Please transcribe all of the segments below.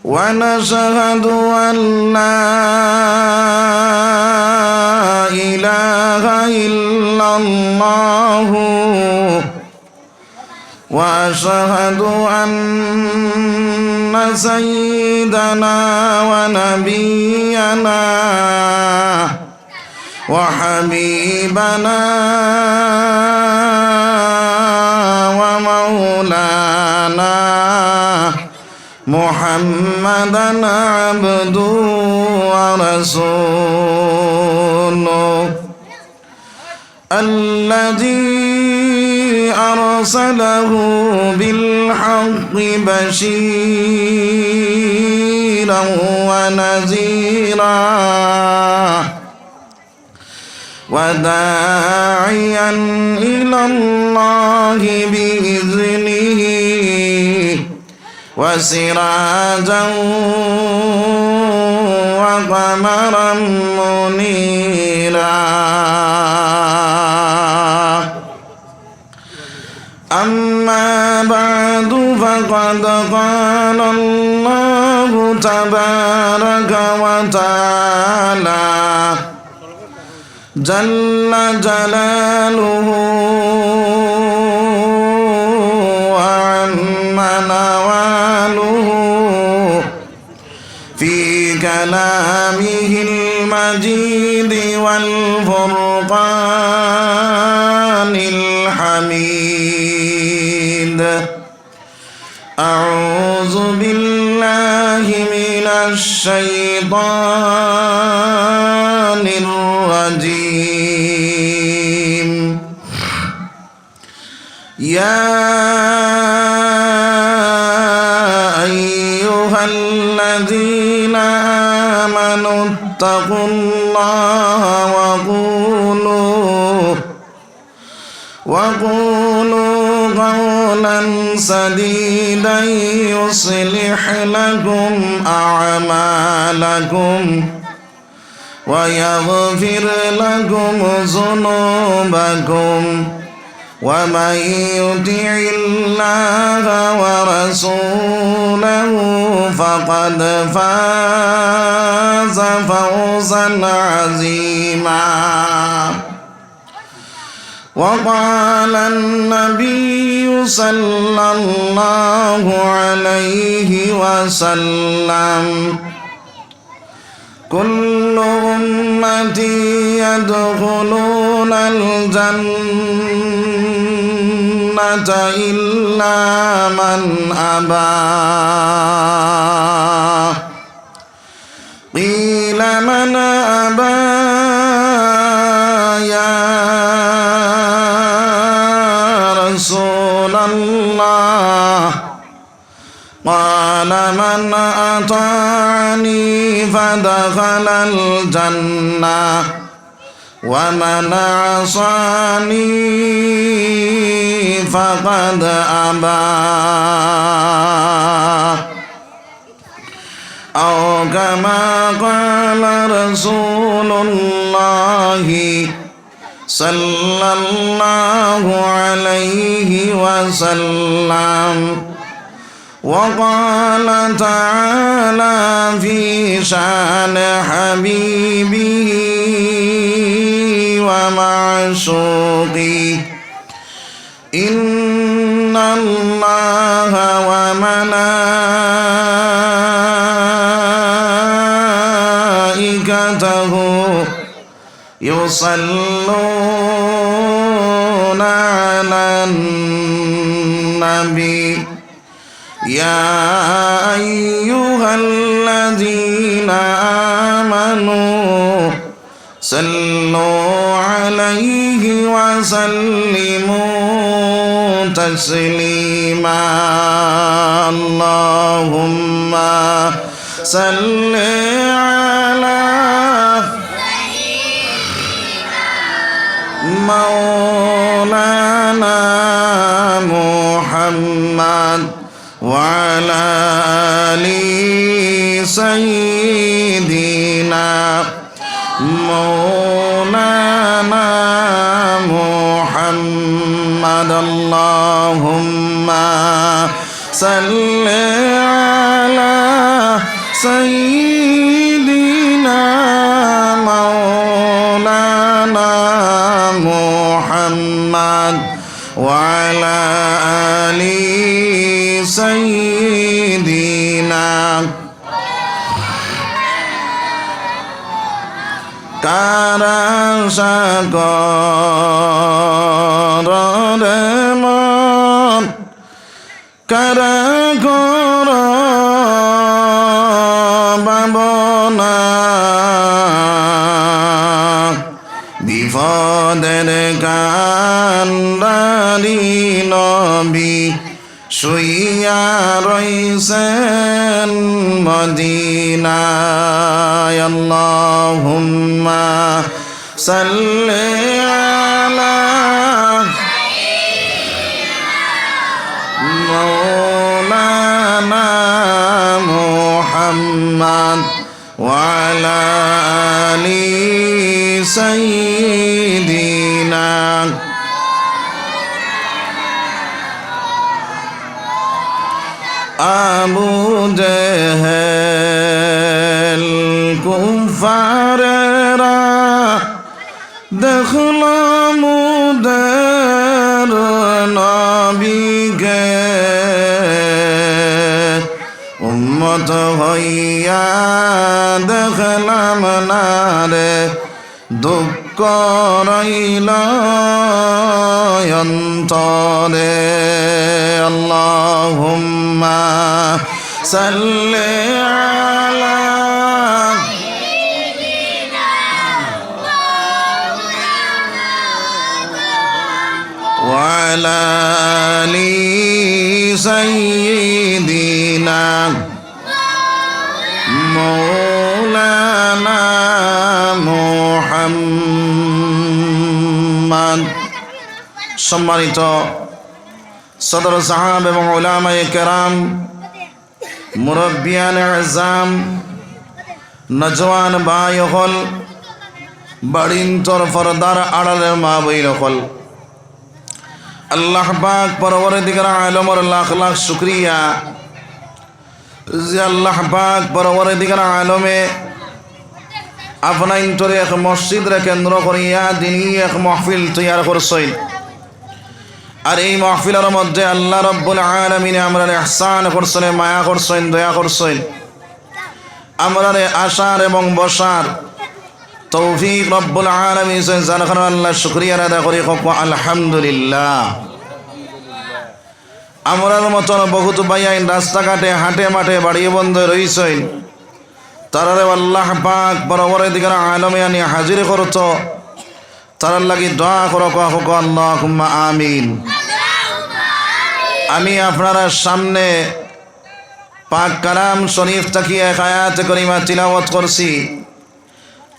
ونشهد أن لا إله إلا الله وأشهد أن سيدنا ونبينا وحبيبنا ومولانا محمدا عبده ورسوله الذي أرسله بالحق بشيرا ونذيرا وداعيا إلى الله بإذنه وسراجا وقمرا منيرا أما بعد فقد قال الله تبارك وتعالى جل جلاله وعم نواله في كلامه المجيد والفرقان الحميد أعوذ بالله من الشيطان الرجيم يا أيها الذين آمنوا اتقوا الله وقولوا قولا سديدا يصلح لكم أعمالكم ويغفر لكم ذنوبكم ومن يطع الله ورسوله فقد فاز فوزا عظيما وقال النبي صلى الله عليه وسلم كل أمتي يدخلون الجنة إلا من أبى قيل من أبى يا رسول الله قال من أطاعني فدخل الجنة ومن عصاني فقد أبى أو كما قال رسول الله صلى الله عليه وسلم وقال تعالى في شأن حبيبه ومعشوقه إن الله وملائكته يصلون على النبي يا أيها الذين آمنوا صلوا عليه وسلموا تسليما اللهم صل على مولانا محمد وعلى آل سيدنا مولانا محمد اللهم صل على سيدنا مولانا محمد وعلى آل سيدنا কারা সাগর মন কারা গর বাবনা বিপদের কান্দারি নবী শুইয়া রইছেন মদিনায় আল্লাহুম্মা সাল্লি আলা মাওলানা মুহাম্মদ ওয়া আলা আলি সাইয়্যিদিনা আবু জেহেল কুফারেরা দেখল মুদের নবীকে উম্মত হইয়া দেখলাম না রে দুঃখ রইল অন্তরে আল্লাহুম্মা সাল্লি আলা ওয়া আলা আলি সাইয়্যিদিনা মাওলানা মুহাম্মদ। সম্মানিত সদর সাহাব এবং উলামায়ে কেরাম, মুরব্বিয়ান আযম, নজওয়ান ভাই হল, বাড়িন্তর ফরদার আড়ালের মা বই হল, আল্লাহ পাক পরওয়ারদিগার আলমের লাখ লাখ শুকরিয়া যে আল্লাহ পাক পরওয়ারদিগার আলমে আপনা ইন্তরে এক মসজিদরে কেন্দ্র করিয়া দিনী এক মাহফিল তৈয়ার করছেন। আর এই মাহফিলের মধ্যে আল্লাহ রব্বুল আলামিন আমরা ইহসান করছেন, মায়া করছেন, দয়া করছেন। আমরা আসার এবং বসার তৌফিক রব্বুল আলামিন যার কারণে আল্লাহ শুকরিয়া আদায় করি আলহামদুলিল্লাহ। আমরার মতন বহুত ভাইয়াইন রাস্তাঘাটে হাটে মাঠে বাড়িয়ে বন্ধ রইছেন, তারারে আল্লাহ পাক পরওয়ারদিগার আলমে আনি হাজির করত, তারার লাগি দোয়া করো আল্লাহুম্মা আমিন। আমি আপনারা সামনে পাক কালাম শরীফ থেকে এক আয়াত করিমা তিলাওয়াত করছি,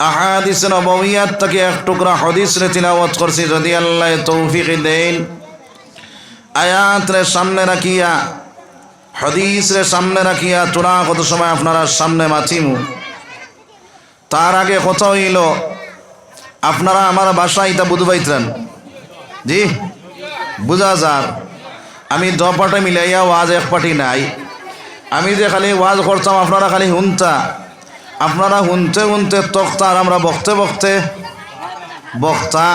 আহাদিস নবওয়িয়াত থেকে এক টুকরা হাদিস রে তিলাওয়াত করছি। যদি আল্লাহ তৌফিক দেন আয়াত রে সামনে রাখিয়া হাদিস রে সামনে রাখিয়া তোরা কত সময় আপনারা সামনে মাথিমু। তার আগে কথা হইল আপনারা আমার বাসায় এটা বুঝ পাইতেন, জি বুঝা যার আমি দ পাটে মিলাইয়া ওয়াজ এক পাটি নাই। আমি যে খালি ওয়াজ করতাম আপনারা খালি শুনতা, আপনারা শুনতে শুনতে তক্তা আর আমরা বকতে বকতে বক্তা।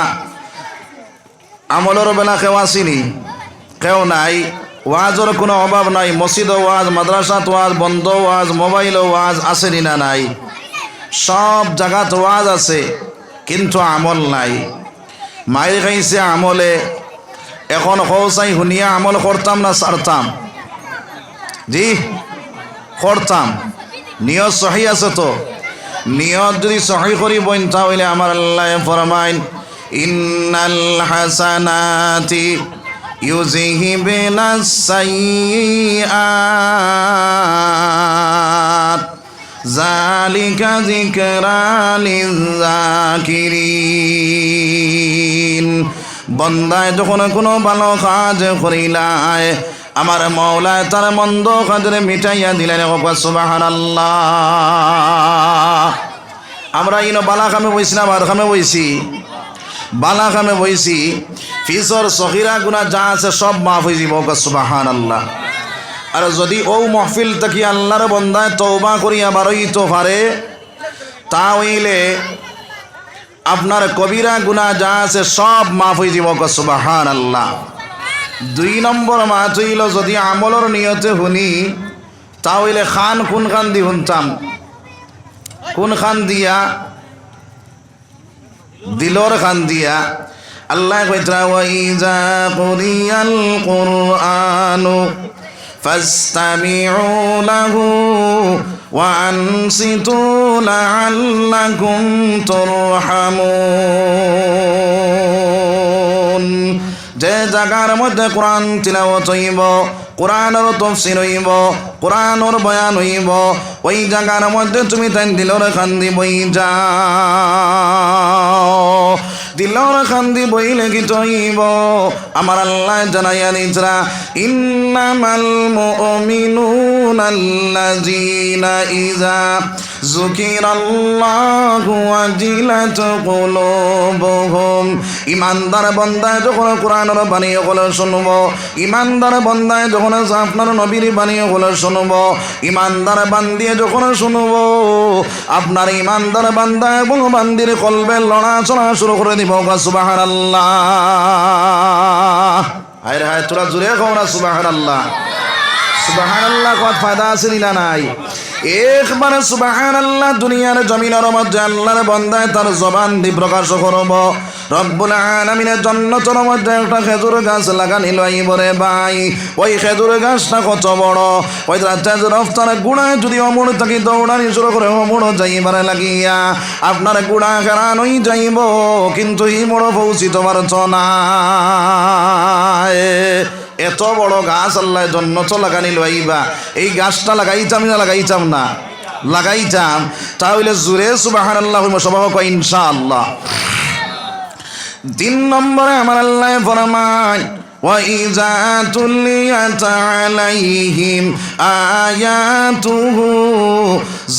আমলের বেলা কেউ আসিনি, কেউ নাই, ওয়াজের কোনো অভাব নাই। মসজিদ ওয়াজ, মাদ্রাসাত ওয়াজ, বন্ধ ওয়াজ, মোবাইল ওয়াজ আসেনি না নাই? সব জায়গাত ওয়াজ আছে, কিন্তু আমল নাই। মায়ের খাইছে আমলে। এখন কৌসাই শুনিয়া আমল করতাম না ছাড়তাম? জি করতাম। নিয়ত সহি আছে তো? নিয়ত যদি সহি করি বইনতা হইলে আমার আল্লাহ ফরমাইন ইন্নাল হাসানাতি ইউযহিবুনাস সাইয়্যাত যালিকা যিকরা লিয-যাকিরিন। বন্দায় যখন কোনো ভালো কাজ করিলায় আমার মওলা তার মন্দ কাজরে মিটাইয়া দিলেন। সুবহানাল্লাহ। আমরা ইনো বালা কামে বইছি না বার কামে বইছি? বালা কামে বইছি। ফিসর সগীরা গুনাহ যা আছে সব মাফ হয়ে যাব। সুবহানাল্লাহ। আর যদি ও মহফিল থেকে আল্লাহর বান্দায় তওবা করিয়া বারইতো পারে তা হইলে আপনার কবিরা গুনাহ যা আছে সব মাফ হয়ে যাব। সুবহানাল্লাহ। 2 নম্বর মাত হইল যদি আমলর নিয়তে শুনি তা হইলে খান কোন খান দি শুনতাম, কোন খান দিয়া? দিলর খান দিয়া। আল্লাহ কইতরা ওয়া ইযা কুরিয়াল কুরআনু ফাসতামিউ লাহু ওয়া আনসিতু লাআল্লাকুম তুরহামুন। যে জায়গার মধ্যে কোরআন তিলাওয়াত হইব, কোরআনের তাফসীর হইব, কোরআনের বয়ান হইব, ওই জায়গার মধ্যে তুমি তাই দিলর খান দি বই যাও। দিলর খান দি বইলে কি হইব? আমার আল্লাহ জানাইয়া দিতরা ইন্নামাল মুমিনুনা আল্লাযীনা ইযা যুকিরাল্লাহু ওয়াজিলাত কুলুবুহুম। ইমানদার বান্দায় যখন কোরআনের বাণী হলো শুনব, ইমানদার বান্দায় যখন আপনার নবীর বাণী হলো শুনব, ইমানদার বান্দিয়ে যখন শুনব আপনার ইমানদার বান্দা এবং বান্দির কলবে লড়াচড়া শুরু করে দিব। সুবহানাল্লাহ। হায় হায় তোরা জুড়ে কও না সুবহানাল্লাহ। সুবহানাল্লাহ কত ফায়দা আছে না নাই? একবারে সুবহানাল্লাহ দুনিয়ার জমিনের মধ্যে আল্লাহর বান্দায় তার জবান দিয়ে প্রকাশ করব। রব্বুল আলামিনের জান্নাতের মধ্যে একটা খেজুর গাছ লাগানি লইব রে ভাই। ওই খেজুর গাছটা কত বড়, ওই রাতের রফতার গুড়ায় যদি অমুড় থাকি দৌড়ানি শুরু করে অমুড় যাইবারে লাগিয়া আপনার গুড়া খেরানই যাইব, কিন্তু এই মোড় পৌঁছিতে পারছ না। এত বড় গাছ আল্লাহ জন্নত লাগানি লইবা, এই গাছটা লাগাইতাম না লাগাইতাম না লাগাইতাম তাহলে জুড়ে সুবহানাল্লাহ সবাই কয় ইনশাআল্লাহ। 3 নম্বরে আমার আল্লাহ ফরমায় وَإِذَا تُلِيَتْ عَلَيْهِمْ آيَاتُهُ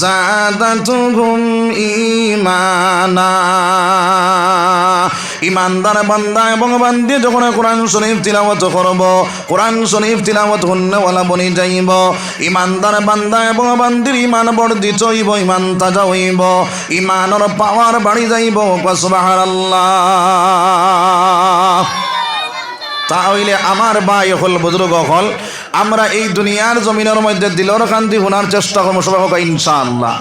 زَادَتْهُمْ إِيمَانًا। ইমানদার বান্দা এবং বান্দি যখন কোরআন শরীফ তিলাওয়াত করব, কোরআন শরীফ তিলাওয়াত হন্নেওয়ালা বনি যাইব, ইমানদার বান্দা এবং বান্দির ইমান বর্ধিত হইব, ইমান তাজা হইব, ইমানের পাওয়ার বাড়ি যাইব। সুবহানাল্লাহ। তাহলে আমার ভাই হল বুজুর্গ হল আমরা এই দুনিয়ার জমিনের মধ্যে দিলর কান্দি শোনার চেষ্টা করবো সবাই ইনশাআল্লাহ।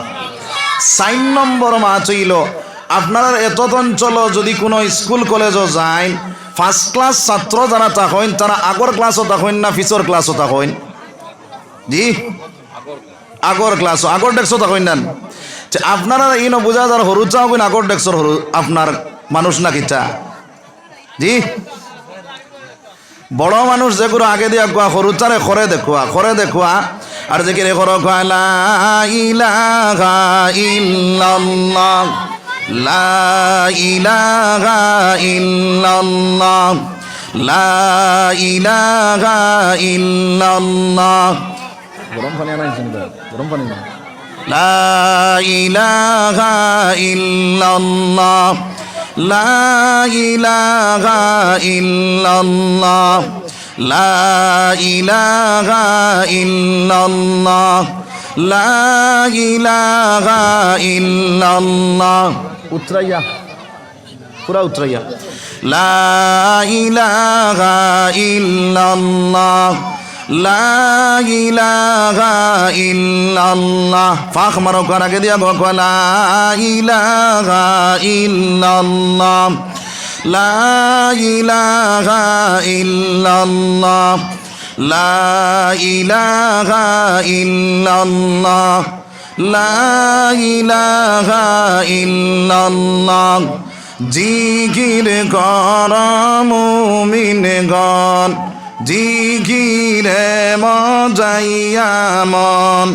4 নম্বর মাছ হইল আপনারা এত অঞ্চল যদি কোনো স্কুল কলেজও যায়, ফার্স্ট ক্লাস ছাত্র যারা থাকেন তারা আগর ক্লাসও থাকেন না পিছর ক্লাসও থাকেন? জি আগর ক্লাসও, আগর ডেস্কও থাকেন না। আপনারা এই বোঝা যার হরু চাও আগর ডেস্কর হরু আপনার মানুষ না কিতা? জি বড় মানুষ যেগুলো আগে দিয়া কোয়া সরু তারে খরে দেখুয়া আর যে কিরে খর লা ইলাহা ইল্লাল্লাহ লা ইলাহা ইল্লাল্লাহ লা ইলাহা ইল্লাল্লাহ। গরম পানি আনাইছেন, গরম পানি না। লা ইলাহা ইল্লাল্লাহ লা ইলাহা ইল্লাল্লাহ লা ইলাহা ইল্লাল্লাহ লা ইলাহা ইল্লাল্লাহ। উতরাইয়া পুরা উতরাইয়া লা ইলাহা ইল্লাল্লাহ লা ইলাহা ইল্লাল্লাহ। ফাখ মারো কার আগে দিয়া গো লা ইলাহা ইল্লাল্লাহ লা ইলাহা ইল্লাল্লাহ লা ইলাহা ইল্লাল্লাহ লা ইলাহা ইল্লাল্লাহ। জিকির কর মুমিনগণ জিকিরে মজাইয়া মন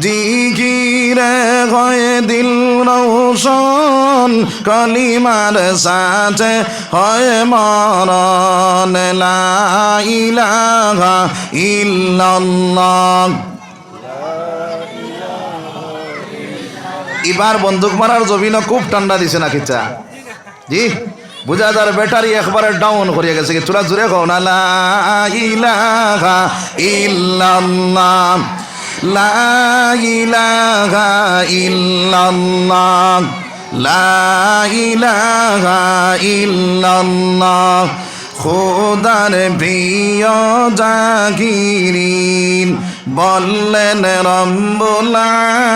জিকিরে হয় দিল রৌশন কলিমার সাথে হয় মরণ লা ইলাহা ইল্লাল্লাহ। এবার বন্দুক মারার জমিন খুব ঠান্ডা দিছে না খিচা জি বুঝা যার ব্যাটারি একবারে ডাউন করিয়া গেছে কি তোরা জুড়ে কও না লা ইলাহা ইল্লাল্লাহ লা ইলাহা ইল্লাল্লাহ লা ইলাহা ইল্লাল্লাহ খোদার প্রিয় জাকিরিন বললেন রব্বুল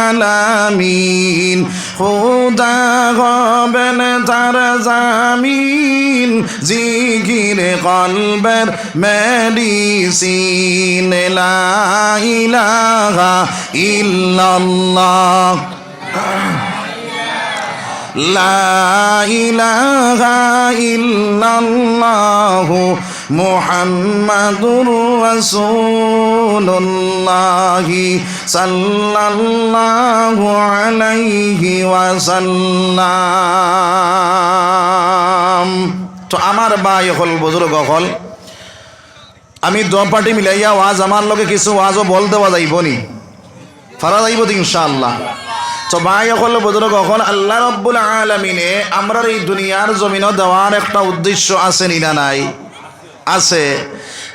আলামিন খোদা হবেন তার জামিন জিকির কলবের মেডিসিন লা ইলাহা ইল্লাল্লাহ লা ইলাহা ইল্লাল্লাহ মুহাম্মাদুর রাসূলুল্লাহ সাল্লাল্লাহু আলাইহি ওয়াসাল্লাম। তো আমার ভাই হল বুজুর্গ হল, আমি দোয়া পার্টি মিলাইয়া ওয়াজ আমার লগে কিছু ওয়াজও বল দেওয়া যাইব নি, ফারা যাইব তো ইনশাআল্লাহ। তো ভাই হল বুজুর্গ হল, আল্লাহ রাব্বুল আলামিনে আমরা এই দুনিয়ার জমিনও দেওয়ার একটা উদ্দেশ্য আছে নি না নাই? আছে।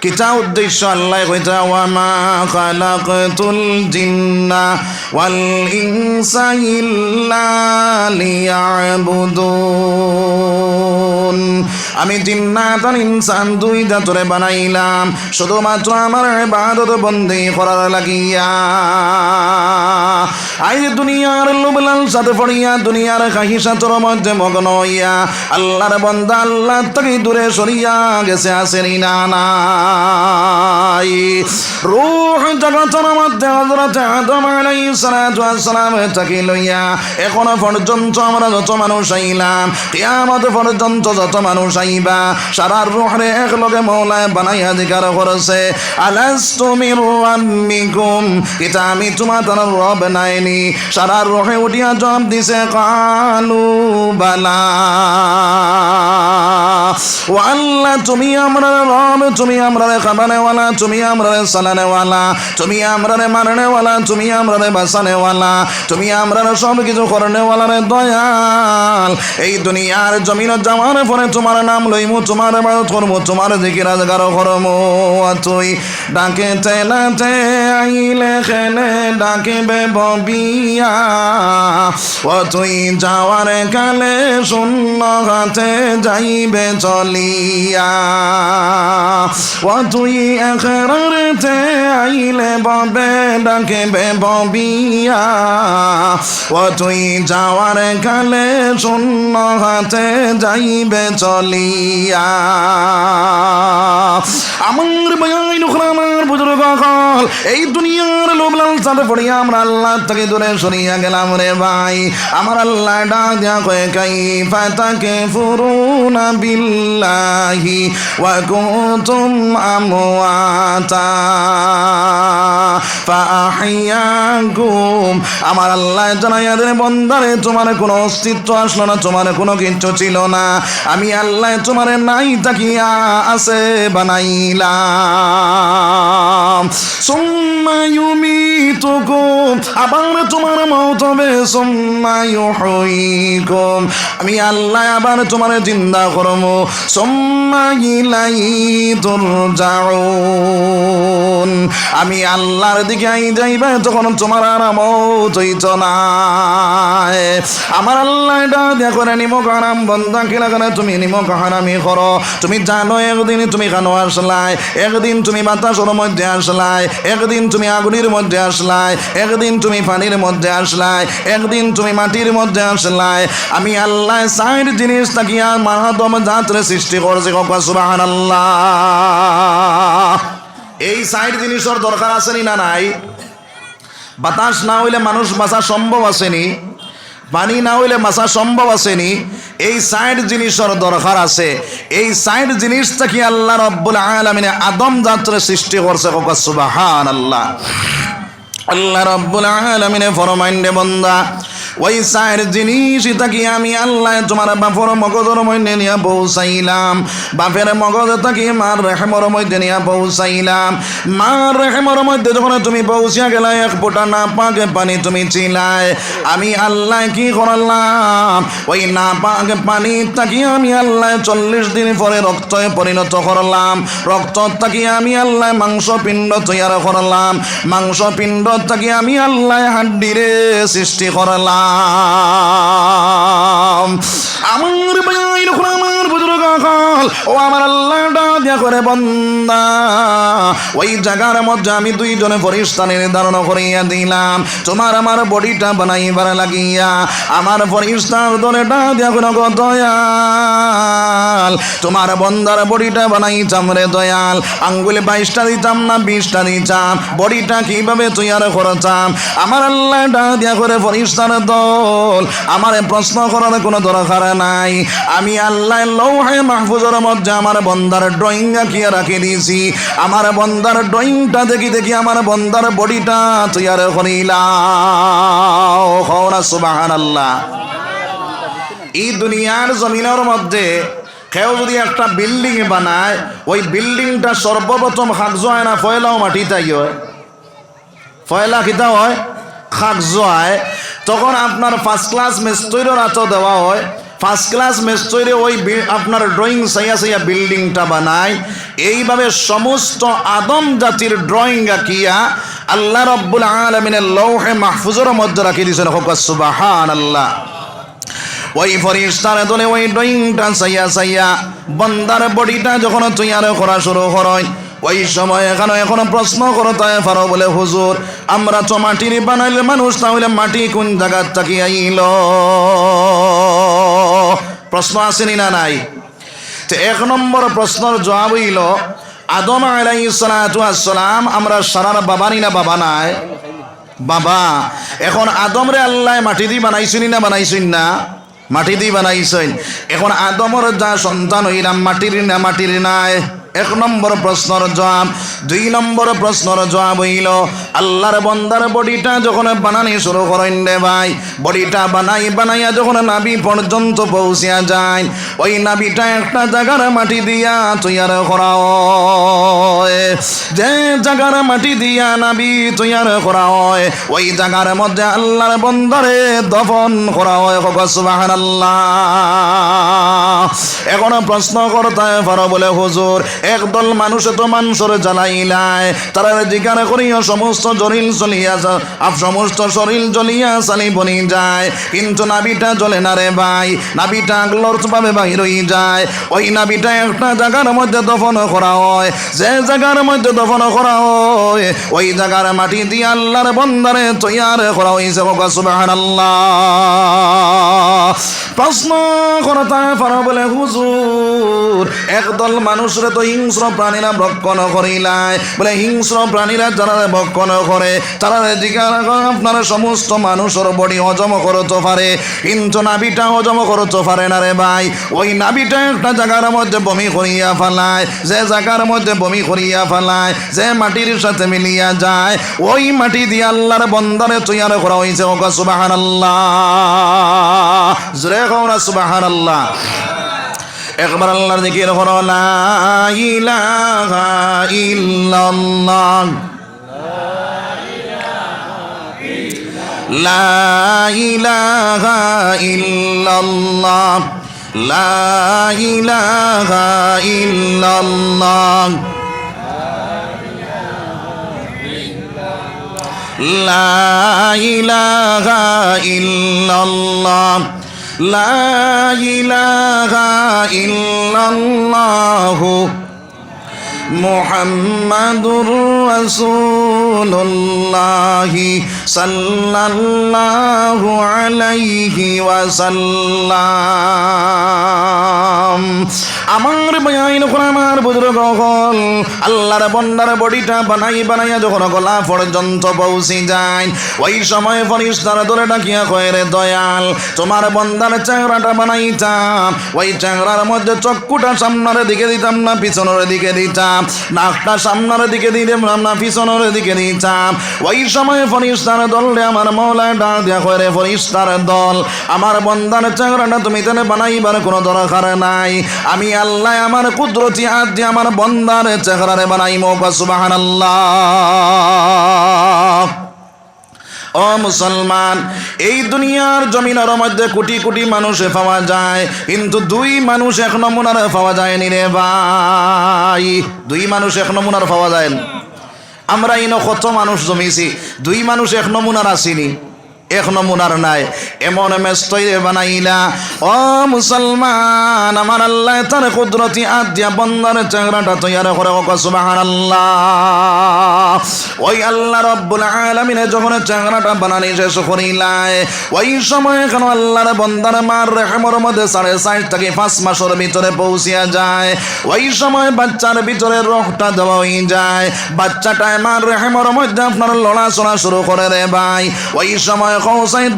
কিতা উদ্দেশ্য? আল্লাহ কইতা ওয়া মা খালাকতুল জিন্না ওয়াল ইনসা ইল্লা লিয়াবুদুন। আমি জিন্নাত আর ইনসান দুই জাতরে বানাইলাম শুধুমাত্র আমার ইবাদত বন্দেগি করার লাগিয়া। আই দুনিয়ার লোভলাল সাথে পড়িয়া দুনিয়ার খাহিসাতর মধ্যে মগ্ন হইয়া আল্লাহর বান্দা আল্লাহ থেকে দূরে সরিয়া গেছে, আসেনি না নাই? রূহ জগতের মধ্যে হযরত আদম আলাইহিস সালাতু ওয়াস সালাম থেকে লইয়া এখনো পর্যন্ত আমরা যত মানুষ আইলাম, কিয়ামত পর্যন্ত যত মানুষ আইবা, সারা রূহরে একলগে মওলায় বানাইয়া জিকার করেছে আলাস্তু মির রাব্বিকুম, এটা আমি তোমাদের রব নাইনি? সারা রূহে উঠিয়া জবাব দিছে কালু বালা। ও আল্লাহ, তুমি আমরা রব, তুমি আমরা খাবানেওয়ালা, তুমি আমরা সালানেওয়ালা, তুমি আমরা মারনেওয়ালা, তুমি আমরা বাঁচানেওয়ালা, তুমি আমরা সব কিছু করনেওয়ালা রে দয়াল। এই দুনিয়ার জমিন যাওয়ার পরে তোমার নাম লইমু, তোমার ইবাদত করমু, তোমার জিকির আজগার করমু। তুই ডাকে তেলাতে আইলে খেলে ডাকিবে ববিয়া, ও তুই যাওয়ার কালে শূন্য হাতে যাইবে চলিয়া, ও তুই আখিরাতে আইলে ববে ডাকিবে ববিয়া, ও তুই যাওয়ার কালে শূন্য হাতে যাইবে চলিয়া। আমার বয়ান আমার বুজুর্গ হল, এই দুনিয়ার লোভ লালসাতে পড়িয়া আমরা আল্লাহ থেকে দূরে সরিয়া গেলাম রে ভাই। আমার আল্লাহ ডাক দিয়া কয়ে কাইফা তাকফুরুনা বিল্লাহি ওয়া কুনতুম আমওয়াতা ফাআহইয়াকুম। আমার আল্লাহ জানাইয়া দেন বান্দারে, তোমার কোনো অস্তিত্ব আসলো না, তোমার কোনো কিচ্ছু ছিল না, আমি আল্লাহ তোমারে নাই তাকিয়া আছে বানাইলাম। সুম্মা ইউমিতুকুম, আবার তোমার মওত হবে। সুম্মা ইউহয়িকুম, আমি আল্লাহ আবার তোমার জিন্দা করবো। সুম্মা ইলাইহি তুরজাউন, আমি আল্লাহর দিকে আই যাইবে, তখন তোমার আর মওত হইত না। আমার আল্লাহ এটা দিয়া করে নিমক হারাম বন্ধা কিলা করে তুমি নিমক হারামি করো। তুমি জানো একদিন তুমি কেন আসলাই, একদিন তুমি বাতাসের মধ্যে আসলাই, একদিন তুমি আগুনের মধ্যে আসলাই, একদিন তুমি পানির মধ্যে আসলাই, একদিন তুমি মাটির মধ্যে আসলাই। আমি আল্লাহ সাইড জিনিস তাকিয়া মানব জাতরে সৃষ্টি করছি, সুবহানাল্লাহ। এই সাইড জিনিসের দরকার আসেনি না নাই? বাতাস না হইলে মানুষ বাঁচা সম্ভব আসেনি, পানি না হইলে বাঁচা সম্ভব আসেনি। এই সাইড জিনিসের দরকার আছে। এই সাইড জিনিসটা কি আল্লাহ রাব্বুল আলামিন আদম জাতরে সৃষ্টি করছে, সুবহানাল্লাহ। আল্লাহ রাব্বুল আলামিন ফরমাইন রে বান্দা, ওই চার জিনিস থাকি আমি আল্লাহ তোমার বাপর মগজের মধ্যে নিয়ে পৌঁছাইলাম, বাপের মগজ থাকি মার রেহেমর মধ্যে নিয়ে পৌঁছাইলাম। মার রেহেমর মধ্যে যখন তুমি পৌঁছিয়া গেলে এক ফোঁটা না পাকে পানি তুমি চিলায়, আমি আল্লাহ কি করলাম ওই না পাকে পানি থাকি আমি আল্লাহ 40 দিন পরে রক্তে পরিণত করলাম, রক্ত থাকি আমি আল্লাহ মাংস পিণ্ড তৈরি করলাম, মাংস পিণ্ড থাকি আমি আল্লাহ হাড্ডিরে সৃষ্টি করলাম। আমার ভাই যখন আমার বুজুর্গ কাল ও আমার আল্লাহ ডাক করে বন্দা, ওই জায়গার মধ্যে আমি 2 জনে ফেরেশতা নির্ধারণ করিয়া দিলাম তোমার আমার বডিটা বানাইবার লাগিয়া। আমার ফেরেশতার দলে ডাক দিয়া কোনো দয়াল তোমার বন্দার বডিটা বানাইতাম রে দয়াল, আঙ্গুলে 22টা দিতাম না 20টা দিতাম, বডিটা কিভাবে তৈরি করতাম। আমার আল্লাহ ডাক দিয়া করে ফেরেশতার দল আমার প্রশ্ন করার কোনো দরকার নাই, আমি আল্লাহ লৌহে মাহফুজের মধ্যে আমার বন্দার ড্রয়িং আঁকিয়ে রাখি দিয়েছি। আমার বন্দার ড্রয়িংটা দেখি দেখি আমার বন্দার বডিটা তৈরি করিলাম। সুবহানাল্লাহ। এই দুনিয়ার জমিনের মধ্যে কেউ যদি একটা বিল্ডিং বানায়, ওই বিল্ডিংটা সর্বপ্রথম কাগজ হয় না ফয়লাও মাটি তাই হয়, ফয়লা কিতা হয় কাগজ হয়। তখন আপনার 1st ক্লাস মিস্ত্রির হাতও দেওয়া হয়, 1st ক্লাস মিস্ত্রি ওই আপনার ড্রয়িং সাইয়া সাইয়া বিল্ডিংটা বানায়। এইভাবে সমস্ত আদম জাতির ড্রয়িং আঁকিয়া আল্লাহ রব্বুল আলামিনের লৌহে মাহফুজের মধ্যে রাখি দিয়েছেন। সুবহানাল্লাহ। ওই ফেরেশতার দলে ওই ড্রয়িংটা সাইয়া সাইয়া বন্দার বডিটা যখন তৈরি করা শুরু হয়, ওই সময় এখনো প্রশ্ন করতে পারো বলে হুজুর আমরা তো মাটির বানাইলে মানুষ, তাহলে মাটি কোন জায়গা থেকে আইল? প্রশ্ন আসেনি না নাই? তো 1 নম্বর প্রশ্নের জবাব হইল আদম আলাইহিস সালাতু ওয়াস সালাম আমরা সারার বাবা নি না বাবা নাই? বাবা। এখন আদম রে আল্লাহ মাটি দিয়ে বানাইছেন না বানাইছেন না? মাটি দিয়ে বানাইছেন। এখন আদমর যা সন্তান হইলাম মাটির না মাটির নাই? 1 নম্বর প্রশ্নের জবাব। 2 নম্বর প্রশ্নের জবাব হইল আল্লাহর বন্দার বডিটা যখন বানানি শুরু করেন রে ভাই, বডিটা বানাইয়া যখন নাভি পর্যন্ত পৌঁছিয়া যায়, ওই নাভিটা একটা জায়গার মাটি দিয়া তৈরি করা হয়। যে জায়গার মাটি দিয়া নাভি তৈরি করা হয়, ওই জায়গার মধ্যে আল্লাহর বন্দারে দফন করা হয়। সুবহানাল্লাহ। এখন প্রশ্ন করতে পারো বলে হুজুর একদল মানুষ তো মানুষের জ্বালাইলায়, তারা জিজ্ঞাসা করিয়া সমস্ত জরিল চলিয়া সমস্ত শরীর জ্বলিয়া চালি বনি যায়, কিন্তু নাভিটা জ্বলে না রে ভাই, নাভিটা আগলোর ভাবে বাহির হয়ে যায়। ওই নাভিটা একটা জায়গার মধ্যে দফন করা হয়, যে জায়গার মধ্যে দফন করা হয় ওই জায়গার মাটি দিয়ে আল্লাহর বন্দারে তৈয়ার করা হয়েছে। সুবহানাল্লাহ। প্রশ্ন করতে পারো বলে হুজুর একদল মানুষরে তো হিংস্র প্রাণীরা ভক্ষণ করিলায়, বলে হিংস্র প্রাণীরা যারা ভক্ষণ করে তারা জিজ্ঞাসা করে আপনার সমস্ত মানুষের বডি হজম করতে পারে, কিন্তু নাভিটা হজম করতে পারে না রে ভাই। ওই নাভিটা একটা জায়গার মধ্যে বমি করিয়া ফেলায়, যে জায়গার মধ্যে বমি করিয়া ফেলায়, যে মাটির সাথে মিলিয়া যায়, ওই মাটি দিয়ে আল্লাহর বন্দারে তৈয়ার করা হয়েছে। সুবহানাল্লাহ। জোরে কও না সুবহানাল্লাহ। একবার আল্লাহর জিকির করো লা ইলাহা ইল্লাল্লাহ, লা ইলাহা ইল্লাল্লাহ, লা ইলাহা ইল্লাল্লাহ, লা ইলাহা ইল্লাল্লাহ, লা ইলাহা ইল্লাল্লাহু মুহাম্মাদুর রাসূলুল্লাহ সাল্লাল্লাহু আলাইহি ওয়াসাল্লাম। আমার ভাইন আমার বুজুর্গ হল আল্লাহর বন্দার বডিটা বানাইয়া যখন গলা পর্যন্ত পৌঁছে যায়, ওই সময় ফেরেশতারা ধরে ডাকিয়া কয় রে দয়াল তোমার বন্দার চেহারাটা বানাইতাম, ওই চেহারার মধ্যে চক্ষুটা সামনের দিকে দিতাম না পিছনের দিকে দিতাম, নাকটা সামনের দিকে দিতাম না পিছনের দিকে দিতাম। ওই সময় ফরিস্তার দলরে আমার মৌলায় ডাক দিয়া কয়, রে ফরিস্তার দল, আমার বন্দার চেহারাটা তুমি তেনে বানাইবার কোনো দরকার নাই। আমি আল্লাহ আমার কুদরতি হাত দিয়ে আমার বন্দার চেহারারে বানাইমো। সুবহানাল্লাহ। ও মুসলমান, এই দুনিয়ার জমিনের মধ্যে কোটি কোটি মানুষ পাওয়া যায়, কিন্তু দুই মানুষ এক নমুনার পাওয়া যায়নি রে ভাই। দুই মানুষ এক নমুনার পাওয়া যায় না। আমরা ইনো কত মানুষ জমিছি, দুই মানুষ এক নমুনার আসিনি, এক নমুনার নাই। এমন মেস্তরে বানাইলা ও মুসলমান, আমার আল্লাহ তার কুদরতি হাত দিয়া বন্দার চেহারাটা তৈরি করে। সুবহানাল্লাহ। ওই আল্লাহ রাব্বুল আলামিন যখন চেহারাটা বানানি শেষ করিলাই, ওই সময় কেন আল্লাহর বন্দার মার রেহমের মধ্যে 4.5 থেকে 5 মাসের ভিতরে পৌঁছিয়া যায়। ওই সময় বাচ্চার ভিতরে রক্তটা দেওয়া হয়ে যায়, বাচ্চাটা মার রেহমের মধ্যে আপনার লড়াচড়া শুরু করে রে ভাই। ওই সময়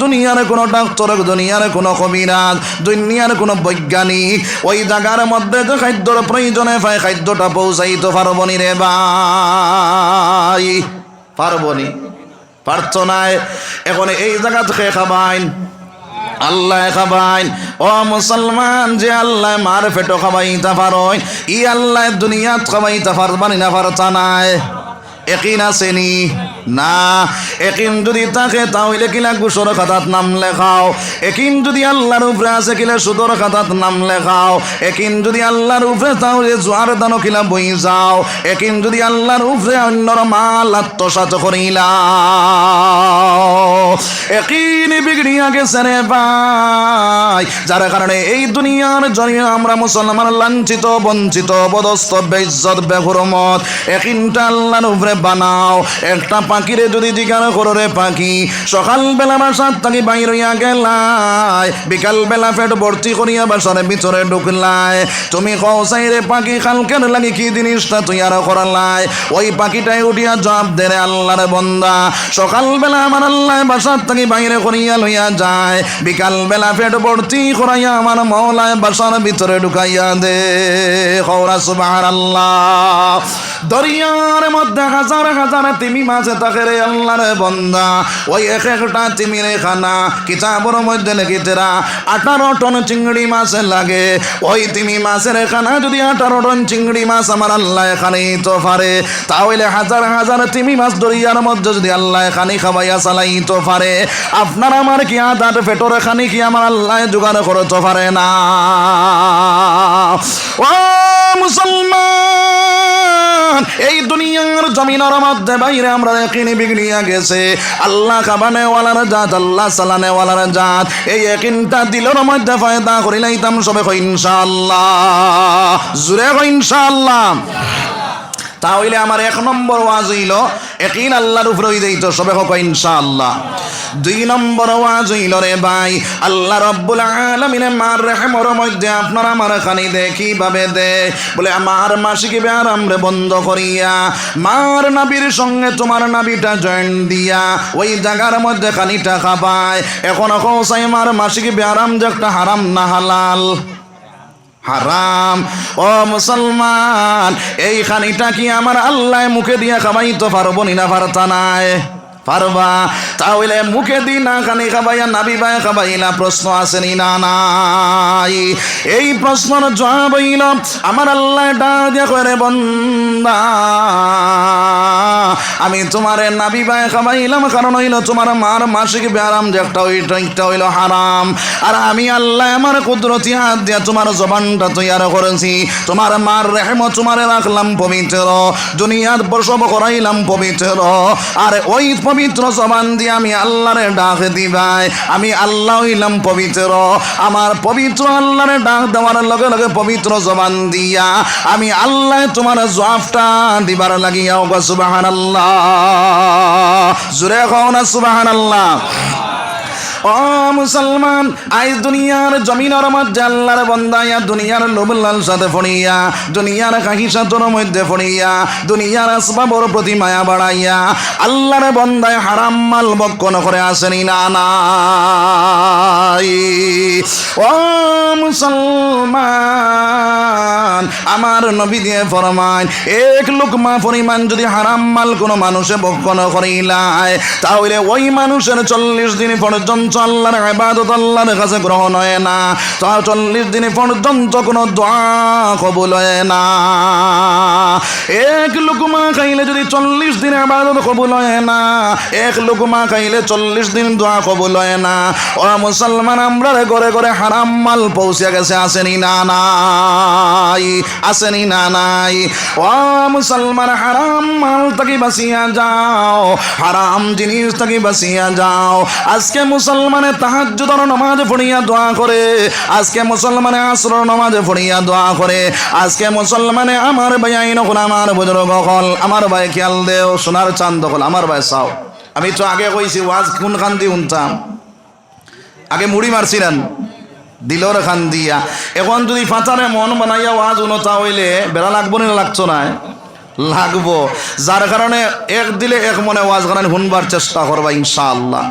দুনিয়ার কোন ডাক্তার, দুনিয়ার কোন কবিরাজ, দুনিয়ার কোন বৈজ্ঞানিক ওই জায়গার মধ্যে যে খাদ্যর প্রয়োজনে পায় খাদ্যটা পৌঁছাইতে পারবনি রে ভাই, পারবনি, পারত নাই। এখন এই জায়গা থেকে খাবাইন আল্লাহ খাবাইন। ও মুসলমান, যে আল্লাহ মার পেটো খাবাইতে পারোই, ই আল্লাহ দুনিয়াত খাবাইতে পারবানি না, পারতা নাই। একিন আসেনি না? একিন যদি থাকে তাহলে কি লাগবে সুর খাতাত নাম লেখাও। একিন যদি আল্লাহর উপরে আছে কিলে সুদর খাতাত নাম লেখাও। একিন যদি আল্লাহর উপরে তাহলে জোয়ার দানো কিলা বই যাও। একিন যদি আল্লাহর উপরে অন্যর মাল আত্মসাৎ করিলাও। একিন বিগড়িয়া গেছে রে ভাই, যার কারণে এই দুনিয়ার জন্য আমরা মুসলমান লাঞ্ছিত, বঞ্চিত, বদস্ত, বেইজ্জত, বেহুরমত। একিনটা আল্লাহর উপরে বানাও। একটা পাখিরে যদি জিজ্ঞাসা করো, রে পাখি, সকালবেলা বাসার থাকি বাইর হইয়া গেলাই, বিকালবেলা পেট ভর্তি করিয়া বাসার ভিতরে ঢুকলাই, তুমি কৌসাই রে পাখি কালকের লাগি কি জিনিসটা তুই আর করালাই? ওই পাখিটাই উঠিয়া জবাব দে, রে আল্লাহর বন্দা, সকালবেলা আমার আল্লাহ বাসার থাকি বাইরে করিয়া লইয়া যায়, বিকালবেলা পেট ভর্তি করাইয়া আমার মওলায় বাসার ভিতরে ঢুকাইয়া দে। কওরা সুবহানাল্লাহ। দরিয়ার মধ্যে হাজার হাজার তিমি মাছে থাকে রে আল্লাহর বন্দা, ওই এক একটা তিমির খানা কিতাবের মধ্যে লিখিতেরা 18 টন চিংড়ি মাছ লাগে। ওই তিমি মাছের খানা যদি 18 টন চিংড়ি মাছ আমার আল্লাহ খানি তো পারে, তাহলে হাজার হাজার তিমি মাছ দরিয়ার মধ্যে যদি আল্লাহ খানি খাবাইয়া চালাই তো পারে, আপনার আমার কি আদার পেটর খানি কি আমার আল্লাহ জোগাড় করতে পারে না? ও মুসলমান, এই দুনিয়ার জমিনের মধ্যে বাইরে আমরা একিনি বিগড়িয়া গেছে। আল্লাহ খাবানে ওয়ালার জাত, আল্লাহ সালানে ওয়ালার জাত। এই একিনটা দিলের মধ্যে ফায়দা করিলাইতাম সবে কই ইনশাআল্লাহ, জুড়ে কই ইনশাআল্লাহ। তাহলে আমার 1 নম্বর ওয়াজ হইল একিন আল্লাহর উপরে হই যাইতো, সবে হোক ইনশাআল্লাহ। 2 নম্বর ওয়াজ হইল রে ভাই, আল্লাহ রাব্বুল আলামিন মার রহমের মধ্যে আপনার আমার খানি দেখি ভাবে দে, বলে আমার মাসিক ব্যারাম রে বন্ধ করিয়া মার নাবির সঙ্গে তোমার নাবিটা জয়েন দিয়া ওই জায়গার মধ্যে খানিটা খাবায়। এখন কৌসাই মার মাসিক ব্যারাম যে একটা হারাম না হালাল? হারাম। ও মুসলমান, এই খানিটা কি আমার আল্লাহ মুখে দিয়া খাবাইতে পারবো না? পারতা নাই? পারবা? তাহলে মুখে দি না খানি খাবাইয়া নাবি বাই খাবাইলা, প্রশ্ন আসেনি না নাই? এই প্রশ্নের জবাব হইল আমার আল্লাহ ডাক দিয়া করে, বন্দা আমি তোমারে নাবি বাই খাবাইলাম কারণ হইল তোমার মার মাসিক ব্যারাম যে একটা হইল হারাম, আর আমি আল্লাহ আমার কুদরতি হাত দিয়া তোমার জবানটা তৈরি করেছি, তোমার মার রেহমত তোমারে রাখলাম পবিত্র, দুনিয়ার প্রসব করাইলাম পবিত্র, আর ওই পবিত্র জবান দিয়ে আমি আল্লাহরে ডাক দিবাই, আমি আল্লাহ হইলাম পবিত্র, আমার পবিত্র আল্লাহরে ডাক দেওয়ার লগে লগে পবিত্র জবান দিয়া আমি আল্লাহ তোমার জবাবটা দিবার লাগিয়া সুবহানাল্লাহ, জোরে কও না সুবহানাল্লাহ। ও মুসলমান, আজ দুনিয়ার জমিনের মধ্যে আল্লাহর বান্দায়া দুনিয়ার লোভলাল সাথে পড়িয়া, দুনিয়ার কাহিসাতর মধ্যে পড়িয়া, দুনিয়ার আসবাবর প্রতি মায়া বাড়াইয়া আল্লাহর বান্দায় হারাম মাল বক্ষণ করে আসেনি না নাই। ও মুসলমান, আমার নবী দিয়ে ফরমান, এক লুকমা পরিমাণ যদি হারাম মাল কোনো মানুষে ভক্ষণ করিলায়, তাহলে ওই মানুষের 40 দিন পর্যন্ত আল্লাহর ইবাদত আল্লাহর কাছে গ্রহণ হয় না, 40 দিন পর্যন্ত কোনো দোয়া কবুল হয় না। এক লুকমা খাইলে যদি 40 দিন ইবাদত কবুল হয় না, এক লুকমা খাইলে 40 দিন দোয়া কবুল হয় না। ও মুসলমান, আমরা ঘরে ঘরে হারাম মাল পৌঁছে গেছে, আসেনি না নাই, আসেনি না নাই। ও মুসলমান, হারাম মাল থেকে বাঁচিয়া যাও, হারাম জিনিস থেকে বাঁচিয়া যাও। আজকে মুসলমানে তাহাজ্জুদের নামাজ পড়িয়া দোয়া করে, আজকে মুসলমানে আসরের নামাজ পড়িয়া দোয়া করে, আজকে মুসলমানে আমার ভাই আইন আমার বুজুর্গ হল, আমার ভাই খেয়াল দেও, সোনার চাঁদ হল, আমার ভাই চাও। আমি তো আগে কইছি ওয়াজ কোন খান দিয়ে শুনতাম, আগে মুড়ি মারছিলেন দিলর খান দিয়া। এখন যদি ফাঁচারে মন বানাইয়া ওয়াজ উনতা হইলে বেড়া লাগবো না, লাগছো না? লাগবো। যার কারণে এক দিলে এক মনে ওয়াজ গান শুনবার চেষ্টা করবা ইনশাআল্লাহ।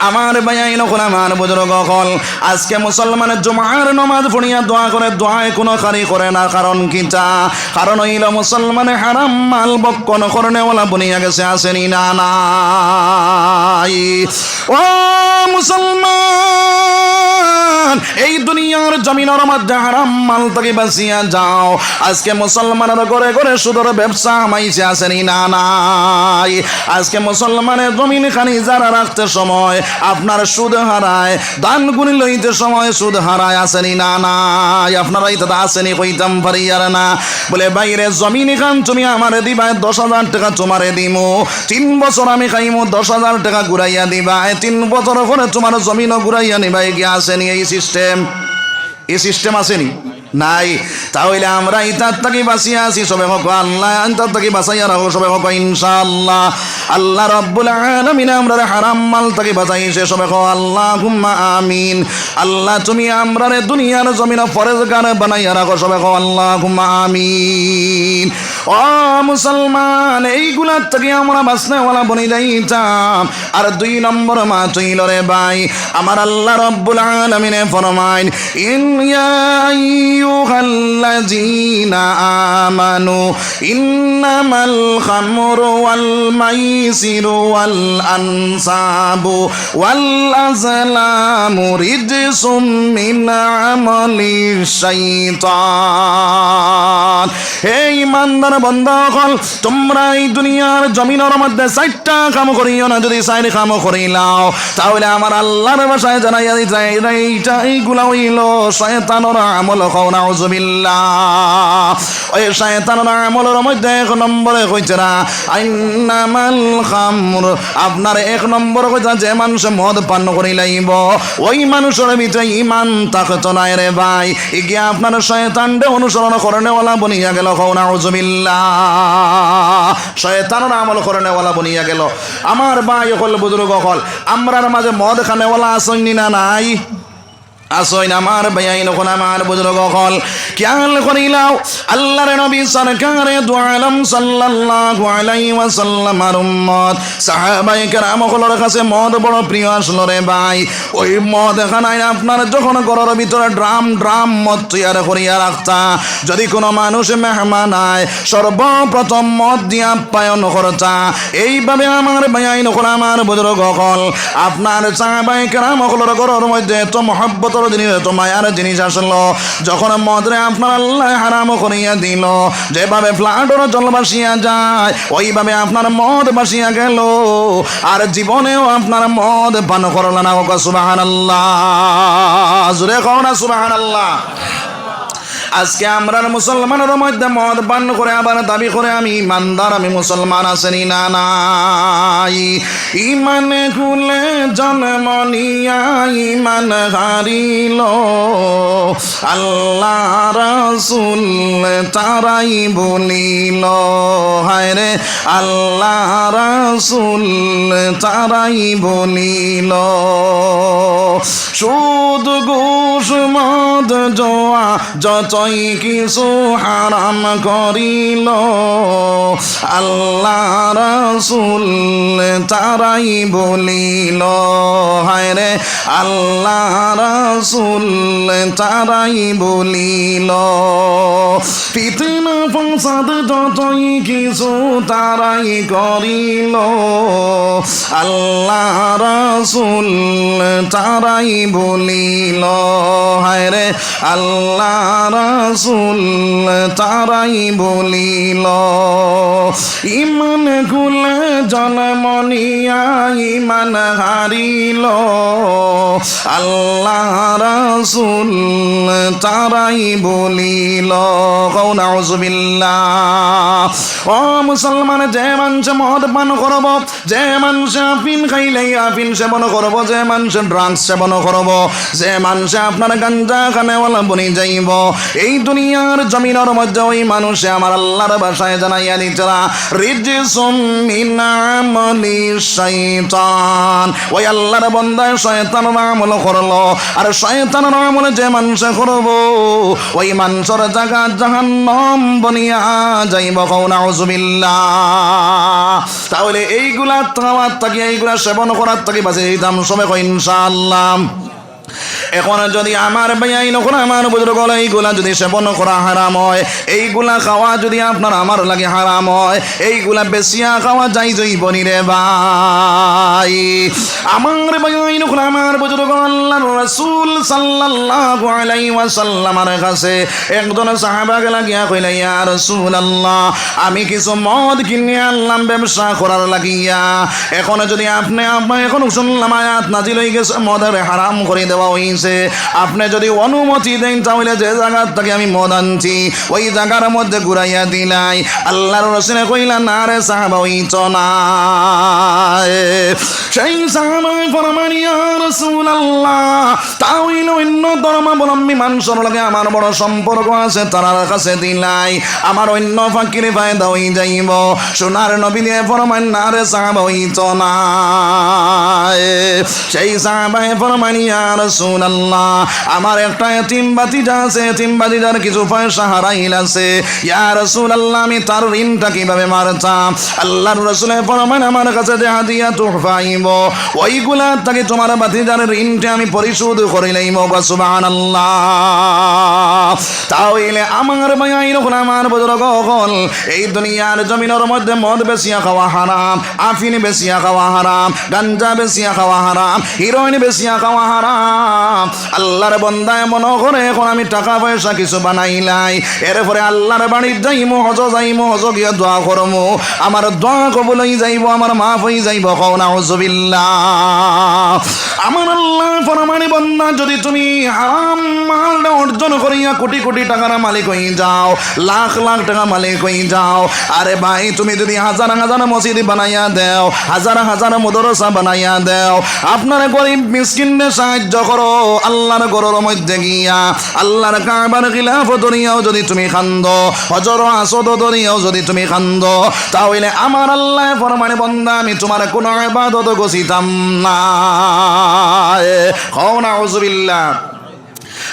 আমার ভাইয়াই নখন আমার বুজুর্গ হল, আজকে মুসলমানের জুমার নামাজ পড়িয়া দোয়া করে, দোয়ায় কোনো কারি করে না। কারণ কিটা? কারণ হইল মুসলমানে হারাম মাল বক্ষণ করনেওয়ালা বনিয়া গেছে, আসেনি না নাই। ও মুসলমান, এই দুনিয়ার জমিনের মধ্যে হারাম মাল থেকে বাঁচিয়া যাও। আজকে মুসলমানের ঘরে ঘরে সুদের ব্যবসা হামাইছে, আসেনি না নাই। আজকে মুসলমানের জমিন খানি যারা রাখতে সময় আপনার সুদ হারায়, দান গুনি লইতে সময় সুদ হারায়, আসেনি না নাই। আপনারা এই দাদা আসেনি কইতাম পারি আর না। বলে বাইরে জমিন খান তুমি আমারে দিবা, 10,000 টাকা তোমারে দিমু, 3 বছর আমি খাইমু, 10,000 টাকা ঘুরাইয়া দিবা, 3 বছর পরে তোমার জমিনও ঘুরাইয়া নিবাই কি? আসেনি এই সিস্টেম? এই সিস্টেম আসেনি? নাই। তাহলে আমরা ইতার থেকে বাঁচিয়ে আছি, সবে হোক আল্লাহ ইতার থেকে বাঁচাইয়া রাখো, সবে হোক ইনশাআল্লাহ। আল্লাহ রাব্বুল আলামিন আমরা হারাম মাল থেকে বাঁচাইছে, সবে হোক আল্লাহুম্মা আমিন। আল্লাহ তুমি আমরা দুনিয়ার জমিনে ফরজগার বানাইয়া রাখো, সবে হোক আল্লাহুম্মা আমিন। ও মুসলমান, এইগুলার থেকে আমরা বাঁচনেওয়ালা বনি যাইতাম। আর 2 নম্বর মা চইল রে ভাই, আমার আল্লাহ রাব্বুল আলামিনে ফরমাইন, ইয়া আইয়ুহাল্লাযীনা আমানু ইন্নামাল খামরু ওয়াল মাইসিরু ওয়াল আনসাবু ওয়াল আযলামু রিজসুম মিন আমালিশ শাইতান। হে ঈমানদার বান্দাগণ, তোমরা এই দুনিয়ার জমিনের মধ্যে 4টা কাম করিও না। যদি 4 কাম করিলাও, তাহলে আমার আল্লাহর ভাষায় জানাইয়া দিতে এইগুলা হইল শয়তানের আমল। নাউযুবিল্লাহ। ওই শয়তানের আমলের মধ্যে 1 নম্বরে কইছে না আইন্নামাল খামর, আপনার 1 নম্বর কইছে যে মানুষ মদ পান করি লাইব, ওই মানুষের ভিতরে ঈমান থাকতো না রে ভাই। এগিয়ে আপনার শয়তানকে অনুসরণ করনেওয়ালা বনিয়া গেল। নাউযুবিল্লাহ, শয়তানের আমল করনেওয়ালা বনিয়া গেল। আমার ভাই হল, বুজুর্গ হল, আমরার মাঝে মদ খানেওয়ালা আসেননি না নাই? আসইন আমার ভাই নখন আমার বুজুর্গ হল, খেয়াল করিলাও আল্লাহর নবী সরকারে দু আলম সাল্লাল্লাহু আলাইহি ওয়াসাল্লাম আর উম্মত সাহাবায়ে কেরাম হলর কাছে মদ বড় প্রিয় আসলো রে ভাই। ওই মদ খানায় আপনার যখন ঘরের ভিতরে ড্রাম ড্রাম মদ তৈরি করিয়া রাখতা, যদি কোনো মানুষ মেহমান আয় সর্বপ্রথম মদ দিয়া আপ্যায়ন করতা। এইভাবে আমার ভাই নখন আমার বুজুর্গ হল, আপনার সাহাবায়ে কেরাম হলর ঘরের মধ্যে এত মহব্বত জিনিস, এত মায়ার জিনিস আসলো। যখন মদরে আপনার আল্লাহ হারাম করিয়া দিল, যেভাবে ফ্লাডর জল বাসিয়া যায় ওইভাবে আপনার মদ বাসিয়া গেল। আর জীবনেও আপনার মদ পান করল না। সুবহানাল্লাহ, জোরে কও না সুবহানাল্লাহ। আজকে আমরা মুসলমানের মধ্যে মদ পান করে আবার দাবি করে আমি ইমানদার, আমি মুসলমান, আসেনি না নাই। ইমান খুলে জন্ম নিয়া ইমান হারিল, আল্লাহ রাসূল তারাই বলিল, হায় রে আল্লাহ রাসূল তারাই বলিল। সুদ ঘুষ মদ জোয়া যতই কিছু হারাম করিল, আল্লাহ রাসূল তারাই বলিল, হায় রে আল্লাহ রাসূল তারাই বলিল। ফিতনা ফাসাদ যতই কিছু তারাই করিল, আল্লাহ রাসূল তারাই বলিল, হায় রে আল্লাহ রাসূল তারাই বলিল। ইমান খুলে জন্ম নিয়া ইমান হারিল, আল্লাহ রাসূল তারাই বলিল। নাউযুবিল্লাহ। ও মুসলমান, যে মানুষ মদ পান করব, যে মানুষ আফিন খাইলে আফিন সেবন করব, যে মানুষ ড্রাগস সেবন করব, যে মানুষ আপনার গাঞ্জা খানেওয়ালা বনি যাইব, এই দুনিয়ার জমিনের মধ্যে ওই মানুষে আমার আল্লাহর ভাষায় জানাইয়া দিতরা রিজসুম মিন আমালি শাইতান। ওই আল্লাহর বান্দা শয়তানের আমল করলো, আর শয়তানের আমল যে মানুষ করব ওই মানুষের জায়গা জাহান্নাম বনিয়া যাইব। নাউযুবিল্লাহ। তাহলে এইগুলা খাওয়ার থাকি, এইগুলা সেবন করার থাকি বাঁচে যেতাম সবে ইনশাআল্লাহ। এখন যদি আমার ভাই নখন আমার বুজুর্গ এইগুলা যদি সেবন করা হারাম হয়, এইগুলা খাওয়া যদি আপনার আমার লাগে হারাম হয়, এইগুলা বেশিয়া খাওয়া যাই জৈবনি রে ভাই। আমার ভাই নখন আমার বুজুর্গ আল্লাহর রাসূল সাল্লাল্লাহু আলাইহি ওয়াসাল্লামের কাছে একজন সাহাবা লাগিয়া কইলা, ইয়া রাসূলুল্লাহ, আমি কিছু মদ কিনে আনলাম ব্যবসা করার লাগিয়া। এখন যদি আপনি এখন শুনলাম আয়াত নাজিল হয়ে গেছে, মদের হারাম করে দেওয়া হইছে, আপনি যদি অনুমতি দেন তাহলে যে জায়গার থেকে আমি মদ আনছি ওই জায়গার মধ্যে ঘুরাইয়া দিলাই। আল্লাহর রাসূল কইলা, না রে সাহাবা, হইতো না। সেই সাহাবায়ে ফরমান, ইয়া রাসূলুল্লাহ, তাহলে অন্য ধর্মাবলম্বী মানুষের লগে আমার বড় সম্পর্ক আছে, তার কাছে দিলাই আমার অন্য ফাকিরে ফায়দা হয়ে যাইব। সোনার নবী দিয়ে ফরমান, না রে সাহাবা, হইতো না। সেই সাহাবায়ে ফরমান, ইয়া রাসূলুল্লাহ, আমার একটা এতিম ভাতিজা আছে, এতিম ভাতিজার কিছু পয়সা হারাইল আছে, ইয়া রাসূলুল্লাহ, আমি তার ঋণটা কিভাবে মারতাম? আল্লাহর রাসূল ফরমান, আমার কাছে যে হাদিয়া তোহফা আইব ওইগুলা থেকে তোমার ভাতিজার ঋণটা আমি পরিশোধ করে লইব। সুবহানাল্লাহ। তাহলে আমার ভাই এরকম আমার বুজুর্গ হল, এই দুনিয়ার জমিনের মধ্যে মদ বেশিয়া খাওয়া হারাম, আফিন বেশিয়া খাওয়া হারাম, গাঞ্জা বেশিয়া খাওয়া হারাম, হিরোইন বেশিয়া খাওয়া হারাম। আল্লাহর বান্দা মনে করে এখন আমি টাকা পয়সা কিছু বানাইলাই, এরপরে আল্লাহর বাড়ির যাইমু, হজ যাইমু, হজ গিয়া দোয়া করমু, আমার দোয়া কবুল হয়ে যাইব, আমার মাফ হয়ে যাইব। নাউযুবিল্লাহ। আমার আল্লাহ ফরমানি, বান্দা যদি তুমি হারাম মাল অর্জন করিয়া কোটি কোটি টাকার মালিক হয়ে যাও, লাখ লাখ টাকা মালিক হয়ে যাও, আরে ভাই তুমি যদি হাজার হাজার মসজিদ বানাইয়া দেও, হাজার হাজার মাদ্রাসা বানাইয়া দেও, আপনার গরিব মিসকিনদের সাহায্য করো, আল্লাহর ঘরের মধ্যে গিয়া আল্লাহর কাবার খিলাফত ধরিয়াও যদি তুমি খান্দ, হজর আসদ ধরিয়াও যদি তুমি খান্দ, তাহলে আমার আল্লাহ ফরমানে, বান্দা আমি তোমার কোনো ইবাদত গছিতাম না। নাউযুবিল্লাহ।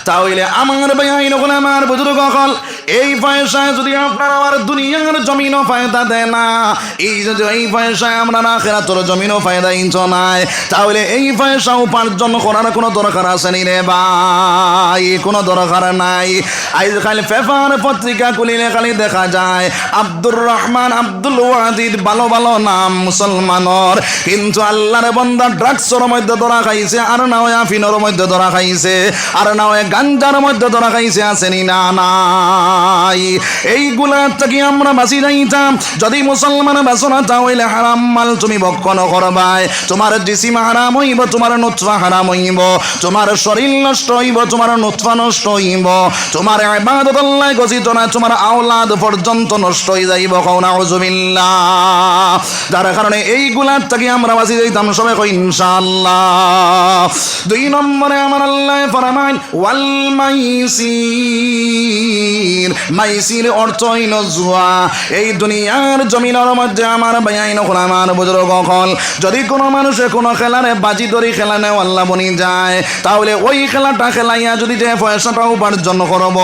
তাহলে আমার ভাই নখন আমার বুজুর্গ হল, এই পয়সায় যদি আপনার আমার দুনিয়ার জমিনও ফায়দা দেয় না, এই যদি এই পয়সায় আমরা আখিরাতের জমিনও ফায়দা ইনছো নাই, তাহলে এই পয়সা উপার্জন করার কোনো দরকার আছে নি রে ভাই? কোনো দরকার নাই। আজ খালি পেপার পত্রিকা খুলিলে খালি দেখা যায় আব্দুর রহমান, আব্দুল ওয়াহিদ, ভালো ভালো নাম মুসলমানর, কিন্তু আল্লাহর বান্দা ড্রাগসের মধ্যে ধরা খাইছে, আর না হয় আফিনের মধ্যে ধরা খাইছে, আর না হয় গাঞ্জার মধ্যে ধরা খাইছে, আসেনি না? না। নাই। এইগুলা থেকে আমরা বাঁচি যাইতাম। যদি মুসলমান বাঁচো না তাহলে হারাম মাল তুমি ভক্ষণ করবাই, তোমার জিসিম হারাম হইব, তোমার নুতফা হারাম হইব, তোমার শরীর নষ্ট হইব, তোমার নুতফা নষ্ট হইব, তোমার ইবাদত আল্লাহ গজিত না, তোমার আওলাদ পর্যন্ত নষ্ট হয়ে যাইব। কওনা আউযুবিল্লাহ। যার কারণে এইগুলার থেকে আমরা বাঁচি যাইতাম সবাই কই ইনশাআল্লাহ। 2 নম্বরে আমার আল্লাহ ফরমায় ওয়াল মাইসির, মাইসির অর্থ হইল জুয়া। এই দুনিয়ার জমিনের মধ্যে আমার ভাইয়াইন হল, আমার বুজুর্গ হল, যদি কোনো মানুষে কোনো খেলারে বাজি ধরি খেলা নেও আল্লাহ বনি যায়, তাহলে ওই খেলাটা খেলাইয়া যদি যে পয়সাটা উপার্জন করব,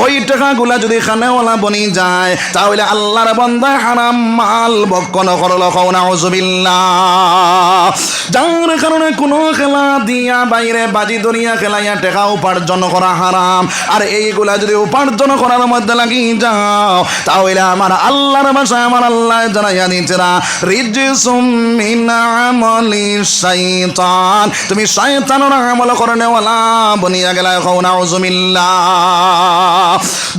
ওই টাকাগুলা যদি খানেওয়ালা বনি যায়, তাহলে আল্লাহর বান্দা হারাম মাল ভক্ষণ করলো। কওনা আউযুবিল্লাহ। যার কারণে কোনো খেলা দিয়া বাইরে বাজি ধরিয়া খেলাইয়া টাকা উপার্জন করা হারাম। আর এইগুলা যদি উপার্জন করার মধ্যে লাগি যাও, তাহলে আমার আল্লাহর ভাষায় আমার আল্লাহ জানাইয়া দিতেরা রিজসুম মিন আমালি শাইতান, তুমি শয়তানের আমল করনেওয়ালা বনিয়া গেলা। কওনা আউযুবিল্লাহ।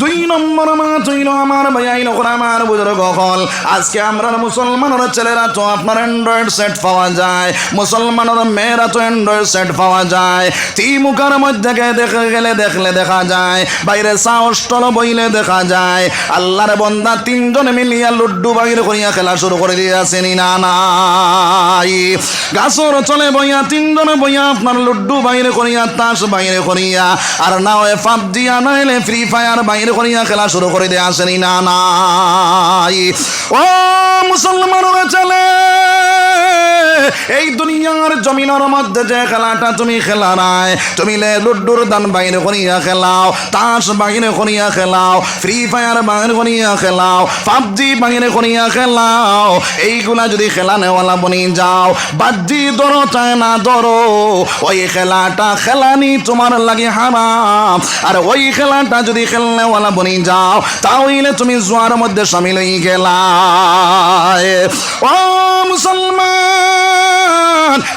2 নম্বর মাত হইল আমার ভাইয়াইন ওরা আমার বুজুর্গ হল, আজকে আমরা মুসলমানের ছেলেরা তো আপনার অ্যান্ড্রয়েড সেট পাওয়া যায়, মুসলমানের মেয়েরা তো অ্যান্ড্রয়েড সেট পাওয়া যায়। তিমুখার মধ্যে দেখলে দেখলে দেখা যায়, বাইরে সাহস্টল বইলে দেখা যায়। আল্লাহর বন্দা 3 জন মিলিয়া লুড্ডু বাইরে করিয়া খেলা শুরু করে দিয়েছেন না নাই। গাছর চলে বইয়া 3 জন বইয়া আপনার লুড্ডু বাইরে করিয়া, তাস বাইরে করিয়া, আর না হয় পাবজি আনাইলে ফ্রি ফায়ার বাইরে করিয়া খেলা শুরু করে দিয়ে আসেনি না নাই। ও মুসলমানরা চলে, এই দুনিয়ার জমিনের মধ্যে যে খেলাটা তুমি খেলা নাই, তুমি লুড্ডুর দান বাইরে করিয়া খেলাও, তাস বাইরে করিয়া খেলাও, ফ্রি ফায়ার বাইরে করিয়া খেলাও, পাবজি বাইরে করিয়া খেলাও, এইগুলা যদি খেলা নেওয়ালা বনি যাও, বাজি ধরো চায় না ধরো, ওই খেলাটা খেলানি তোমার লাগে হারাম। আর ওই খেলাটা যদি খেলনেওয়ালা বনি যাও, তাহলে তুমি জুয়ার মধ্যে শামিল হয়ে গেলা। ও মুসলমান,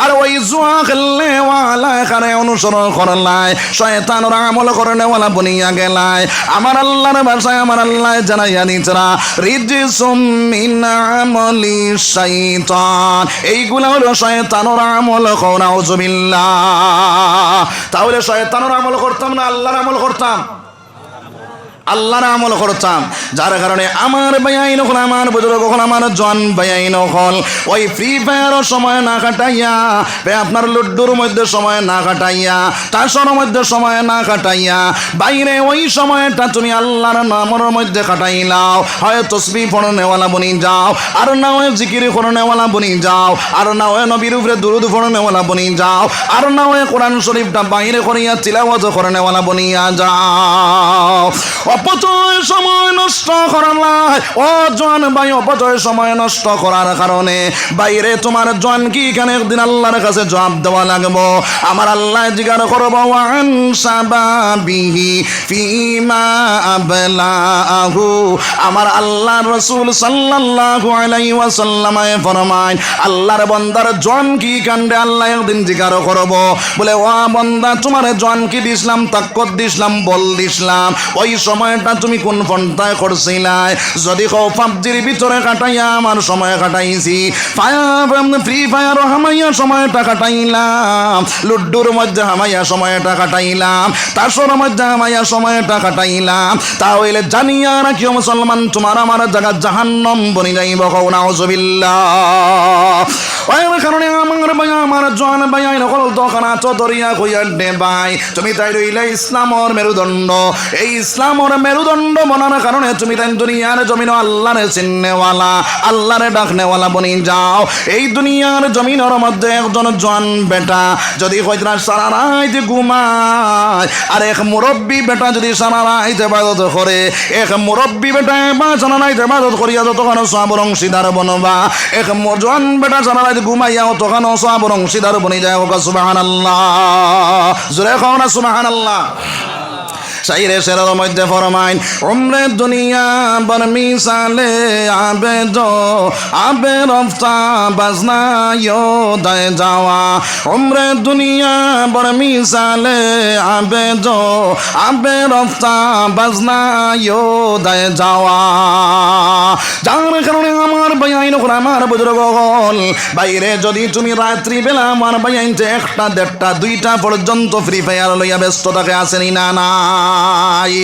আর ওই জুয়া খেলনেওয়ালা এখানে অনুসরণ করলাই, শয়তানের আমল করনেওয়ালা বনিয়া গেলাই। আমার আল্লাহর ভাষায় আমার আল্লাহ জানাইয়া দিতরা রিজসুম মিন আমালি শাইতান, এইগুলা হলো শয়তানের আমল। কওনা আউযুবিল্লাহ। তাহলে শয়তানের আমল করতাম না আল্লাহর আমল করতাম? আল্লাহর আমল করতাম। যার কারণে আমার ভাইয়াইন হল, আমার বুজুর্গ হল, আমার জন ভাইয়াইন হল, ওই ফ্রি ফায়ারের সময় না কাটাইয়া, আপনার লুড্ডুর মধ্যে সময় না কাটাইয়া, তাসর মধ্যে সময় না কাটাইয়া, বাইরে ওই সময়টা তুমি আল্লাহর নামের মধ্যে কাটাইলাও। হয় তসবিহ পড়নেওয়ালা বনি যাও, আর না হয় জিকির করনেওয়ালা বনি যাও, আর না হয় নবীর উপরে দুরূদ পড়নেওয়ালা বনি যাও, আর না হয় কোরআন শরীফটা বাইরে করিয়া তিলাওয়াত করনেওয়ালা বনিয়া যাও। অপচয় সময় নষ্ট করার লাই, ও জন ভাই, অপচয় সময় নষ্ট করার কারণে বাইরে তোমার জন কি এখানে একদিন আল্লাহর কাছে জবাব দেওয়া লাগবো। আমার আল্লাহ জিজ্ঞাসা করবো ওয়ান সাবাবিহি ফিমা আবলাহু। আমার আল্লাহর রাসূল সাল্লাল্লাহু আলাইহি ওয়াসাল্লাম ফরমায়, আল্লাহর বান্দার জন কি কাণ্ডে আল্লাহ একদিন জিজ্ঞাসা করবো, বলে ও বান্দা তোমার জন কি দিছিলাম, তাকত দিছিলাম, বল দিছিলাম, ওই সময়টা তুমি কোন পন্থায় করছিলাই? যদি কও পাবজির ভিতরে কাটাইয়া আমার সময় কাটাইছি, ফ্রি ফায়ার হামাইয়া সময়টা কাটাইলাম, লুড্ডুর মধ্যে হামাইয়া সময়টা কাটাইলাম, তাসর মধ্যে হামাইয়া সময়টা কাটাইলাম, তাহলে জানিয়া রাখিও মুসলমান, তোমার আমার জায়গা জাহান্নাম বনি যাইব। কওনা আউযুবিল্লাহ। ওই কারণে আমার ভাই, আমার জন ভাই নকল দোকানা চদরিয়া কইয়া দে ভাই, তুমি তাই রইলে ইসলামর মেরুদণ্ড। এই ইসলামর মেরুদণ্ড বনার কারণে তুমি তাই দুনিয়ার জমিন আল্লাহরে চিন্নেওয়ালা, আল্লাহরে ডাকনেওয়ালা বনি যাও। এই দুনিয়ার জমিনের মধ্যে একজন জন বেটা যদি কইরা সারা রাত ঘুমায়, আর এক মুরব্বী বেটা যদি সারা রাত ইবাদত করে, এক মুরব্বী বেটা বা সারা রাত ইবাদত করিয়া যতক্ষণ সওয়াবের অংশীদার বনবা, এক জন বেটা সারা রাত ঘুমাইয়াও তখন সওয়াবের অংশীদার বনি যায়। সুবহানাল্লাহ, জোরে কও না সুবহানাল্লাহ। শাইরে শেরের মধ্যে ফরমাইন উমরে দুনিয়া বর মিসালে আবে জো আবে রফতা বাজনা ইয়ো দায় যাওয়া উমরে দুনিয়া বর মিসালে আবে জো আবে রফতা বাজনা ইয়ো দায় যাওয়া যার কারণে আমার বাইন আমার বুজুর্গ হল বাইরে যদি তুমি রাত্রি বেলা আমার বাইন যে 1টা 1:30 2টা পর্যন্ত ফ্রি ফায়ার লইয়া ব্যস্ত থাকে আসেনি না নাই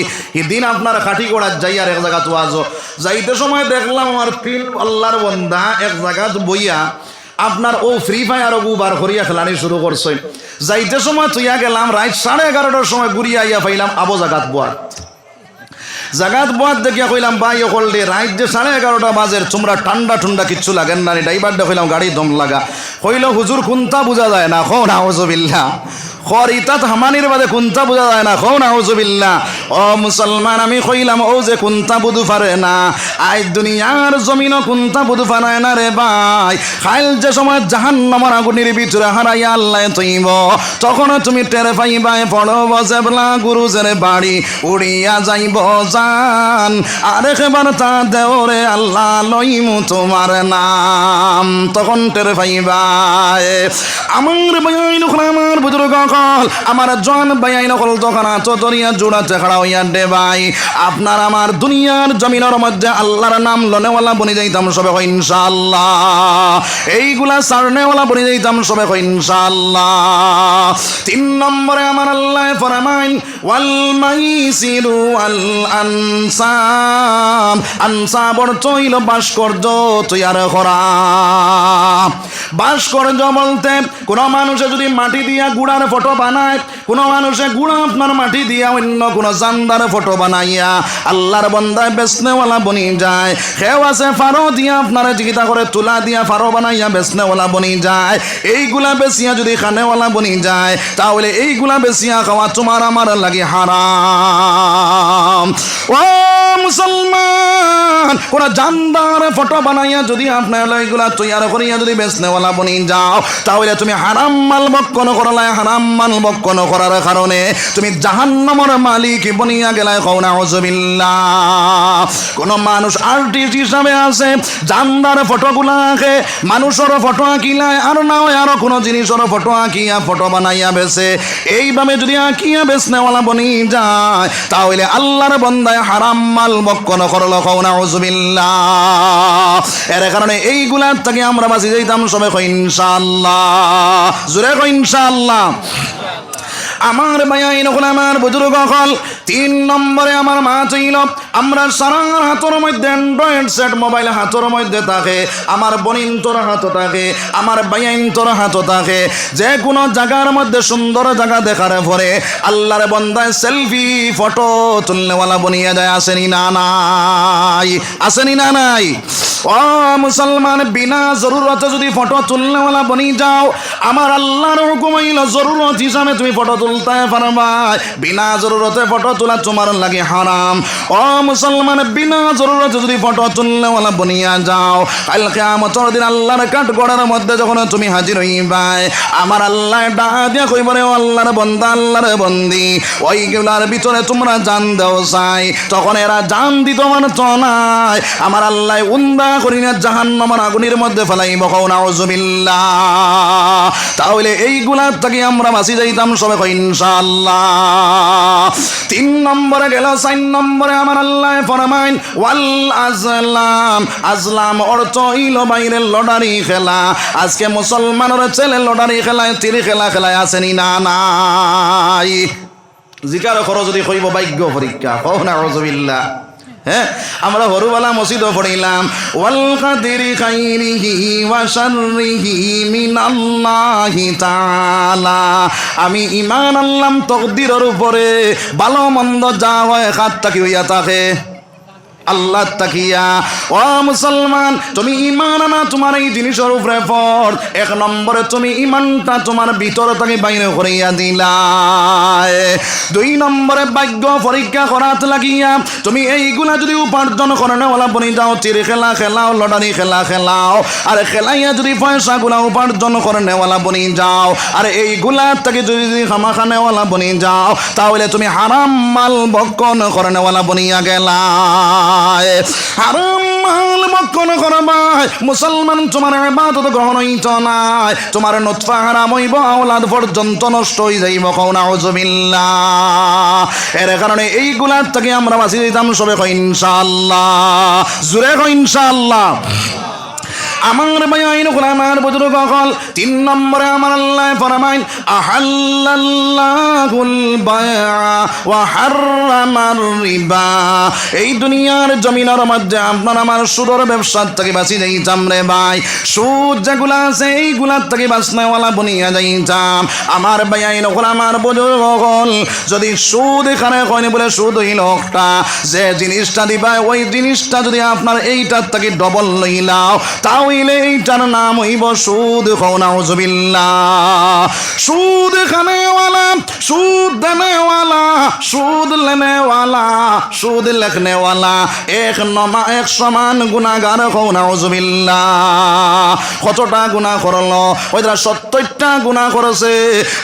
এদিন আপনার খাটি গোড়া যাই আর এক জায়গা তো আজো যাইতে সময় দেখলাম আমার ফিল্ম আল্লাহর বন্দা এক জায়গা বইয়া আপনার ও ফ্রি ফায়ার বার করিয়া খেলানি শুরু করছে যাইতে সময় তুইয়া গেলাম রাত 11:30টার সময় ঘুরিয়া আইয়া পাইলাম আবো জাগাত বোয়াত দেখিয়া কইলাম ভাই হল দে রাত যে 11:30 বাজের তোমরা ঠান্ডা ঠুন্ডা কিচ্ছু লাগেন না ড্রাইভারটা কইলাম গাড়ি দম লাগা কইল হুজুর কোনটা বোঝা যায় না খো নাউজুবিল্লাহ খরিতাত হামানির বাদে কোনটা বোঝা যায় না খো নাউজুবিল্লাহ ও মুসলমান আমি কইলাম ও যে কোনটা বুধু পারে না আই দুনিয়ার জমিনও কোনটা বুধু পারে না রে ভাই খাইল যে সময় জাহান্নামের আগুনের ভিতরে হারাইয়া আল্লাহ তৈব তখন তুমি টের পাইবাই পড়ব জেবলা গুরুজের বাড়ি উড়িয়া যাইব জান আরেকবার তা দেওরে আল্লাহ লইমু তোমার নাম তখন টের পাইবাই আমার বাইন আমার বুজুর্গ আমার জন বাইন হল তখন চতরিয়া জোড়াতে খাড়া হইয়া দে ভাই আপনার আমার দুনিয়ার জমিনের মধ্যে আল্লাহর নাম লনেওয়ালা বনি যাইতাম সবে ইনশাআল্লাহ এইগুলা সারনেওয়ালা বনি যাইতাম সবে ইনশাআল্লাহ 3 নম্বরে আমার আল্লাহ ফরমাইন ওয়াল মাইসিরু আল আনসাব আনসাবর চইল ভাস্কর্য তৈয়ার করা ভাস্কর্য বলতে কোন মানুষে যদি মাটি দিয়া গুড়ার ফটো বানায় কোন মানুষে গুড়া আপনার মাটি দিয়া অন্য কোন জান্দার ফটো বানাইয়া আল্লাহর বন্দায় বেচনেওয়ালা বনি যায় কেউ আছে ফারো দিয়া আপনার জিগিতা করে তুলা দিয়া ফারো বানাইয়া বেচনেওয়ালা বনি যায় এইগুলা বেচিয়া যদি খানেওয়ালা বনি যায় তাহলে এইগুলা বেচিয়া খাওয়া তোমার আমার লাগে হারাম ও মুসলমান কোন জান্দার ফটো বানাইয়া যদি আপনার এইগুলা তৈয়ার করিয়া যদি বেচনেওয়ালা বনি যাও তাহলে তুমি হারাম মাল বক্ষণ করলাই হারাম মাল বক্ষণ করার কারণে তুমি জাহান্নামের মালিক বনিয়া গেলাই কও নাউজুবিল্লাহ কোন মানুষ আর্টিস্ট হিসাবে আছে জান্দার ফটোগুলা আঁকে মানুষের ফটো আঁকিলায় আর না হয় আরো কোনো জিনিসের ফটো আঁকিয়া ফটো বানাইয়া বেছে এইভাবে যদি আঁকিয়া বেচনেওয়ালা বনি যায় তাহলে আল্লাহর বন্দায় হারাম মাল বক্ষণ করলো কও নাউজুবিল্লাহ এর কারণে এইগুলার থেকে আমরা বাঁচি যাইতাম সবাই কই ইনশাআল্লাহ জোরে কই ইনশাআল্লাহ আমার বাইন হল আমার বুজুর্গ হল 3 নম্বরে আমার মা চাইল আমরা সারা হাতের মধ্যে অ্যান্ড্রয়েড সেট মোবাইল হাতের মধ্যে থাকে আমার বোনিন তোর হাত থাকে আমার বাইন তোর হাত থাকে যে কোনো জায়গার মধ্যে সুন্দর জায়গা দেখার পরে আল্লাহর বন্দায় সেলফি ফটো তুলনেওয়ালা বনিয়া যায় আসেনি না নাই আসেনি না নাই ও মুসলমান বিনা জরুরতে যদি ফটো তুলনেওয়ালা বনি যাও আমার আল্লাহর হুকুম হইল জরুরত হিসাবে তুমি ফটো তুলতে পারবা বিনা জরুরতে ফটো তোলা তোমার লাগে হারাম ও মুসলমান বিনা জরুরতে যদি ফটো তুলনেওয়ালা বনিয়া যাও কাল কিয়ামতের দিন আল্লাহর কাঠগড়ার মধ্যে যখন তুমি হাজির হইবাই আমার আল্লাহ ডাক দিয়া কইব রে আল্লাহর বান্দা আল্লাহর বন্দি ওইগুলার ভিতরে তোমরা জান দাও চাই তখন এরা জান দিত মানে তো নাই আমার আল্লাহ উন্দা করি না জাহান্নামের আগুনের মধ্যে ফেলাইব কও নাউজুবিল্লাহ তাহলে এইগুলার থেকে আমরা বাঁচি যাইতাম সবাই কই ইনশাআল্লাহ 3 নম্বরে গেল 4 নম্বরে আমার আল্লাহ ফরমাইন ওয়াল আজলাম আজলাম অর্থ হইল বাইরের লটারি খেলা আজকে মুসলমানের ছেলে লটারি খেলায় তীর খেলা খেলায় আসেনি না নাই জিকার করো যদি কইব ভাগ্য পরীক্ষা কও নাউজুবিল্লাহ হ্যাঁ আমরা হরুবালা মসজিদও পড়িলাম ওয়াল কাদিরি খাইরিহি ওয়া শাররিহি মিনাল্লাহি তাআলা আমি ঈমান আনলাম তকদিরের উপরে ভালো মন্দ যা হয় হাত থাকি হইয়া থাকে আল্লাহ তাকিয়া। ও মুসলমান, তুমি ইমান আনা তোমার এই জিনিসের উপরে ফর। এক নম্বরে তুমি ইমানটা তোমার ভিতর থেকে বাইরে করিয়া দিলা। দুই নম্বরে ভাগ্য পরীক্ষা করাত লাগিয়া তুমি এইগুলা যদি উপার্জন করে নেওয়ালা বনি যাও, চির খেলা খেলাও, লটারি খেলা খেলাও, আর খেলাইয়া যদি পয়সাগুলা উপার্জন করে নেওয়ালা বনি যাও, আর এইগুলা থেকে যদি খামাখা নেওয়ালা বনি যাও, তাহলে তুমি হারাম মাল ভক্ষণ করে নেওয়ালা বনিয়া গেলা। হারাম মাল ভক্ষণ করবা মুসলমান, তোমার ইবাদত গ্রহণ হইত নাই, তোমার নুতফা হারাম হইব, আওলাদ পর্যন্ত নষ্ট হয়ে যাইব। কও নাউযুবিল্লাহ। এর কারণে এইগুলার থেকে আমরা বাঁচিয়ে দিতাম সবে কই ইনশাআল্লাহ। জোরে কই ইনশাআল্লাহ। আমার ভাইয়াইন আমার বুজুর্গ কল। তিন নম্বরে আমার আল্লাহ ফরমাইন আহাল্লাল্লাহুল বায়আ ওয়া হাররামার রিবা। এই দুনিয়ার জমিনের মধ্যে আপনার আমার সুদের ব্যবসার থেকে বাঁচি যাইতাম রে ভাই। সুদ যেগুলা আছে এইগুলার থেকে বাঁচনেওয়ালা বনিয়া যাইতাম। আমার ভাইয়াইন আমার বুজুর্গ কল, যদি সুদ এখানে কয়নি বলে সুদ হইল একটা, যে জিনিসটা দিবা ওই জিনিসটা যদি আপনার এইটার থেকে ডবল লইলাও, তাহলে এইটার নাম হইব সুদ। কও নাউযুবিল্লাহ। সুদ খানেওয়ালা, সুদ দেনেওয়ালা, সুদ লেনেওয়ালা, সুদ লেখনেওয়ালা এক সমান গুনাহগার। কও নাউযুবিল্লাহ। কতটা গুনাহ করলো? ওই যারা 70টা গুনাহ করেছে,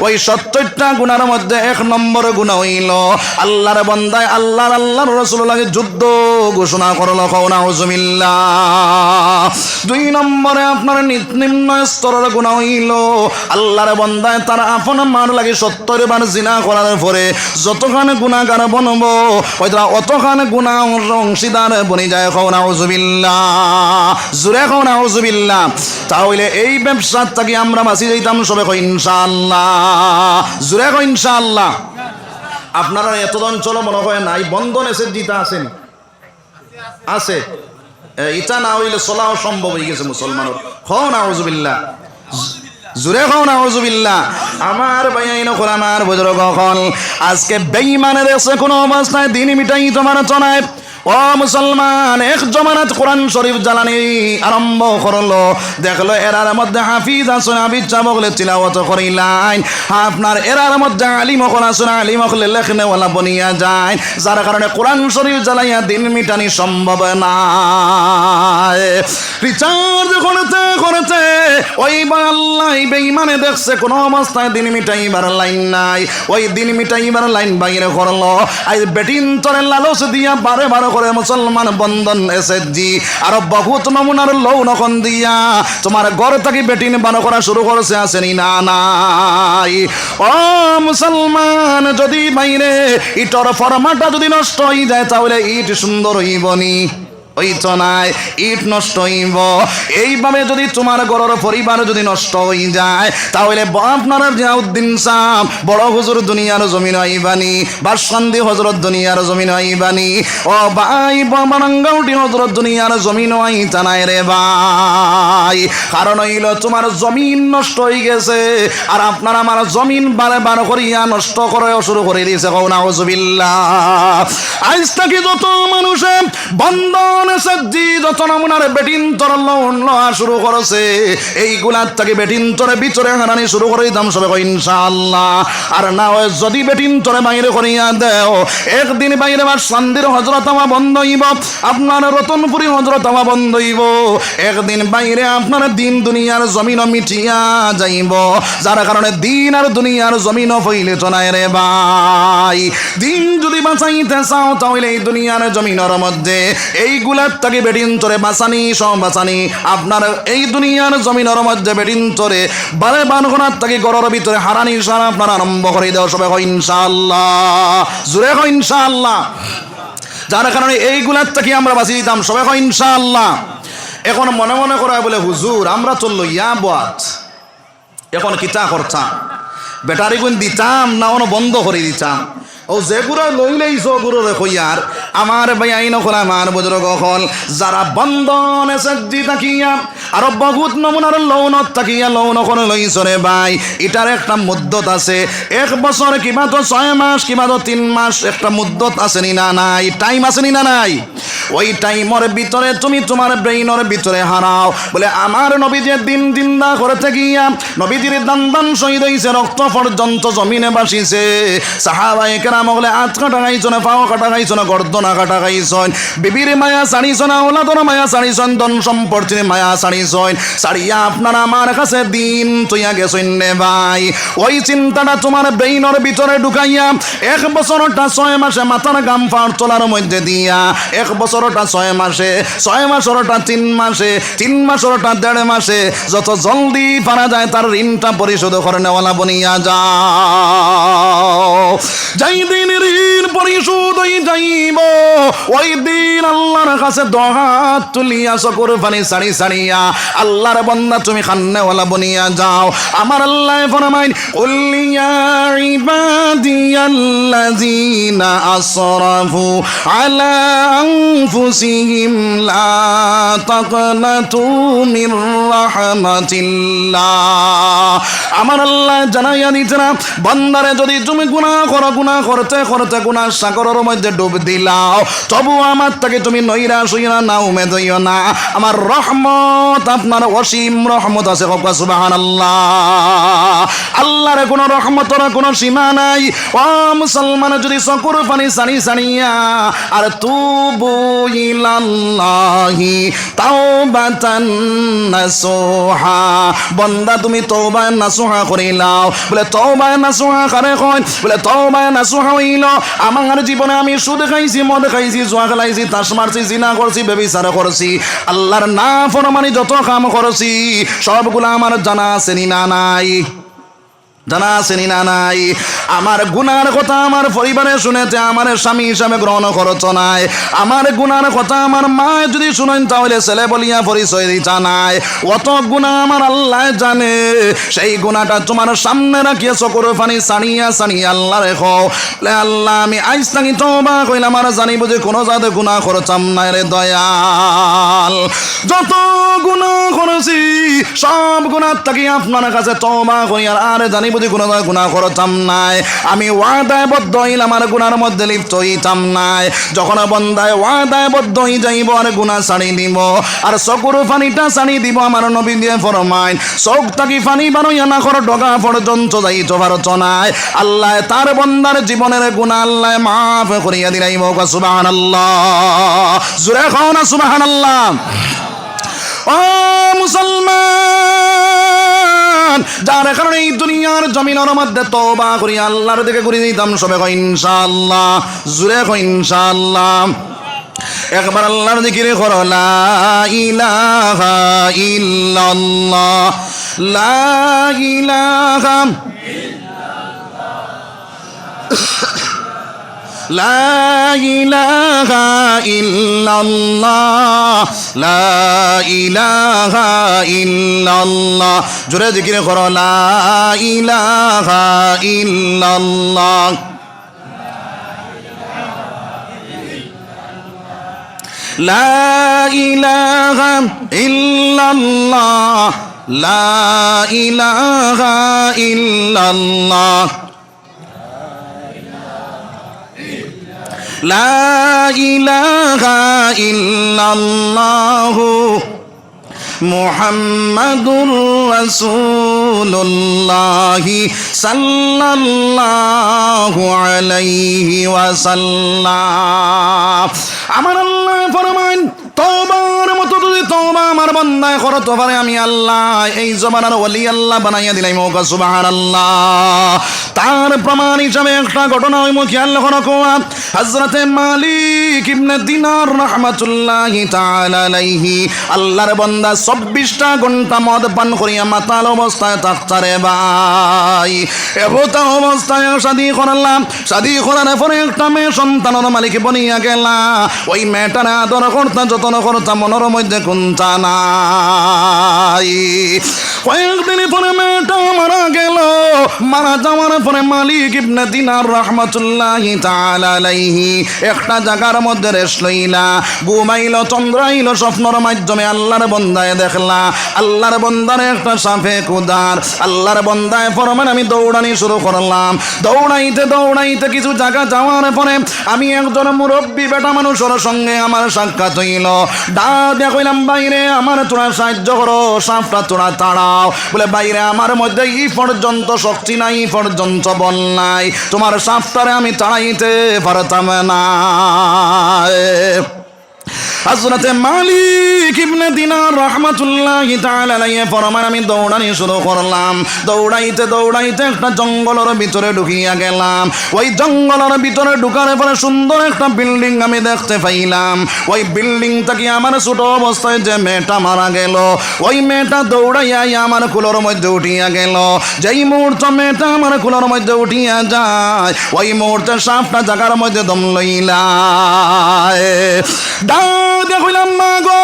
ওই 70টা গুনার মধ্যে এক নম্বর গুনাহ হইল আল্লাহর বান্দায় আল্লাহর রাসূলুল্লাহকে যুদ্ধ ঘোষণা করলো। কও নাউযুবিল্লাহ। দুই নম্বরে আপনার নিম্ন স্তরের গুনাহ হইল আল্লাহর বান্দায় তার আপন মার লাগে 70 বার জিনা করার পরে যতখানে গুনাহগার বনবো ওই তারা অতখানে গুনাহ অংশীদার বনে যায়। কও নাউযুবিল্লাহ। জোরে কও নাউযুবিল্লাহ। তাহলে এই ব্যবসার থেকে আমরা বাঁচি যাইতাম সবে কই ইনশাআল্লাহ। জোরে কও ইনশাআল্লাহ। আপনারা এত অঞ্চল মনে হয় নাই বন্ধন এসে দিতে আছেন আছে, এটা না হইলে চলাও সম্ভব হয়ে গেছে মুসলমানের। খাও নাউযুবিল্লাহ। জোরে খাও নাউযুবিল্লাহ। আমার ভাইয়াইন আমার বুজুর্গ কল, আজকে বেঈমানের এসে কোনো অবস্থায় দিন মিটাই তোমার চনায়। ও মুসলমান, এক জমানাত কোরআন শরীফ জ্বালানি আরম্ভ করলো, দেখলো এরার মধ্যে হাফিজ আসুন, হাফিজ চাবকলে তিলাওয়াত করিলাইন, আপনার এরার মধ্যে আলিম হল আসুন, আলিম হলে লেখনেওয়ালা বনিয়া যায়, যার কারণে কোরআন শরীফ জ্বালাইয়া দিন মিটানি সম্ভব না। রিচার্জ করতে করতে ওই আল্লাহ বেঈমানে দেখছে কোনো অবস্থায় দিন মিটাইবার লাইন নাই, ওই দিন মিটাইবার লাইন বাইরে করলো। আজ বেটিন তরে লালস দিয়া বারে বারে করে মুসলমান বন্ধন এসএসজি আর বহুত নমুনার লৌনখন দিয়া তোমার ঘর থেকে বেটিন বানো করা শুরু করেছে। আসেনি না নাই? ও মুসলমান, যদি বাইরে ইটর ফরমাটা যদি নষ্ট হয়ে যায় তাহলে ইট সুন্দর হইবনি, ওই তো নাই, ইট নষ্ট হইব। এইভাবে যদি তোমার ঘরের পরিবার যদি নষ্ট হয়ে যায় তাহলে আপনার জিয়াউদ্দিন সাহেব বড় হুজুর দুনিয়ার জমিন আইবানি, বাসকান্দি হজরত দুনিয়ার জমিন আইবানি, ও ভাই বামারাঙ্গাউটি হজরত দুনিয়ার জমিন আইতা নাই রে ভাই। কারণ হইল তোমার জমিন নষ্ট হয়ে গেছে আর আপনার আমার জমিন বারে বারে করিয়া নষ্ট করে শুরু করে দিয়েছে। কও নাউযুবিল্লাহ। আজ থেকে যত মানুষে বন্ধন যত নমুনার বেটিন তর লওয়া শুরু করেছে, এইগুলার থেকে বেটিন তরে ভিতরে হারানি শুরু করে দিতাম সবে কই ইনশাআল্লাহ। আর না হয় যদি বেটিন তরে বাইরে করিয়া দেও, একদিন বাইরে আমার সান্দির হজরত আমা বন্ধ হইব, আপনার রতনপুরি হজরত আমা বন্ধ হইব, একদিন বাইরে আপনার দিন দুনিয়ার জমিনও মিটিয়া যাইব। যার কারণে দিন আর দুনিয়ার জমিনও ফইলে তো নাই রে ভাই। দিন যদি বাঁচাইতে চাও তাহলে এই দুনিয়ার জমিনের মধ্যে এইগুলার থেকে বেটিন তরে বাঁচানি সব বাঁচানি, আপনার এই দুনিয়ার জমিনের মধ্যে বেটিন তরে বারে বানগোনার থেকে গড়ের ভিতরে হারানি সারা আপনার আরম্ভ করে দেওয়া সবাই হয় ইনশাআল্লাহ। জোরে হয় ইনশাআল্লাহ। যার কারণে এইগুলার থেকে আমরা বাঁচিয়ে দিতাম সবাই হয় ইনশাআল্লাহ। এখন মনে মনে করা বলে হুজুর আমরা চললো ইয়া বাত, এখন কিতা করতাম, ব্যাটারি গুণ দিতাম না অন বন্ধ করে দিতাম। ও ও যেগুলো লইলেই সগুলো রেখো ইয়ার আমার ভাই আইন হল আমার বুজুর্গ হল যারা বন্ধন এসে তাকিয়া আর বহুত নমুনার লৌনত তাকিয়া লৌন করে লইছরে ভাই এটার একটা মুদ্দত আছে 1 বছর কিবা তো 6 মাস কিবা তো 3 মাস একটা মুদ্দত আছে নি না নাই টাইম আছে নি না নাই ওই টাইমের ভিতরে তুমি তোমার ব্রেইনের ভিতরে হারাও বলে আমার নবী যে দিন দিনদা করে থাকিয়া নবীজির দান শহীদ হইছে রক্ত পর্যন্ত জমিনে বাসিছে সাহাবায়ে কেরাম বলে হাত কাটা খাইছ না পাও কাটা খাইছ না গর্দনা কাটা খাইছন বিবির মায়া ছাড়িছ না ওলাদর মায়া ছাড়িছন ধন সম্পত্তির মায়া ছাড়িছন ছাড়িয়া আপনারা আমার কাছে দিন তুইয়া গেছন নে ভাই ওই চিন্তাটা তোমার ব্রেইনের ভিতরে ঢুকাইয়া 1 বছরটা 6 মাসে মাথার গাম ফাড় তোলার মধ্যে দিয়া 1 বছরটা 6 মাসে 6 মাসরটা 3 মাসে 3 মাসরটা 1.5 মাসে যত জলদি পারা যায় তার ঋণটা পরিশোধ করে নেওয়ালা বনিয়া যাও যাই দিন ঋণ পরিশোধ হয়ে যাইব ওই দিন আল্লাহর কাছে দহাত তুলিয়া চকুর পানি সারি সারিয়া আল্লাহর বান্দা তুমি খান্নেওয়ালা বনিয়া যাও আমার আল্লাহ ফরমাইন কুল ইয়া ইবাদিয়াল্লাযিনা আসরাফু আলা আনফুসিহিম লা তাকনাতু মির রাহমাতিল্লাহ আমার আল্লাহ জানাইয়া দিতেনা বান্দারে যদি তুমি গুনাহ করতে করতে গুনাহ সাগরের মধ্যে ডুব দিলাও তবু আমার থেকে তুমি নৈরাশ হইয়া না উমেদ হইও না আমার রহমত আপনার অসীম রহমত আছে সুবহানাল্লাহ আল্লাহর কোনো রহমতের কোনো সীমা নাই ও মুসলমান যদি চকুর পানি সানি সানিয়া আর তুবু ইলাল্লাহি তাওবাতান নাসুহা বান্দা তুমি তওবা নাসুহা করিলাও বলে তওবা নাসুহা করে কয় বলে তওবা নাসুহা হইল আমার জীবনে আমি সুদ খাইছি মদ খাইছি জুয়া খেলাইছি তাস মারছি জিনা করছি ব্যভিচার করছি আল্লাহর নাফরমানি যত কাম করছি সবগুলো আমার জানা আছে নি না নাই জানা আছে নি না নাই আমার গুনার কথা আমার পরিবারে শুনেতে আমার স্বামী হিসাবে গ্রহণ করত নাই আমার গুনার কথা আমার মা যদি শুনেন তাহলে ছেলে বলিয়া পরিচয় দিতা নাই অত গুণা আমার আল্লাহ জানে সেই গুণাটা তোমার সামনে রাখিয়া চকুর পানি সানিয়া সানিয়া আল্লাহ রেখো আল্লাহ আমি আইজ থাকি তওবা কইলাম আর জানি বুঝে কোনো জাতে গুনাহ করতাম না রে দয়াল যত গুনাহ করেছি সব গুনাহ থাকি আপনার কাছে তওবা করি আর জানি বুঝি কোনো গুনাহ করতাম নাই আমি ওয়াদায় বদ্ধ হইলাম আর গুনার মধ্যে লিপ্ত হইতাম নাই যখন বন্দায় ওয়াদায় বদ্ধ হয়ে যাইব আর গুনাহ ছাড়ি দিব আর চকুর পানিটা ছাড়ি দিব আমার নবী দিয়ে ফরমাইন চোখ থাকি পানি বানাইয়া না কর ডগা পর্যন্ত যাইতে পারত নাই আল্লাহ তার বন্দার জীবনের গুনাহ আল্লাহ মাফ করিয়া দিলাইব সুবহানাল্লাহ জোরে কও না সুবহানাল্লাহ ও মুসলমান যার কারণে এই দুনিয়ার জমিনের মধ্যে তওবা করি আল্লাহর দিকে ঘুরে দিতাম সবে কই ইনশাআল্লাহ জোরে কই ইনশাআল্লাহ একবার আল্লাহর জিকির করো লা ইলাহা ইল্লাল্লাহ লা ইলাহা লা ইলাহা ইল্লাল্লাহ লা ইলাহা ইল্লাল্লাহ জোরে জিকির করো লা ইলাহা ইল্লাল্লাহ লা ইলাহা ইল্লাল্লাহ লা ইলাহা ইল্লাল্লাহ লা ইলাহা ইল্লাল্লাহ মুহাম্মাদুর রাসূলুল্লাহ সাল্লাল্লাহু আলাইহি ওয়াসাল্লাম আমার আল্লাহ ফরমান তওবার মতো যদি তওবা আমার বান্দায় করতে পারে আমি আল্লাহ এই জমানার ওলি আল্লাহ বানাইয়া দিলাম সুবহানাল্লাহ তার প্রমাণ হিসাবে একটা ঘটনা হইল খেয়াল করো হযরতে মালিক ইবনে দিনার রাহমাতুল্লাহি তাআলা আলাইহি আল্লাহর বান্দা 24টা ঘন্টা মদ পান করিয়া মাতাল অবস্থায় থাকতারে ভাই এত অবস্থায় শাদী করলাম শাদী করার পরে একটা মেয়ে সন্তানের মালিক বনিয়া গেলা ওই মেয়েটার আদর করতাম যত্ন করতাম মনের মধ্যে কোনটা নাই কয়েকদিন পরে মেয়েটা মারা গেল মারা যাওয়ার পরে মালিক ইবনে দিনার রাহমাতুল্লাহি তাআলা আলাইহি একটা জায়গার মধ্যে রেস্ট লইলা, ঘুমাইল, চন্দ্রাইল, স্বপ্নর মাধ্যমে আল্লাহর বন্দায় দেখলা আল্লাহর বন্দারে একটা সাপে কুদার। আল্লাহর বন্দায় ফরমান আমি দৌড়ানি শুরু করলাম। দৌড়াইতে দৌড়াইতে কিছু জায়গা যাওয়ার পরে আমি একজন মুরব্বী বেটা মানুষের সঙ্গে আমার সাক্ষাৎ হইল। ডাক কইলাম, বাইরে আমার তোরা সাহায্য করো, সাপটা তোরা তাড়াও। বলে, বাইরে আমার মধ্যে এই পর্যন্ত শক্তি নাই, এই পর্যন্ত বল নাই, তোমার সাপটারে আমি তাড়াইতে পারতাম না। হযরতে মালিক ইবনে দিনার রাহমাতুল্লাহি তাআলা আলাইহি ফরমান আমি দৌড়ানি শুরু করলাম। দৌড়াইতে দৌড়াইতে একটা জঙ্গলের ভিতরে ঢুকিয়া গেলাম। ওই জঙ্গলের ভিতরে ঢুকার পরে সুন্দর একটা বিল্ডিং আমি দেখতে পাইলাম। ওই বিল্ডিং থেকে আমার ছোট অবস্থায় যে মেয়েটা মারা গেল, ওই মেয়েটা দৌড়াইয়া আমার কুলোর মধ্যে উঠিয়া গেল। যেই মুহূর্তে মেয়েটা আমার কুলোর মধ্যে উঠিয়া যায়, ওই মুহূর্তে সাপটা জায়গার মধ্যে দম লইলা। দেখলাম, মা গো,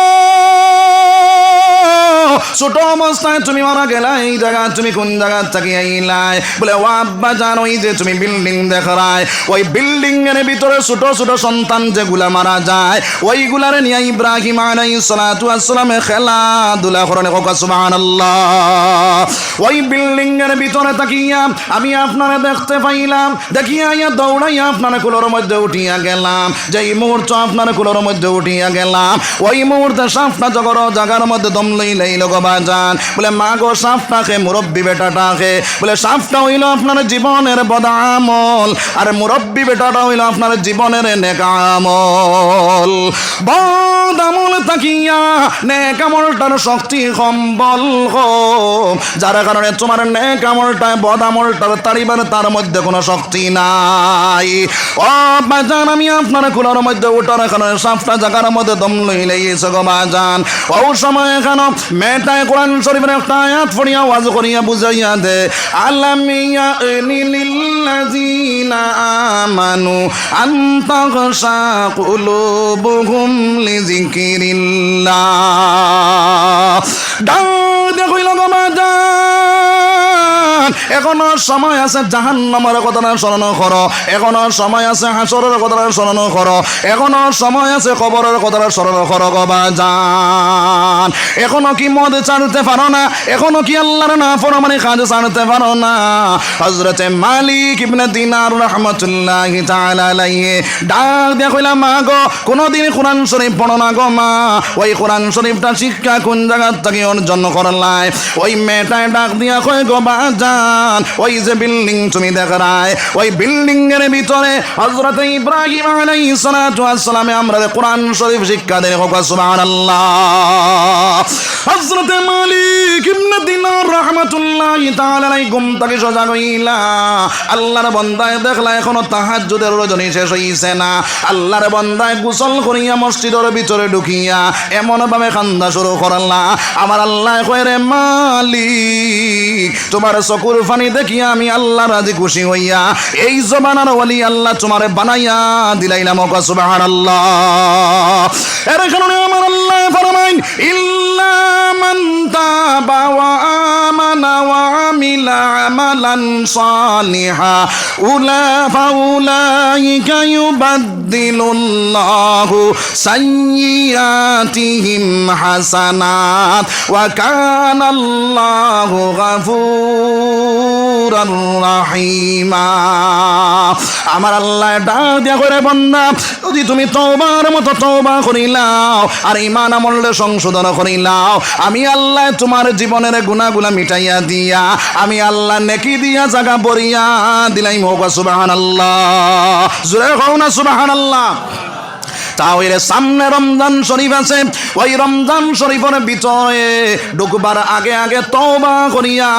ছোট অবস্থায় তুমি মারা গেলা, এই জায়গা তুমি কোন জায়গা থেকে আইলাই? বলে, ও আব্বা জানো, ওই যে তুমি বিল্ডিং দেখায়, ওই বিল্ডিং এর ভিতরে ছোট ছোট সন্তান যেগুলা মারা যায়, ওইগুলারে নিয়ে ইব্রাহিম আলাইহিস সালাতু ওয়াস সালাম খেলাধুলা করেন। সুবহানাল্লাহ। ওই বিল্ডিং এর ভিতরে তাকিয়া আমি আপনারা দেখতে পাইলাম। দেখিয়া দৌড়াইয়া আপনার কুলোর মধ্যে উঠিয়া গেলাম। যেই মুহূর্তে আপনার কুলোর মধ্যে উঠিয়া গেলাম, ওই মুহূর্তে সাপটা জাগার মধ্যে দম লইল গো বাজান। বলে, মা গো, সাপটাকে মুরব্বী বেটাটাকে। বলে, সাপটা হইল আপনার জীবনের বদামল, আর মুরব্বী বেটাটা হইল আপনার জীবনের নেকামল। বদামল তাকিয়া নেকামলটার শক্তি সম্বল কম, যার কারণে তোমার নেকামলটায় বদামলটার তারিবার তার মধ্যে কোনো শক্তি নাই। ও বাজান, আমি আপনার কুলোর মধ্যে উঠার কারণে সাপটা জাগার মধ্যে দম লইলেছে গো বাজান। ও সময় এখানে মেয়েটায় কোরআন শরীফের একটা আয়াত পড়িয়া ওয়াজ করিয়া বুঝাইয়া দে, আলামিয়া লিল্লাযিনা আমানু আন তাগশা কুলুবুহুম লিযিকরিল্লাহ। দাদা কইল গো বাজান, এখনো সময় আছে জাহান্নামের কথাটা স্মরণ করো, এখনো সময় আছে হাসরের কথাটা স্মরণ করো, এখনো সময় আছে কবরের কথাটা স্মরণ করো গো বাজান। এখনো কি মদ ছাড়তে পারো না? এখনো কি আল্লাহর নাফরমানি কাজ ছাড়তে পারো না? হযরতে মালিক ইবনে দিনার রাহমাতুল্লাহি তাআলা আলাইহি ডাক দিয়া কইলা, মা গো, কোনদিন কোরআন শরীফ পড়ো না গো মা। ওই কোরআন শরীফটা শিক্ষা কোন জায়গা থেকে অর্জন করলাই? ওই মেয়েটায় ডাক দিয়া কই, গো বাজান, ওই যে বিল্ডিং তুমি দেখায়, ওই বিল্ডিং এর ভিতরে হযরতে ইব্রাহিম আলাইহিস সালাতু ওয়াস সালামে আমরা কোরআন শরীফ শিক্ষা দেন। সুবহানাল্লাহ। হযরতে মালিক ইবনে দিনার রাহমাতুল্লাহি তাআলা আলাইহি ঘুম থেকে সজাগ হইলা। আল্লাহর বান্দায় দেখলা এখনো তাহাজ্জুদের রজনী শেষ হইছে না। আল্লাহর বান্দায় গোসল করিয়া মসজিদের ভিতরে ঢুকিয়া এমন ভাবে কান্দা শুরু করলা, আমার আল্লাহ কয়, রে মালিক, তোমার চকুর পানি দেখিয়া আমি আল্লাহ রাজি খুশি হইয়া এই জমানার ওলি আল্লাহ তোমারে বানাইয়া দিলাইলাম। সুবহানাল্লাহ। এর কারণে আমার আল্লাহ ফরমাইন, ইল্লা মান তাবা ওয়া আমানা ওয়া আমিলা আমালান সালিহা ফাউলাইকা ইউবাদদিলুল্লাহু সাইয়্যাতিহিম হাসানাত ওয়া কানাল্লাহু গাফুরার রাহিমা। আমার আল্লাহ ডাক দিয়া করে, বান্দা, যদি তুমি তওবার মতো তওবা করিলাও আর ঈমান আমলে সংশোধন করিলাও, আমি আল্লাহ তোমার জীবনের গুনাহগুলা মিটাইয়া দিয়া আমি আল্লাহ নেকি দিয়া জায়গা বরিয়া দিলাইম। সুবহানাল্লাহ। জোরে কও না সুবহানাল্লাহ। তাহলে সামনে রমজান শরীফ আছে, ওই রমজান শরীফের ভিতরে ঢুকবার আগে আগে তওবা করিয়া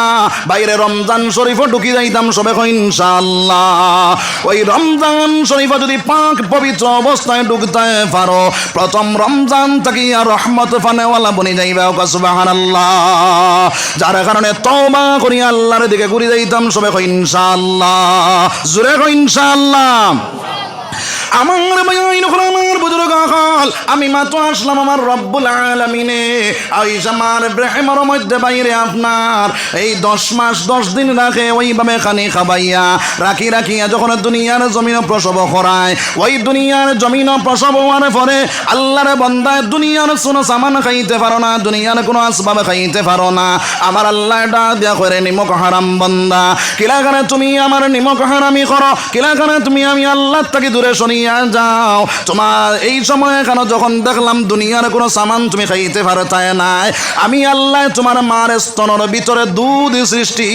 বাইরে রমজান শরীফে ঢুকি যাইতাম সবে ইনশাআল্লাহ। ওই রমজান শরীফে যদি পাক পবিত্র অবস্থায় ঢুকতে পারো, প্রথম রমজান থেকে রহমত ফানেওয়ালা বনে যাইবা। সুবহানাল্লাহ। যার কারণে তওবা করিয়া আল্লাহর দিকে ঘুরে যাইতাম সবে ইনশাআল্লাহ। জোরে ইনশাআল্লাহ। আমার ভাই, আমার বুজুর্গ হল আমি মাত্র আসলাম আমার রব্বুল আলামিনে ওই আমার ইব্রাহিমের মধ্যে বাইরে আপনার এই 10 মাস 10 দিন রাখে ওইভাবে খানি খাবাইয়া রাখিয়া যখন দুনিয়ার জমিন প্রসব করায় ওই দুনিয়ার জমিন প্রসব হওয়ার পরে আল্লাহর বান্দা দুনিয়ার কোনো সামান খাইতে পারো না, দুনিয়ার কোনো আসবাব খাইতে পারো না। আমার আল্লাহ ডাক দিয়া করে নিমক হারাম বান্দা, কিলা করে তুমি আমার নিমক হারামি করো, কিলা করে তুমি আমি আল্লাহ থেকে দূরে সরিয়া যাও। তোমার এই সময় কেন যখন দেখলাম দুনিয়ার কোনো সামান তুমি খাইতে পারো তাই নাই, আমি আল্লাহ তোমার মার স্তনের ভিতরে দুধ সৃষ্টি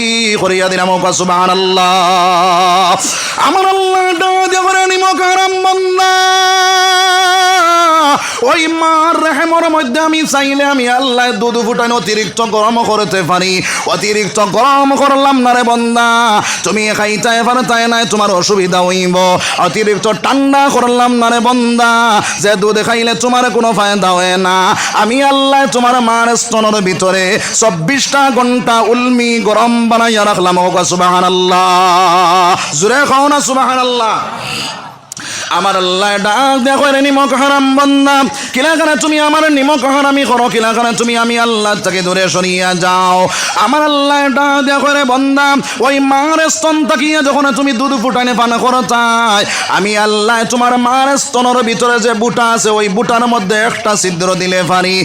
করিয়া দিলাম। সুবহানাল্লাহ। আমার আল্লাহ ডাক দিয়া করে নিমক হারাম বান্দা, ওই মার রেহেমর মধ্যে আমি চাইলে আমি আল্লাহ দুধ ফুটাই অতিরিক্ত গরম করতে পারি। অতিরিক্ত গরম করলাম না রে বন্দা, তুমি খাইতে পারো তাই নাই, তোমার অসুবিধা হইব। অতিরিক্ত ঠান্ডা করলাম না রে বন্দা, যে দুধ খাইলে তোমার কোনো ফায়দা হয় না। আমি আল্লাহ তোমার মার স্তনের ভিতরে 24টা ঘন্টা উলমি গরম বানাইয়া রাখলাম। সুবহানাল্লাহ। জোরে খাও না সুবহানাল্লাহ। আমার আল্লাহ ডাক দেখো রে নিমক হারাম বান্দা, কিলা করে তুমি আমার নিমক হারামি করো, কিলা করে তুমি আমি আল্লাহ থেকে দূরে সরিয়া যাও। আমার আল্লাহ ডাক দেখো রে বান্দা, ওই মার স্তন তাকিয়ে যখন তুমি দুধ ফুটানে পান করো তাই আমি আল্লাহ তোমার মার স্তনের ভিতরে যে বুটা আছে ওই বুটার মধ্যে একটা ছিদ্র দিলে পারি।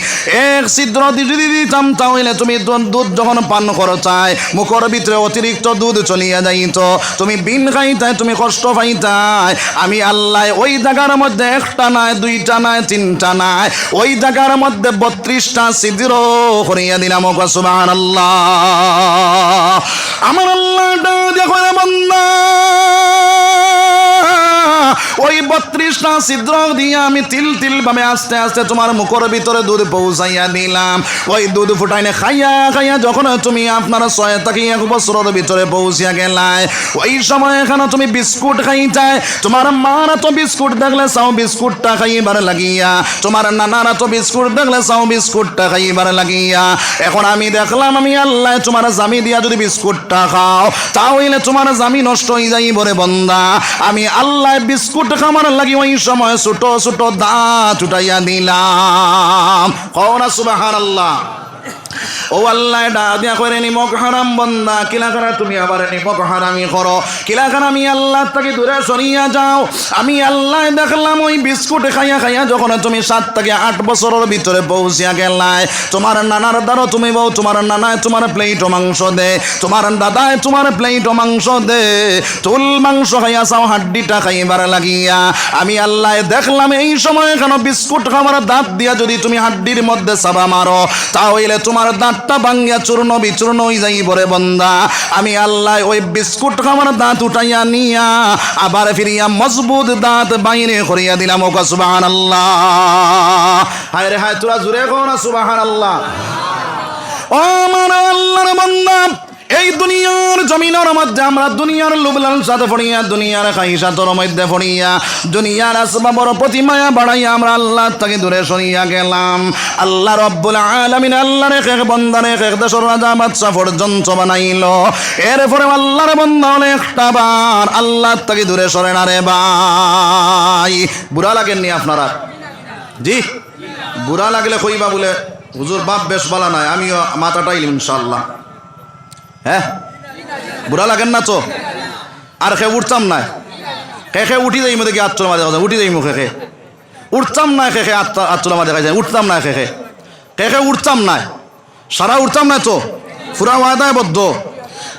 এক ছিদ্র যদি দিতাম তাহলে তুমি দুধ যখন পান করো চাই মুখের ভিতরে অতিরিক্ত দুধ চলিয়া যাইত, তুমি বিন খাইতাই, তুমি কষ্ট পাইতাই। আমি আল্লাহ ওই জায়গার মধ্যে একটা নাই, দুইটা নাই, তিনটা নাই, ওই জায়গার মধ্যে 32টা ছিদ্র করিয়া দিলাম। সুবহানাল্লাহ। আমার আল্লাহ দেখো রে বান্দা, ওই 32টা ছিদ্র দিয়ে আমি তিল তিল ভাবে আস্তে আস্তে তোমার মুখের ভিতরে দুধ পৌঁছাইয়া দিলাম। ওই দুধ ফুটাইনে খাইয়া যখন তুমি আপনার 6 থেকে 1 বছরের ভিতরে পৌঁছিয়া গেলাই, ওই সময় এখানে তুমি বিস্কুট খাইতাই। তোমার মারা তো বিস্কুট দেখলে চাও বিস্কুটটা খাইবার লাগিয়া, তোমার নানারা তো বিস্কুট দেখলে চাও বিস্কুটটা খাইবার লাগিয়া। এখন আমি দেখলাম আমি আল্লাহ তোমার জামি দিয়া যদি বিস্কুটটা খাও তাহলে তোমার জামি নষ্ট হয়ে যাইব রে বন্দা। আমি আল্লাহ বিস্কুট খামার লাগি ওই সময় ছোট ছোট দাঁত উঠাইয়া দিলাম। কও না সুবহানাল্লাহ। ও আল্লাহ ডাক দিয়া করে নিমক হারাম বান্দা, কিলা করে তুমি আবার নিমক হারামি করো, কিলা করে আমি আল্লাহ থেকে দূরে সরিয়া যাও। আমি আল্লাহ দেখলাম ওই বিস্কুট খাইয়া যখন তুমি 7 থেকে 8 বছরের ভিতরে পৌঁছিয়া গেলাই, তোমার নানার দ্বারা তুমি বউ, তোমার নানায় তোমার প্লেট মাংস দে, তোমার দাদায় তোমার প্লেট মাংস দে, তুল মাংস খাইয়া চাও হাড্ডিটা খাইবার লাগিয়া। আমি আল্লাহ দেখলাম এই সময় কেন বিস্কুট খাবার দাঁত দিয়া যদি তুমি হাড্ডির মধ্যে চাবা মারো তাহলে তোমার দাঁতটা ভাঙ্গিয়া চূর্ণ বিচূর্ণ হয়ে যাইব রে বন্দা। আমি আল্লাহ ওই বিস্কুট খাবার দাঁত উঠাইয়া নিয়া আবার ফিরিয়া মজবুত দাঁত বাইরে করিয়া দিলাম। সুবহানাল্লাহ। হায় রে হায়, তোরা জুড়ে কও না সুবহানাল্লাহ। ও আমার আল্লাহর বান্দা, এই দুনিয়ার জমিনের মধ্যে আমরা দুনিয়ার লুবলাল সাথে পড়িয়া, দুনিয়ার খাইসাতর মধ্যে পড়িয়া, দুনিয়ার আসবাবর প্রতি মায়া বাড়াইয়া আমরা আল্লাহ থেকে দূরে সরিয়া গেলাম। আল্লাহ রব্বুল আলামিন আল্লাহর এক এক বান্দারে এক দেশের রাজা বাদশা পর্যন্ত বানাইল। এরপরে আল্লাহর বান্দা হলে একটা বার আল্লাহ থেকে দূরে সরে না রে ভাই। বুড়া লাগেননি আপনারা? জি, বুড়া লাগলে কইবা বলে হুজুর বাপ বেশ বলা নাই, আমিও মাথাটাই ইনশাআল্লাহ। হ্যাঁ, বুড়া লাগেন না তো? আর খে উঠতাম না, খে উঠি যাই দেখি আত্মলা মাঝে কথা উঠি যাই মুখে উঠতাম না, খে আত্মলা মাঝে দেখা যায় উঠতাম না, খে উঠতাম না, সারা উঠতাম না তো, পুরা ওয়াদায় বদ্ধ।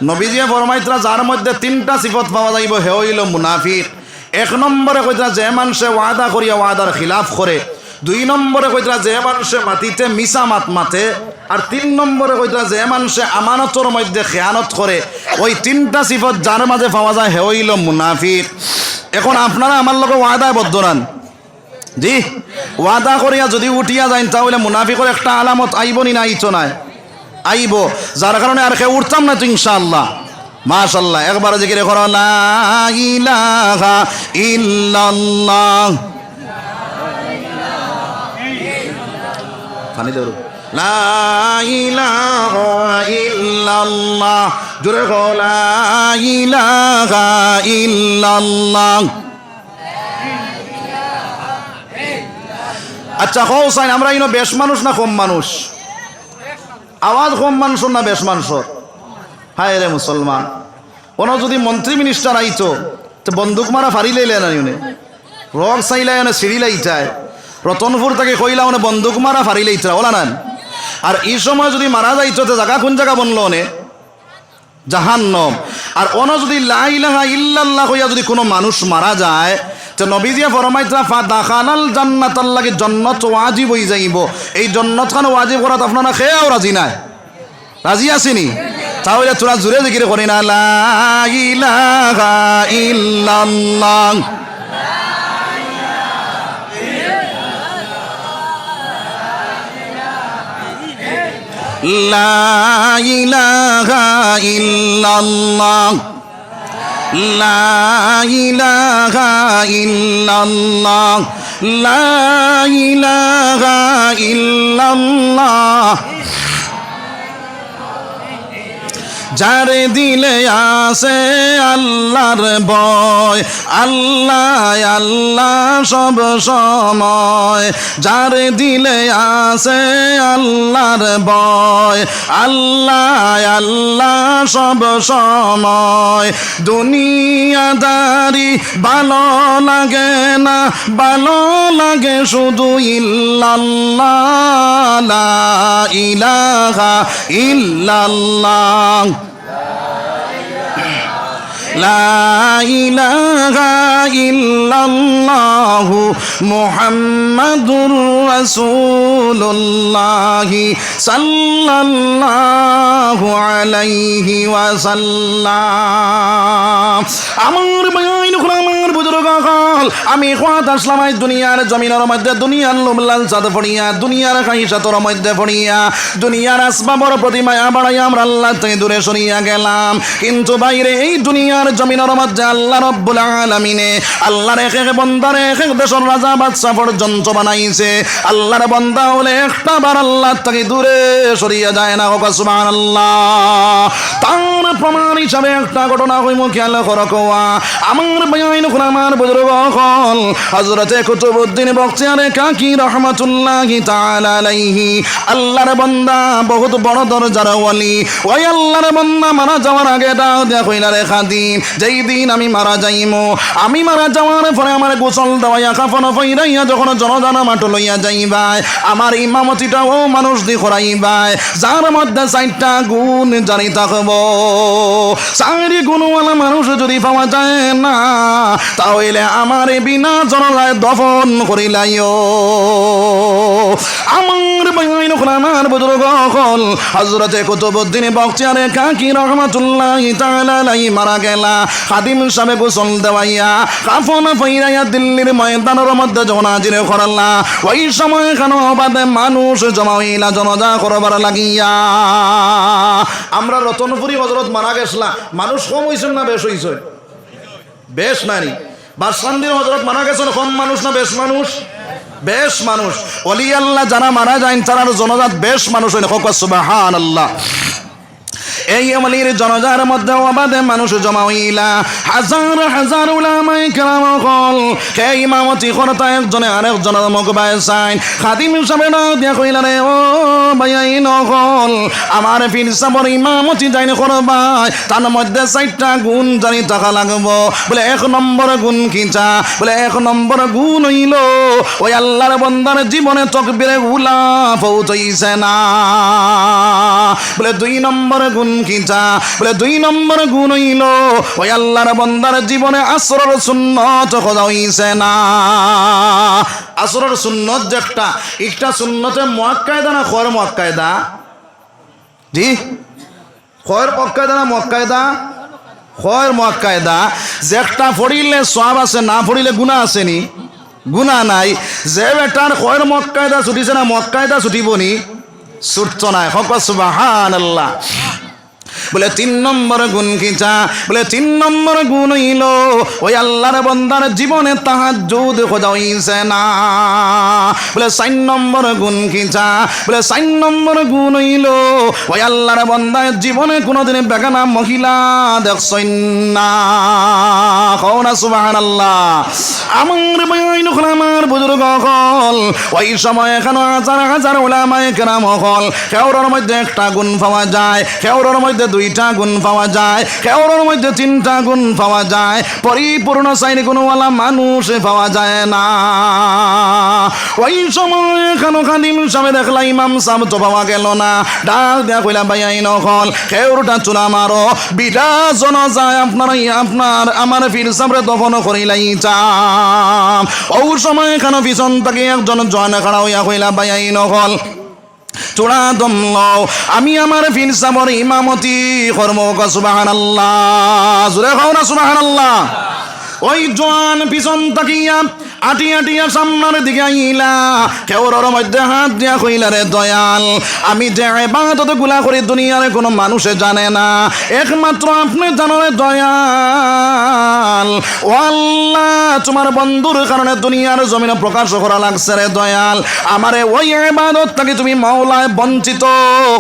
নবীজিয়ে ফরমাইতরা যার মধ্যে 3টা সিফত পাওয়া যাইব হে হইল মুনাফিক। 1 নম্বরে কইতরা যে মানুষে ওয়াদা করিয়া ওয়াদার খিলাফ করে, 2 নম্বরে কইতরা যে মানুষে মাটিতে মিছা মাত মাতে, আর 3 নম্বরে কইতরা যে মানুষে আমানতর মধ্যে খেয়ানত করে। ওই 3টা সিফত যার মাঝে পাওয়া যায় হে হইল মুনাফিক। এখন আপনারা আমার লগে ওয়াদায় বদ্ধ রান, জি, ওয়াদা করিয়া যদি উঠিয়া যান তাহলে মুনাফিকের একটা আলামত আইবনি না আইতো নাই? আইব, যার কারণে আর কেউ উঠতাম না তো ইনশাআল্লাহ। মাশাআল্লাহ। একবার জিকির করো লা ইলাহা ইল্লাল্লাহ, পানি দেও, লা ইলাহা ইল্লাল্লাহ, জোরে করো লা ইলাহা ইল্লাল্লাহ। আচ্ছা হও সাইন আমরা ইনো বেশ মানুষ না কম মানুষ? আওয়াজ কম মানুষের না বেশ মানুষের? হায় রে মুসলমান, কোনো যদি মন্ত্রী মিনিস্টার আইতো তো বন্দুক মারা ফারি লাইলে না ইউনে রগ চাইলাই সিঁড়ি লাইটায় রতনপুর থেকে কইলা মানে বন্দুক মারা ফারি লাইতা ওলা না। আর এই সময় যদি মারা যাইতো তো জায়গা কোন জায়গা বনলো অনে? জাহান্নম। আর অন যদি লা ইলাহা ইল্লাল্লাহ কইয়া যদি কোনো মানুষ মারা যায় তো নবীজিয়া ফরমাইতরা ফাদাখানাল জান্নাতাল লাগি জান্নাত ওয়াজিব হই যাইব। এই জান্নাত খান ওয়াজিব করাত আপনারা খেয়াও রাজি নাই? রাজি আছেনি? তাহলে তোরা জোরে জিকির করি না লা ইলাহা ইল্লাল্লাহ। লা ইলাহা ইল্লাল্লাহ লা ইলাহা ইল্লাল্লাহ লা ইলাহা ইল্লাল্লাহ। যারে দিলে আসে আল্লাহর ভয়, আল্লাহ আল্লাহ সব সময়। যারে দিলে আসে আল্লাহর ভয়, আল্লাহ আল্লাহ সব সময়। দুনিয়াদারি ভালো লাগে না, ভালো লাগে শুধু ইল্লাল্লাহ লা ইলাহা ইল্লাল্লাহ লা ইলাহা ইল্লাল্লাহু মুহাম্মাদুর রাসূলুল্লাহ সাল্লাল্লাহু আলাইহি ওয়াসাল্লাম। আমার ভাই আমার বুজুর্গ হল, আমি খোয়াত আসলাম এই দুনিয়ার জমিনের মধ্যে, দুনিয়ার লোমলাল সাদ ফড়িয়া, দুনিয়ার খাইসাতর মধ্যে ফড়িয়া, দুনিয়ার আসবাবর প্রতি মায়া বাড়াইয়া আমরা আল্লাহ থেকে দূরে সরিয়া গেলাম। কিন্তু বাইরে এই দুনিয়ার জমিনের মধ্যে আল্লাহ রব্বুল আলামিনে আল্লাহর এক এক বান্দার এক এক দেশের রাজা বাদশা পর্যন্ত বানাইছে। আল্লাহর বান্দা হলে একটা বার আল্লাহ থেকে দূরে সরিয়া যায় না। সুবহানাল্লাহ। তার প্রমাণ হিসাবে একটা ঘটনা হইমু খেয়াল করো কোয়া। আমার ভাইন আমার বুজুর্গ হল হযরতে কুতুবউদ্দিন বখতিয়ারে কাকি রাহমাতুল্লাহি তাআলা আলাইহি, আল্লাহর বান্দা বহুত বড় দরজার ওয়ালি। ওই আল্লাহর বান্দা মারা যাওয়ার আগে দাও দেয়া কইলা রে খাদিম, যেই দিন আমি মারা যাইমু, আমি মারা যাওয়ার পরে আমার গোসল দেওয়াইয়া কাফন পইরাইয়া যখন জনজানা মাঠ লইয়া যাইবাই, আমার ইমামতিটা ও মানুষ দি করাইবাই যার মধ্যে 4টা গুণ জানি থাকবো। 4 গুণওয়ালা মানুষ যদি পাওয়া যায় না তাহলে আমার বিনা জনজায় দফন করিলাইও। আমার বাইন আমার বুজুর্গ হল হযরতে কুতুবউদ্দিন বখতিয়ারে কাকি রাহমাতুল্লাহি তাআলা আলাইহি মারা গেলা। খাদিম সাহেব গোসল দেওয়াইয়া কাফন পইরাইয়া দিল্লির ময়দানের মধ্যে যখন হাজির করলা, ওই সময় কেন বাদে মানুষ জমা হইলা জনজা করবার লাগিয়া। আমরা রতনপুরি হযরত মারা গেছলা, মানুষ কম হইছেন না বেশ হইছে? বেশ নানি। বাদশান্দির হযরত মারা গেছেন, কম মানুষ না বেশ মানুষ? বেশ মানুষ। ওলি আল্লাহ যারা মারা যায় তারা জনজাত বেশ মানুষ হইলে সুবহানাল্লাহ। এই ওলির জনজার মধ্যে অবাধে মানুষ জমা হইলা, হাজার হাজার উলামায়ে কেরাম হল। সেই ইমামতি করতা একজনে আরেকজনের মুখ বাইসাইন। খাদিম সাহেব না দিয়া কইলা রে ও ভাই নহল, আমার পীর সাহেবের ইমামতি যাইনি করবাই, তার মধ্যে 4টা গুণ জানি থাকা লাগবো। বলে 1 নম্বর গুণ কিটা? বলে 1 নম্বর গুণ হইল ওই আল্লাহর বান্দার জীবনে তাকবীরে উলা পৌঁছাইছে না। বলে 2 নম্বর গুণ কিটা? বলে 2 নম্বর গুণ হইল ওই আল্লাহর বান্দার জীবনে আসরের সুন্নত খোঁজা হইছে না। আসরের সুন্নত যে একটা সুন্নতে মুআক্কাদা না খয়র মুআক্কাদা? জি, খয়র মুআক্কাদা না মুআক্কাদা? খয়র মুআক্কাদা। যে একটা পড়িলে সওয়াব আছে, না পড়িলে গুনাহ আছে নি? গুনাহ নাই। যে বেটার খয়র মুআক্কাদা ছুটিছে না মুআক্কাদা ছুটিব নি? ছুটতো না। সুবহানাল্লাহ। বলে 3 নম্বর গুণ কি চা? বলে 3 নম্বর গুণ হইল ওই আল্লাহর বান্দার জীবনে তাহাজ্জুদ খোঁজা হইছে না। বলে 4 নম্বর গুণ কি চা? বলে 4 নম্বর গুণ হইল ওই আল্লাহর বান্দার জীবনে কোনোদিন বেগানা মহিলা দেখছই না। কও না সুবহানাল্লাহ। আমার বাইন আমার বুজুর্গ হল ওই সময় এখানে হাজার হাজার উলামায়ে কেরাম হল, কেউর মধ্যে একটা গুণ পাওয়া যায়, কেউর মধ্যে 2টা গুণ পাওয়া যায়, কেউর মধ্যে 3টা গুণ পাওয়া যায়, পরিপূর্ণ 4 গুণওয়ালা মানুষ পাওয়া যায় না। ওই সময় এখানে খাদিম সাহেব দেখলা ইমাম সাহেব তো পাওয়া গেল না, ডাক দেয়া কইলা বাইন হল কেউরটা চুলা মারো, বিটা জন যায় আপনার আমার পীর সাহেবরে দফন করিলাই চা। ওই সময় এখানে পিছন থেকে একজন জওয়ান খাড়া হইয়া কইলা বাইন হল চূড়া দম লও, আমি আমার পীর সাহেবের ইমামতি করব। সুবহানাল্লাহ, জোরে কও না সুবহানাল্লাহ। ওই জওয়ান পিছন তাকিয়া আটিয়া সামনের দিকে আইলা, কেউর মধ্যে হাত দিয়া কইলা রে দয়াল, আমি যে ইবাদত গুলা করি দুনিয়ার কোনো মানুষে জানে না, একমাত্র আপনি জানো রে দয়াল। ও আল্লাহ, তোমার বন্ধুর কারণে দুনিয়ার জমিনে প্রকাশ করা লাগছে রে দয়াল, আমারে ওই ইবাদত থেকে তুমি মাওলায় বঞ্চিত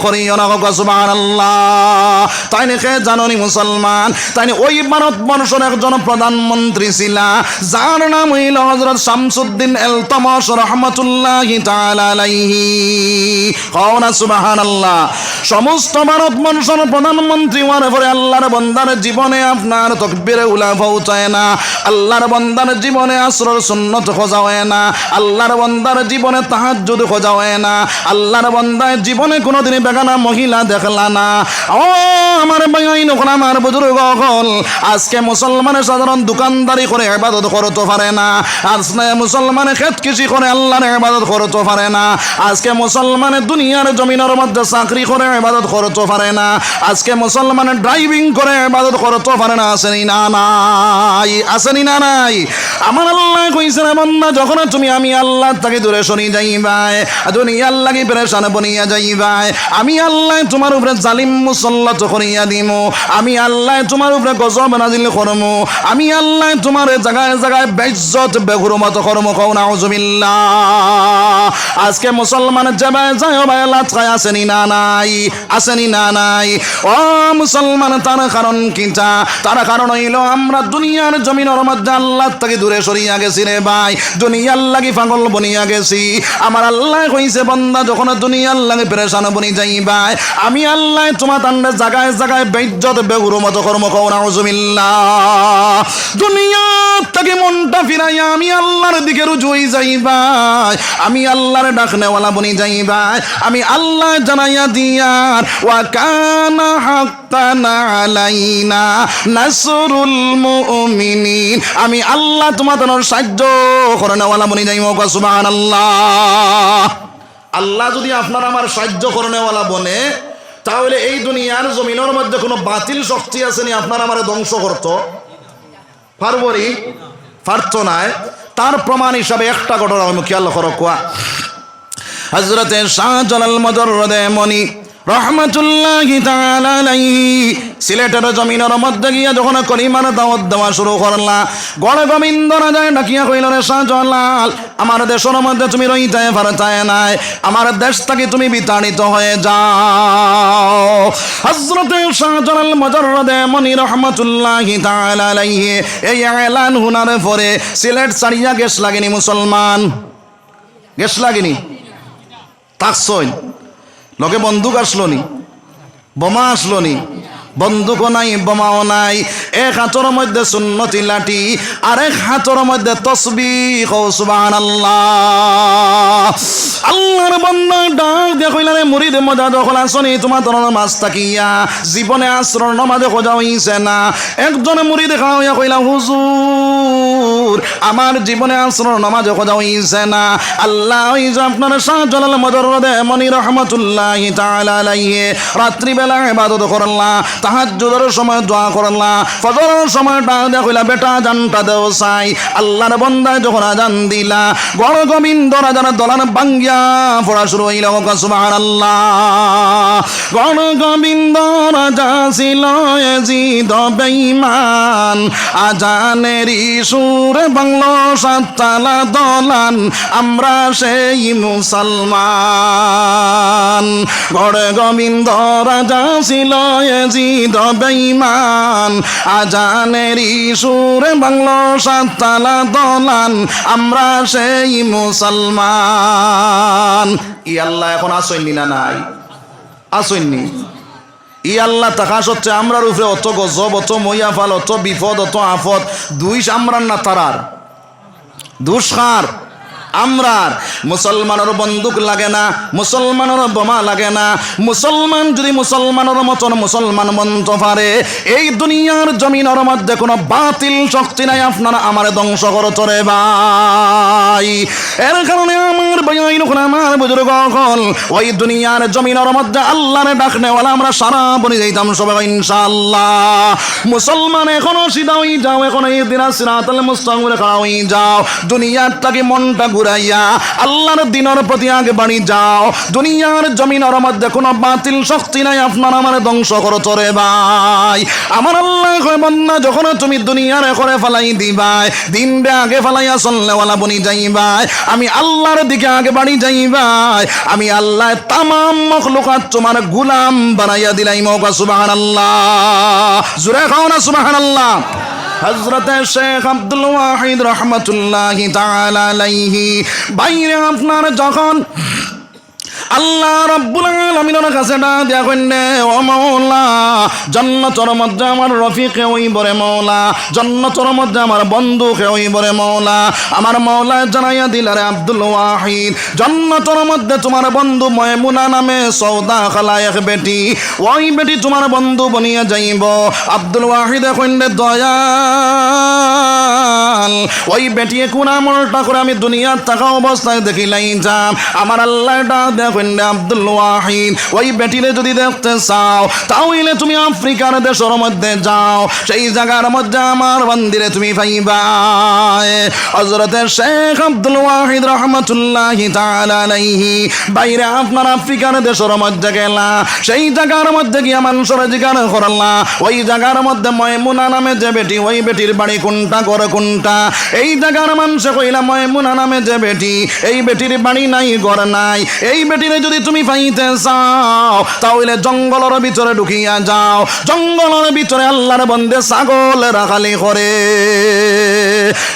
করিও না। সুবহানাল্লাহ। তাই নাকি জানোনি মুসলমান, তাই ওই ভারত বর্ষের একজন প্রধানমন্ত্রী ছিল, যার নাম হইল হযরত শামসুদ্দিন ইলতামাস রাহমাতুল্লাহি তাআলা আলাইহি। কও না সুবহানাল্লাহ। সমস্ত ভারত বর্ষের প্রধানমন্ত্রী হওয়ার পরে আল্লাহর বান্দার জীবনে আপনার তাকবীরে উলা পৌঁছায় না, আল্লাহর বান্দার জীবনে আসরের সুন্নত খোঁজা হয় না, আল্লাহর বান্দার জীবনে তাহাজ্জুদ খোঁজা হয় না, আল্লাহর বান্দার জীবনে কোনোদিন বেগানা মহিলা দেখলা না। ও আমার ভাই নকল, আমার বুজুর্গ হল, আজকে মুসলমানের সাধারণ দোকানদারি করে ইবাদত করতে পারে না, আজকে মুসলমানের খেত কৃষি করে আল্লাহর ইবাদত করতে পারে না, আজকে মুসলমানের দুনিয়ার জমিনের মধ্যে চাকরি করে ইবাদত করতে পারে না, আজকে মুসলমানের ড্রাইভিং করে ইবাদত করতে পারে না। আসেনি না নাই? আসেনি না নাই? আমার আল্লাহ কইছে না বান্দা, যখন তুমি আমি আল্লাহ তাকে দূরে সরি যাইবাই, দুনিয়ার লাগি পেরেশান বনিয়া যাইবাই, আমি আল্লাহ তোমার উপরে জালিম মুসল্লত করিয়া দিমু, আমি আল্লাহ তোমার উপরে গজব নাজিল করমু, আমি আল্লাহ তোমার জায়গায় জায়গায় বেইজ্জত বেহুরমত করমু। কও নাউযুবিল্লাহ। আজকে মুসলমান যাবায় যায় ভাই আল্লাহ খায়, আসেনি না নাই? আসেনি না নাই? ও মুসলমান, তার কারণ কিটা? তার কারণ হইল আমরা দুনিয়ার জমিনের মধ্যে আল্লাহ থেকে দূরে সরিয়া গেছি রে ভাই, দুনিয়ার লাগি পাগল বনিয়া গেছি। আমার আল্লাহ কইছে বান্দা, যখন দুনিয়ার লাগি পেরেশান বনি যাইবাই, আমি আল্লাহ তোমার তান্ডে জায়গায় জায়গায় বেইজ্জত বেহুরমত কর্ম। কও নাউযুবিল্লাহ। দুনিয়া থেকে মনটা ফিরাইয়া আমি আল্লাহর দিকে রুজু হই যাইবাই, আমি আল্লাহর ডাকনেওয়ালা বনি যাইবাই, আমি আল্লাহ জানাইয়া দিয়ার ওয়া কানা হাক্কান আলাইনা নাসরুল মুমিনিন, আমি আল্লাহ তোমাদের সাহায্য করনেওয়ালা বনি যাইব। সুবহানাল্লাহ। আল্লাহ যদি আপনার আমার সাহায্য করনেওয়ালা বনে, তাহলে এই দুনিয়ার জমিনের মধ্যে কোনো বাতিল শক্তি আসেনি আপনার আমার ধ্বংস করতো? পারবরি? পারত নাই। তার প্রমাণ হিসাবে একটা ঘটনা আমি খেয়াল করো। কোয়া হযরতে শাহজালাল মুজাররদে মনি রহমাতুল্লাহি তাআলা আলাইহি সিলেটের জমিনের মধ্যে গিয়া যখন কলিমার দাওয়াত দেওয়া শুরু করলা, গড়ে গোবিন্দ রাজায় ডাকিয়া কইল, রে শাহজালাল, আমার দেশের মধ্যে তুমি রইতে পারতায় নাই, আমার দেশ থেকে তুমি বিতাড়িত হয়ে যাও। হযরতে শাহজালাল মুজাররদে মনি রহমাতুল্লাহি তাআলা আলাইহি এই এলান হুনার পরে সিলেট ছাড়িয়া গেছ লাগেনি মুসলমান? গেছ লাগেনি? তাকসই লোকে বন্দুক আসলো নি, বোমা আসলো নি? বন্দুকও নাই, বোমাও নাই। এক হাতের মধ্যে সুন্নতি লাঠি, আরেক হাতের মধ্যে তসবিহ। সুবহানাল্লাহ। আল্লাহর বান্দা ডাক দিয়া কইলা, রে মুরিদ মজা যখন আসনি তোমার তোর নামাজ তাকিয়া জীবনে আশ্রয় নামাজে খোঁজা হইছে না। একজন মুরিদ খাওয়া কইলা, হুজুর আমার জীবনে আশ্রয় নামাজে খোঁজা হইছে না। আল্লাহ ওই যে আপনার শাহজালাল মুজাররদে মনি রহমাতুল্লাহি তাআলা আলাইহি রাত্রিবেলা ইবাদত করলা, তাহাজ্জুদের সময় দোয়া করলা, ফজরের সময় ডাক দিয়া কইলা বেটা জানটা দেও চাই। আল্লাহর বান্দায় যখন আজান দিলা, গড় গোবিন্দ রাজার দলান বাঙ্গিয়া পড়া শুরু হইল। সুবহানাল্লাহ। গড় গোবিন্দ রাজা ছিল এজিদ বেঈমান, আজানেরই সুরে বাংলো সাততলা দলান, আমরা সেই মুসলমান। গড় গোবিন্দ রাজা ছিল এজিদ বেঈমান, আজানেরই সুরে বাংলো সাততলা দলান, আমরা সেই মুসলমান। ই আল্লাহ এখন আসেননি না নাই? আসেননি। ই আল্লাহ তাকাশ হচ্ছে আমরার উপরে অত গজব, অত মইয়াফাল, অত বিপদ, অত আফত। দুই আমরার না তারার? দুষ্কার আমরার। মুসলমানের বন্দুক লাগে না, মুসলমানের বোমা লাগে না। মুসলমান যদি মুসলমানের মতন মুসলমান বনতে পারে, এই দুনিয়ার জমিনের মধ্যে কোনো বাতিল শক্তি নাই আপনারা আমার ধ্বংস করতে রে ভাই। এর কারণে আমার ভাই, আমার বুজুর্গ হল ওই দুনিয়ার জমিনের মধ্যে আল্লাহরে ডাকনেওয়ালা আমরা সারা বনি যাইতাম সবাই ইনশাআল্লাহ। মুসলমান এখনো সিধা হয়ে যাও, এখন এই দিন সিরাতাল মুস্তাকিমে খাড়া হয়ে যাও। দুনিয়াটাকে মনটা ঘুরাইয়া আল্লাহর দিনের প্রতি আগে বাড়ি যাও। দুনিয়ার জমিনের মধ্যে কোনো বাতিল শক্তি নাই আপনার আমার ধ্বংস করতে রে ভাই। আমার আল্লাহ কয় বান্দা, যখন তুমি দুনিয়ার করে ফেলাই দিবাই, দিন বে আগে ফেলাইয়া চললেওয়ালা বনি যাইবাই, আমি আল্লাহর দিকে আগে বাড়ি যাইবাই, আমি আল্লাহ তামাম মখলুকাত তোমার গুলাম বানাইয়া দিলাই। মৌকা সুবহানাল্লাহ। জোরে খাও না সুবহানাল্লাহ। হযরত শেখ আব্দুল ওয়াহিদ রহমাতুল্লাহি তাআলা আলাইহি বাইরে আপনার যখন আল্লাহ রাব্বুল আলামিনের কাছে ডাক দিয়া কইনে, ও মাওলা, জান্নাতের মধ্যে আমার রফিকে ওই বরে মাওলা, জান্নাতের মধ্যে আমার বন্ধুকে ওই বরে মাওলা। আমার মাওলা জানাইয়া দিলারে আব্দুল ওয়াহিদ, জান্নাতের মধ্যে তোমার বন্ধু মায়মুনা নামে সৌদা খালা এক বেটি, ওই বেটি তোমার বন্ধু বনিয়া যাইব। আব্দুল ওয়াহিদ কইনে, দয়াল, ওই বেটি কোন আমলটা করে আমি দুনিয়ার থাকা অবস্থায় দেখিলাই যাম। আমার আল্লাহ ডাক দেয়া আব্দুল ওয়াহিদ, ওই বেটিরে যদি দেখতে চাও তাহলে তুমি আফ্রিকার দেশের মধ্যে যাও, সেই জায়গার মধ্যে আমার মন্দিরে তুমি পাইবা। হযরত শেখ আব্দুল ওয়াহিদ রহমাতুল্লাহি তাআলা আলাইহি বাইরে আপনার আফ্রিকার দেশের মধ্যে গেলা, সেই জায়গার মধ্যে গিয়া মানুষের জিজ্ঞাসা করলা, ওই জায়গার মধ্যে মায়মুনা নামে যে বেটি, ওই বেটির বাড়ি কোনটা, ঘর কোনটা? এই জায়গার মানুষ কইলা, মায়মুনা নামে যে বেটি, এই বেটির বাড়ি নাই, ঘর নাই। এই বেটিরে যদি তুমি পাইতে চাও তাহলে জঙ্গলের ভিতরে ঢুকিয়া যাও। জঙ্গলের ভিতরে আল্লাহর বন্দে ছাগল রাখালি করে।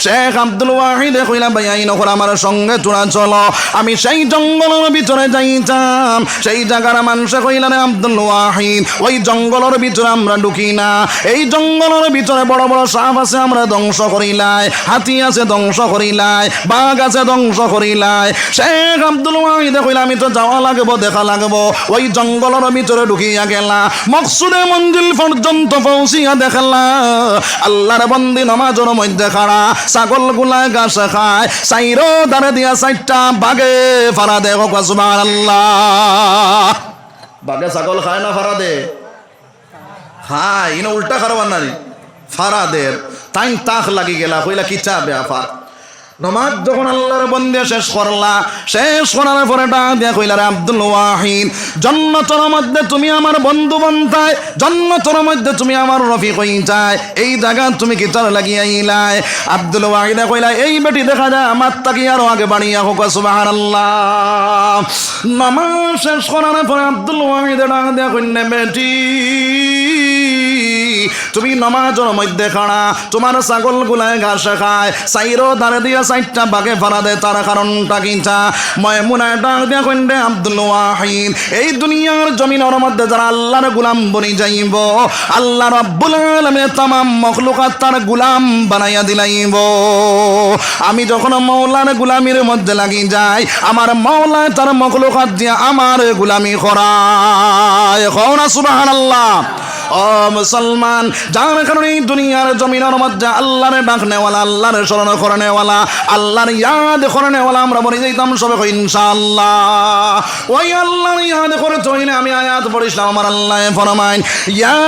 শেখ আব্দুল ওয়াহিদ কইলা, ভাই আইন আমার সঙ্গে তোরা চলো, আমি সেই জঙ্গলের ভিতরে যাইতাম। সেই জায়গার মানুষে কইলা, রে আব্দুল ওয়াহিদ, ওই জঙ্গলের ভিতরে আমরা ঢুকি না। এই জঙ্গলের ভিতরে বড় বড় সাপ আছে, আমরা ধ্বংস করিলাই। হাতি আছে, ধ্বংস করিলাই। বাঘ আছে, ধ্বংস করিলাই। শেখ আব্দুল ওয়াহিদ কইলা, আমি তো যাওয়া লাগবো, দেখা লাগবো। ওই জঙ্গলের ভিতরে ঢুকিয়া গেলা, মকসুদে মঞ্জিল পর্যন্ত পৌঁছিয়া দেখলা আল্লাহর বন্দি নামাজের মধ্যে খাড়া, ছাগল গুলায় ঘাস খায়, সাইরো দাঁড়ে দিয়া চারটা বাঘে ফাড়া দে। সুবহানাল্লাহ। বাঘে ছাগল খায় না ফাড়া দে? খায়। ইনো উল্টা খারাপ নারী ফাড়া দে। তাই তাক লাগি গেলা, কইলা কি চা ব্যাপার। নমাজ যখন আল্লাহর বন্দে শেষ করলা, শেষ করার পরে ডাক দিয়া কইলা, রে আব্দুল ওয়াহিদ, জান্নাতের মধ্যে তুমি আমার বন্ধু বনতায়, জান্নাতের মধ্যে তুমি আমার রফিক হইতায়, এই জায়গা তুমি কি তার লাগিয়া আইলাই? আব্দুল ওয়াহিদ কইলা, এই বেটি দেখা যায় আমার তাকি আরো আগে বাড়িয়া হোক। সুবহানাল্লাহ। নামাজ শেষ করার পরে আব্দুল ওয়াহিদ ডাক দিয়া কইনে, বেটি, তুমি নামাজের মধ্যে খাড়া, তোমার ছাগল গুলায় ঘাস খায়, সাইরো দাঁড়ে দিয়া চারটা বাঘে ফাড়া দেয়, তার কারণটা কিটা? মায়মুনায় ডাক দিয়া কইন্ডে, আব্দুল ওয়াহিদ, এই দুনিয়ার জমিনের মধ্যে যারা আল্লাহর গুলাম বনি যাইব, আল্লাহ রাব্বুল আলামিন তামাম মখলুকাত তার গুলাম বানাইয়া দিলাইব। আমি যখন মাওলার গুলামির মধ্যে লাগি যাই, আমার মাওলা তার মখলুকাত দিয়া আমার গুলামি করায়। কওনা সুবহানাল্লাহ। ও মুসলমান, যার কারণে এই দুনিয়ার জমিনের মধ্যে আল্লাহরে ডাকনেওয়ালা, আল্লাহরে স্মরণ করেনেওয়ালা, আল্লাহর ইয়াদ করে ওলা আমরা মরে যাইতাম সবে কই ইনশাআল্লাহ। ওই আল্লাহর ইয়াদ করে চইলে আমি আয়াত পড়িলাম, আমার আল্লাহ ফরমায় ইয়া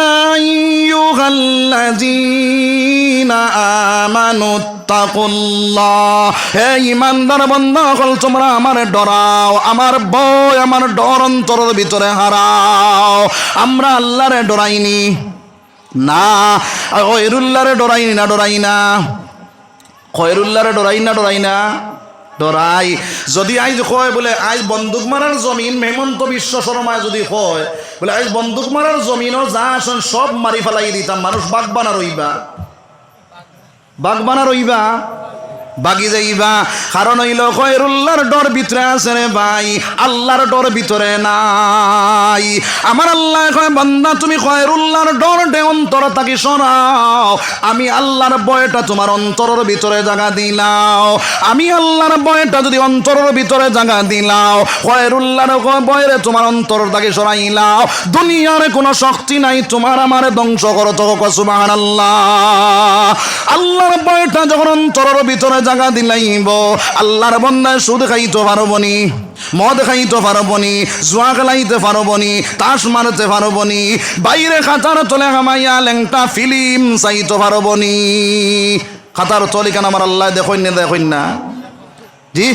আইয়ুহাল্লাযীনা আমানু তাকুল্লাহ, হে ঈমানদার বান্দা সকল তোমরা আমারে ডরাও, আমার ভয় আমার ডর অন্তরের ভিতরে হারাও। আমরা আল্লাহরে ডরাইনি না, খয়রুল্লাহরে ডরাইনি না, ডরাই না, খয়রুল্লাহরে ডরাই না, ডরাই না, ডরাই। যদি আইজ কয় বলে আইজ বন্দুক মারার জমিন, হেমন্ত বিশ্ব শর্মায় যদি কয় বলে আইজ বন্দুক মারার জমিনও যা আসেন সব মারি ফেলাই দিতাম, মানুষ বাগবানা রইবা, বাগবানা রইবা, বাগি যাইবা। কারণ হইল খয়রুল্লাহর ডর ভিতরে আছে রে ভাই, আল্লাহর ডর ভিতরে নাই। আমার আল্লাহ কয় বান্দা তুমি খয়রুল্লাহর ডর দে অন্তর তাকে সরাও, আমি আল্লাহর ভয়টা তোমার অন্তরের ভিতরে জায়গা দিলাও। আমি আল্লাহর ভয়টা যদি অন্তরের ভিতরে জায়গা দিলাও, খয়রুল্লাহর ভয়রে তোমার অন্তর তাকে সরাইলাও, দুনিয়ার কোনো শক্তি নাই তোমার আমার ধ্বংস করতে। সুবহানাল্লাহ। আল্লাহর ভয়টা যখন অন্তরের ভিতরে জায়গা দিলাইব, আল্লাহর বান্দায় সুদ খাইতে পারবনি, মদ খাইতে পারবনি, জুয়া খেলাইতে পারবনি, তাস মারতে পারবনি, বাইরে খাতার তলে হামাইয়া লেংটা ফিল্ম চাইতে পারবনি। খাতার তলে কেন আমার আল্লাহ দেখুন না, দেখুন না জি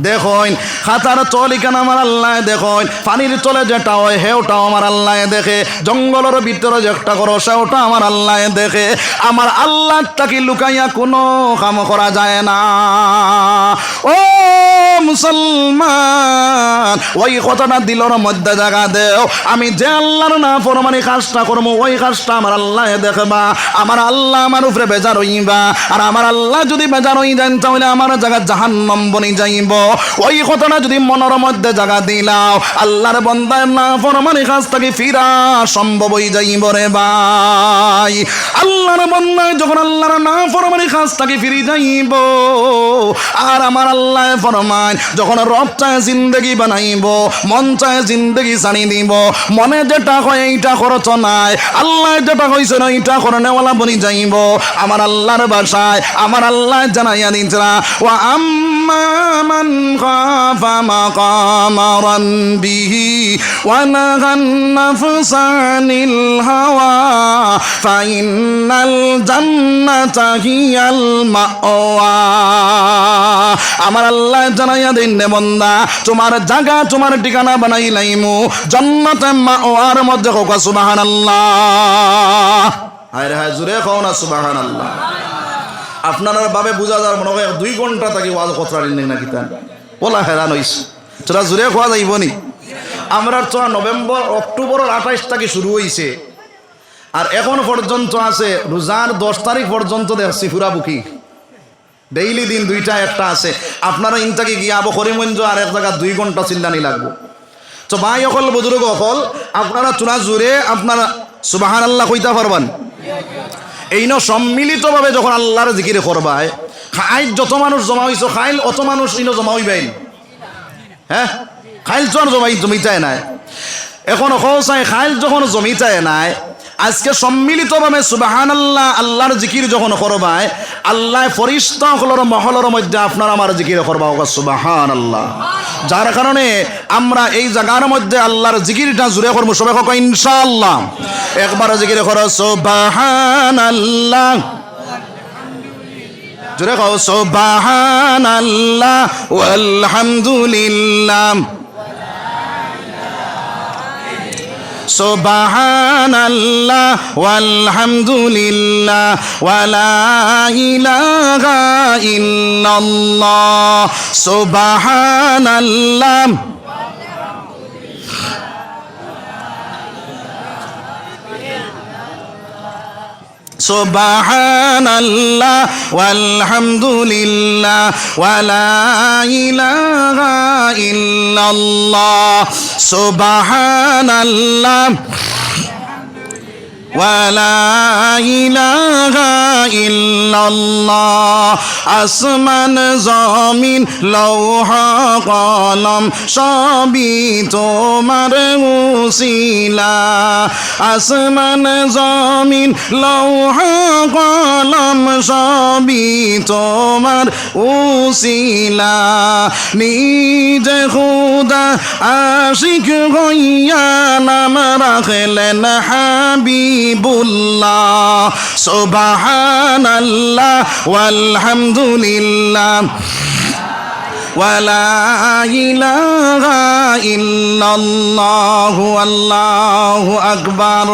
দেখুন, খাতার তলে কেন আমার আল্লাহ দেখুন, পানির তলে যেটা হয় হেওটাও আমার আল্লাহ দেখে, জঙ্গলের ভিতরে যেটা করো সেওটা আমার আল্লাহ দেখে। আমার আল্লাহটাকে লুকাইয়া কোনো কাম করা যায় না। ও মুসলমান, ওই কথাটা দিলর মধ্যে জায়গা দেও, আমি যে আল্লাহর না ফরমানি কাজটা করবো ওই কাজটা আমার আল্লাহ দেখবা, আমার আল্লাহ আমার উপরে বেজার হইবা। আর আমার আল্লাহ যদি বেজার হই যান তাহলে আমার জায়গা জাহান্নাম বনি যাইব। ওই কথাটা যদি মনের মধ্যে জায়গা দিলাও, আল্লাহর বান্দার না ফরমানি কাজ থেকে ফিরা সম্ভব হয়ে যাইব রে ভাই। আল্লাহর বান্দায় যখন আল্লাহর না ফরমানি কাজ থেকে ফিরে যাইব, আর আমার আল্লাহ ফরমান যখন রব চায় জিন্দগি বানাইব, মন চায় জিন্দগি জানি দিব, মনে যেটা হয় এইটা খরচ নাই, আল্লাহ যেটা কইছে না এইটা করে নেওয়ালা বনি যাইব। আমার আল্লাহর ভাষায় আমার আল্লাহ জানাইয়া দিতরা, ওয়া আম্মা মান খাফা মাকামা রাব্বিহি ওয়া নাহান নাফসা আনিল হাওয়া ফাইন্নাল জান্নাতা হিয়াল মাওয়া। আমার আল্লাহ জানাইয়া দিন রে বান্দা, তোমার জায়গা তোমার ঠিকানা বানাইলাইমু জান্নাতে মাওয়ার মধ্যে। হোক সুবহানাল্লাহ। হায় হায় জুড়ে কও না সুবহানাল্লাহ। আপনার বাবে বুঝা যার মনে হয় 2 ঘন্টা থাকি ওয়াজ কথা নেই নাকি তা ওলা হেরান হইস তোরা জুড়ে খাওয়া যাইব নি। আমরা তো নভেম্বর অক্টোবরের 28 থেকে শুরু হয়েছে, আর এখন পর্যন্ত আছে রোজার 10 তারিখ পর্যন্ত দেখছি পুরা বুকি, ডেইলি দিন 2টা 1টা আছে। আপনারা ইনটাকে গিয়ে আবো করিমগঞ্জ আর এক জায়গা 2 ঘন্টা চিল্লানি লাগবে। তো ভাই অকল বুজুর্গ অকল আপনারা চূড়া জুড়ে আপনারা সুবহানাল্লাহ কইতে পারবেন। এই ন সম্মিলিতভাবে যখন আল্লাহর জিকির করবায়, খাইল যত মানুষ জমা হইছো খাইল অত মানুষ ইনো জমা হইবেন। হ্যাঁ, খাইল যখন জমিতায় নাই, এখন চাই খাইল যখন জমিতায় নাই, আজকে সম্মিলিতভাবে সুবহানাল্লাহ আল্লাহর জিকির যখন করবায়, আল্লাহ ফেরেশতা সকলের মহলের মধ্যে আপনার আমার জিকির করবা সুবহানাল্লাহ। যার কারণে আমরা এই জায়গার মধ্যে আল্লাহর জিকিরটা জুড়ে করবো সবাই হোক ইনশাআল্লাহ। একবার জিকির করো সুবহানাল্লাহ, জুড়ে কও সুবহানাল্লাহ ওয়ালহামদুলিল্লাহ, সুবহানাল্লাহ ওয়ালহামদুলিল্লাহ ওয়ালা ইলাহা ইল্লাল্লাহ, সুবহানাল্লাহ সুবহানাল্লাহ ওয়ালহামদুলিল্লাহ ওয়ালা ইলাহা ইল্লাল্লাহ, সুবহানাল্লাহ ওয়ালা ইলাহা ইল্লাল্লাহ। আসমান জমিন লৌহ কলম সবই তোমার উসিলা আসমান জমিন লৌহ কলম সবই তোমার উসিলা নিজে খুদা আশিক হইয়া নাম রাখলেন হাবিবুল্লাহ সুবহানাল্লাহ ওয়ালহামদুলিল্লাহ ওয়ালা ইলাহা ইল্লাল্লাহু আল্লাহু আকবার।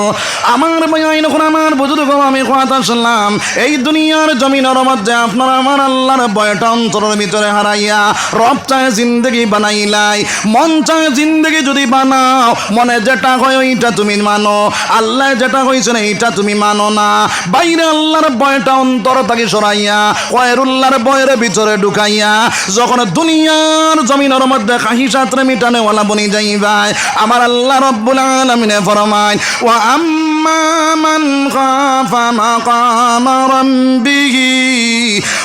আমার ভাই যখন আমার বুজুর্গ আমি কথা শুনলাম এই দুনিয়ার জমিনের মধ্যে আপনারা আমার আল্লাহর ভয়টা অন্তরের ভিতরে হারাইয়া রব চায় জিন্দগি বানাইলাই মন চায় জিন্দগি যদি বানাও মনে যেটা হয় ওইটা তুমি মানো আল্লাহ যেটা কইছেন এইটা তুমি মানো না বাইরে আল্লাহর ভয়টা অন্তর থেকে সরাইয়া কয়রুল্লাহর ভয়ের ভিতরে ঢুকাইয়া যখন দুনিয়ার জমিনের মধ্যে খাহিসাত্রে মিটানে ওয়ালা বনি যাইবাই আমার আল্লাহ রব্বুল আলামিন ফরমায় ওয়া আম্মা মান খাফা মাকাম রাব্বিহি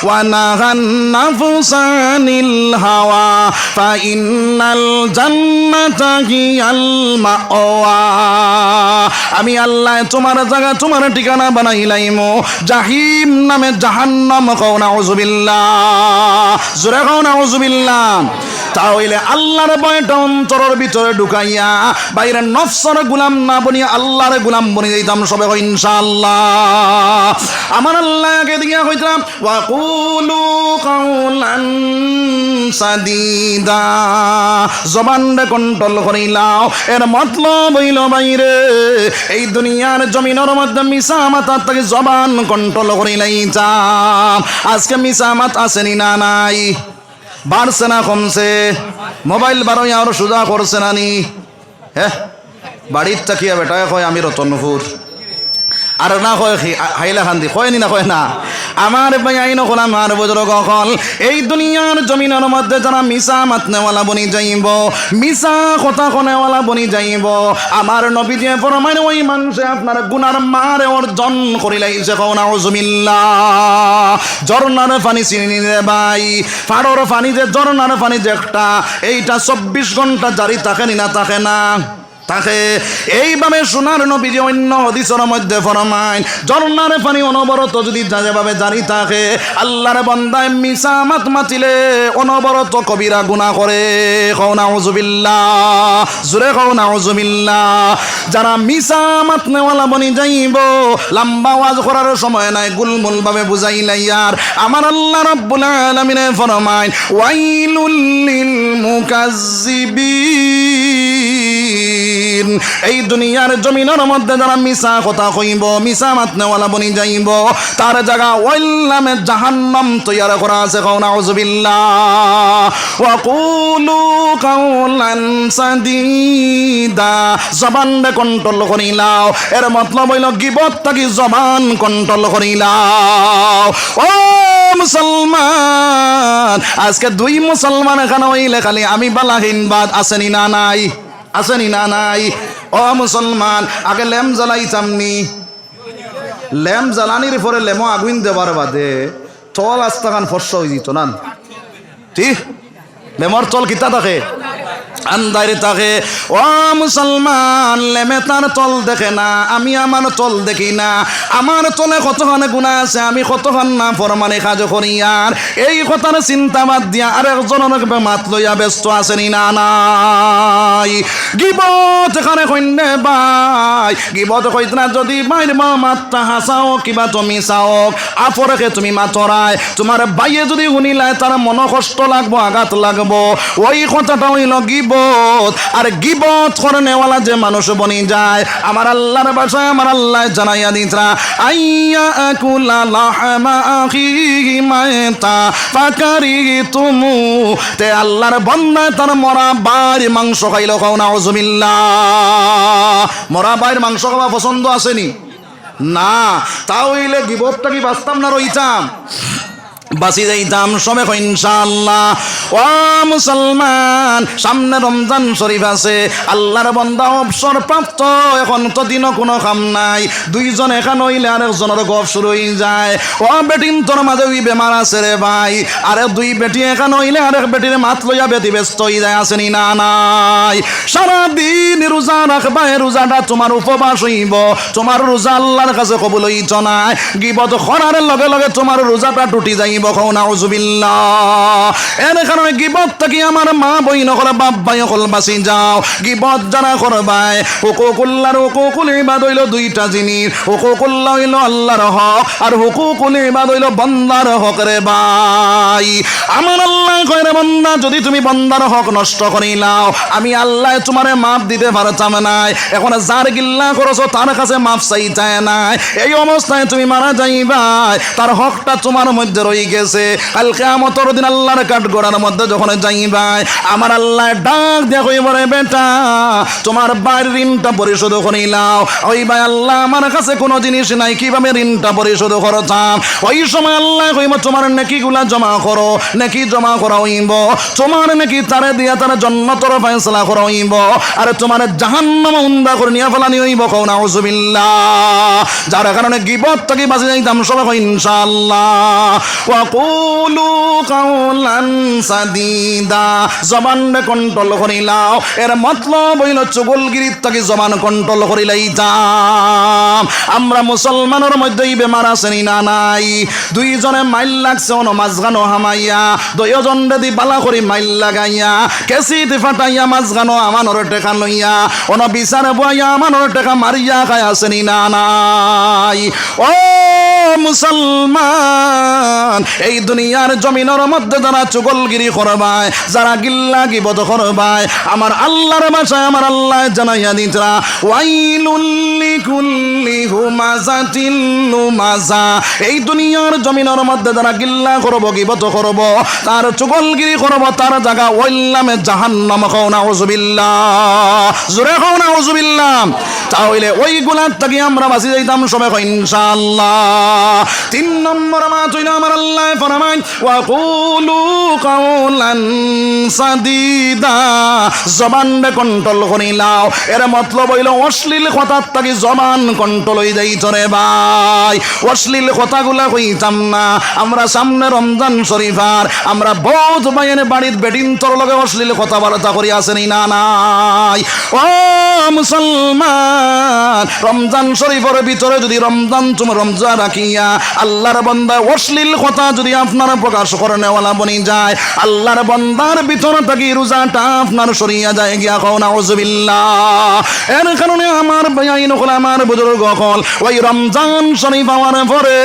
ওয়া নাহান নাফসানিল হাওয়া ফা ইন্নাল জান্নাতা হিয়াল মাওয়া। আমি আল্লাহ তোমার জায়গা তোমার ঠিকানা বানাইলাইমো জাহিম নামে জাহান্নাম কও নাউযুবিল্লাহ জোরে কও নাউযুবিল্লাহ। তাহলে আল্লাহর ভয়টা অন্তরের ভিতরে ঢুকাইয়া বাইরে নফসের গোলাম না বনিয়া আল্লাহর গোলাম বনি যাইতাম সবে ইনশাআল্লাহ। আমার আল্লাহকে দিয়া কইতাম ওয়া কুলু কাওলান সাদিদা জবানরে কন্ট্রোল করিলাও এর মতলব হইল বাইরে এই দুনিয়ার জমিনের মধ্যে মিসামাতার থেকে জবান কন্ট্রোল করিলাইতাম। আজকে মিসামাত আসেনি না নাই বাড়ছে না কমছে মোবাইল বারোই আরো সোজা করছে না নি হ্যাঁ বাড়ির তাকিয়া বেটায় কয় আমি রতনপুর আর না কয় হাইলাকান্দি কয়নি না কয় না আমার ভাই আইন হল আমার বুজুর্গ হল এই দুনিয়ার জমিনের মধ্যে যারা মিশা মাতনেওয়ালা বনি যাইব মিশা কথা কনেওয়ালা বনি যাইব আমার নবী যে ফরমায় ওই মানুষে আপনার গুনার মারে অর্জন করিলাইছে কও নাউযুবিল্লাহ। ঝর্ণার পানি চিনি নিলে ভাই ফাড়র পানি যে ঝর্ণার পানি যে একটা এইটা 24 ঘন্টা জারি থাকে না থাকে না থাকে এইভাবে সোনার নবী যে অন্য হাদিসের মধ্যে ফরমায় ঝর্ণার পানি অনবরত যদি যেভাবে জারি থাকে আল্লাহর বান্দায় মিসামাত মাতিলে অনবরত কবিরা গুনাহ করে কও নাউযুবিল্লাহ জোরে কও নাউযুবিল্লাহ। যারা মিসামাত নেওয়ালা বনি যাইব লম্বা ওয়াজ করার সময় নাই গুলমুল ভাবে বুঝাইলাই আর আমার আল্লাহ রাব্বুল আলামিন ফরমায় ওয়াইলুল লিল মুকাজ্জিবিন। এই দুনিয়ার জমিনের মধ্যে যারা মিশা কথা কইব মিশা মাতনেওয়ালা বনি যাইব তার জায়গা ওয়াইল নামে জাহান্নাম তৈয়ার করা আছে কও নাউযুবিল্লাহ। ওয়া কুলু কাওলান সাদিদা জবানরে কন্ট্রোল করিলাও এর মতলব হইল গিবত থাকি জবান কন্ট্রোল করিলাও। ও মুসলমান আজকে দুই মুসলমান এখানে হইলে খালি আমি বালাহীন বাদ আসেনি না নাই আসেনি না নাই। ও মুসলমান আগে ল্যাম জ্বালাইতামনি ল্যাম জ্বালানির পরে লেমো আগুন দেবার বাদে তল আস্তাখান ফর্স হয়ে যেত না ঠিক লেমর তল কিতা থাকে আন্দারে থাকে। ও মুসলমান লেমে তার তল দেখে না আমি আমার তল দেখি না আমার তলে কতখানে গুনাহ আছে আমি কতখান না ফরমানে কাজ করি আর এই কথার চিন্তা বাদ দিয়া আরেকজনের মাত লইয়া ব্যস্ত আছেনি না নাই। গিবত এখানে কইনে ভাই গিবত কইত না যদি বাইর মাত্রা হাসাও কিবা তুমি চাও আপরেকে তুমি মাতরায় তোমার বাইয়ে যদি শুনিলাই তার মন কষ্ট লাগবো আঘাত লাগবো ওই কথাটা হইল গিবত। আর গিবত করেনেওয়ালা যে মানুষ বনি যায় আমার আল্লাহর ভাষায় আমার আল্লাহ জানাইয়া দিতরা আইয়া আকুলা লাহমা আখিহি মাতা ফাকারিতুমু তে আল্লাহর বান্দা তার মরা বাইর মাংস খাইলো কও নাউযুবিল্লাহ। মরা বাইর মাংস খাওয়া পছন্দ আসেনি না তাহলে গিবতটা কি বাঁচতাম না রইতাম বাঁচি যাইতাম সবে ইনশাআল্লাহ। ও মুসলমান, সামনে রমজান শরীফ আছে, আল্লাহর বান্দা অবসর প্রাপ্ত, এখন তো দিনও কোনো কাম নাই, দুইজন এখানে হইলে আরেকজনের গপ শুরু হয়ে যায়। ও বেটিন তোর মাঝে ওই বেমার আছে রে ভাই, আরে দুই বেটি এখানে হইলে আরেক বেটির মাত লইয়া বেটি ব্যস্ত হয়ে যায়, আসেনি না নাই? সারাদিন রোজা রাখবা, রোজাটা তোমার উপবাস হইব, তোমার রোজা আল্লাহর কাছে কবুল হইত না, গিবত করার লগে লগে তোমার রোজাটা টুটি যাইব। এর কারণে গিবত থেকে আমার মা বই নকল বাপ ভাই সকল বাঁচি যাও। গিবত যারা করবাই, হুকুকুল্লাহর হুকুকুল ইবাদ হইল দুইটা জিনিস, হুকুকুল্লাহ হইল আল্লাহর হক, আর হুকুকুল ইবাদ হইল বান্দার হক রে ভাই। আমার আল্লাহ কয় রে বান্দা, যদি তুমি বান্দার হক নষ্ট করিলাও, আমি আল্লাহ তোমারে মাফ দিতে পারতাম নাই। এখন যার গিল্লা করছো তার কাছে মাফ চাইতে নাই, এই অবস্থায় তুমি মারা যাইবাই, তার হকটা তোমার মধ্যে রয়ে গেছে। কাল কিয়ামতের দিন আল্লাহর কাঠগড়ার মধ্যে যখন যাইবাই, আমার আল্লাহ ডাক দিয়া কইব রে বেটা, তোমার বাড়ির ঋণটা পরিশোধ করিলাও। ওই ভাই আল্লাহ আমার কাছে কোনো জিনিস নাই, কিভাবে ঋণটা পরিশোধ করতাম? ওই সময় আল্লাহ কইব তোমার নেকিগুলা জমা করো, নেকি জমা করা হইব, তোমার নেকি তারে দিয়া তার জান্নাতের ফয়সালা করা হইব, আর তোমার জাহান্নামে উন্দা করে নিয়ে ফেলানি হইব। কও নাউজুবিল্লাহ। যার কারণে গিবত থেকে বাঁচে যাইতাম সবাই ইনশাআল্লাহ। ওয়াকুলু কাওলান সাদিদা, জবানকে কন্ট্রোল করিলাও, এর মতলব হইল চুগলগিরির থেকে জবান কন্ট্রোল করিলাইতাম। আমরা মুসলমানের মধ্যে এই বেমার আসেনি না নাই? দুইজনে মাইল লাগছে অন মাঝগানো হামাইয়া, দুইজন যদি বালা করি মাইল লাগাইয়া, কেসিতে ফাটাইয়া মাঝগানো আমানোর টেকা লইয়া, অন বিচারে বইয়া আমানোর টেকা মারিয়া খায় আসেনি না নাই? ও মুসলমান, এই দুনিয়ার জমিনের মধ্যে যারা চুগলগিরি করবায়, যারা গিল্লা গিবত করবায়, আমার আল্লাহর ভাষায় আমার আল্লাহ জানাইয়া দিতরা, ওয়াইলুল লিকুল্লি হুমাযাতিল লুমাযা। এই দুনিয়ার জমিনের মধ্যে যারা গিল্লা করব, গিবত করব, তার চুগলগিরি করব, তার জায়গা ওইলামে জাহান্নাম। কও নাউজুবিল্লাহ, জোরে কও নাউজুবিল্লাহ। তাহলে ওইগুলার থেকে আমরা বাঁচি যাইতাম সবাই ইনশাআল্লাহ। 3 নম্বর মাত হইল আমার আল্লাহ ফরমায়, ওয়াকুলু কাওলান সাদিদা, জবানকে কন্ট্রোল করিলাও, এর মতলব হইল অশ্লীল কথার থেকে জবান কন্ট্রোল হয়ে যাইত রে ভাই। অশ্লীল কথাগুলা কইতাম না। আমরা সামনে রমজান শরীফার, আমরা বহুত ভাইয়ের বাড়ির বেডিন তোর লগে অশ্লীল কথাবার্তা করি আসেনি না নাই? ও মুসলমান, রমজান শরীফের ভিতরে যদি রমজান তুমি রমজা রাখিয়া আল্লাহর বান্দা অশ্লীল কথা যদি আপনার প্রকাশ করে নেওয়ালা বনি যায়, আল্লাহর বান্দার ভিতর থেকে রোজাটা আপনার সরিয়া যায় গিয়া। কও নাউজুবিল্লাহ। এর কারণে আমার ভাইয়াইন হল, আমার বুজুর্গ হল, ওই রমজান শরীফ হওয়ার পরে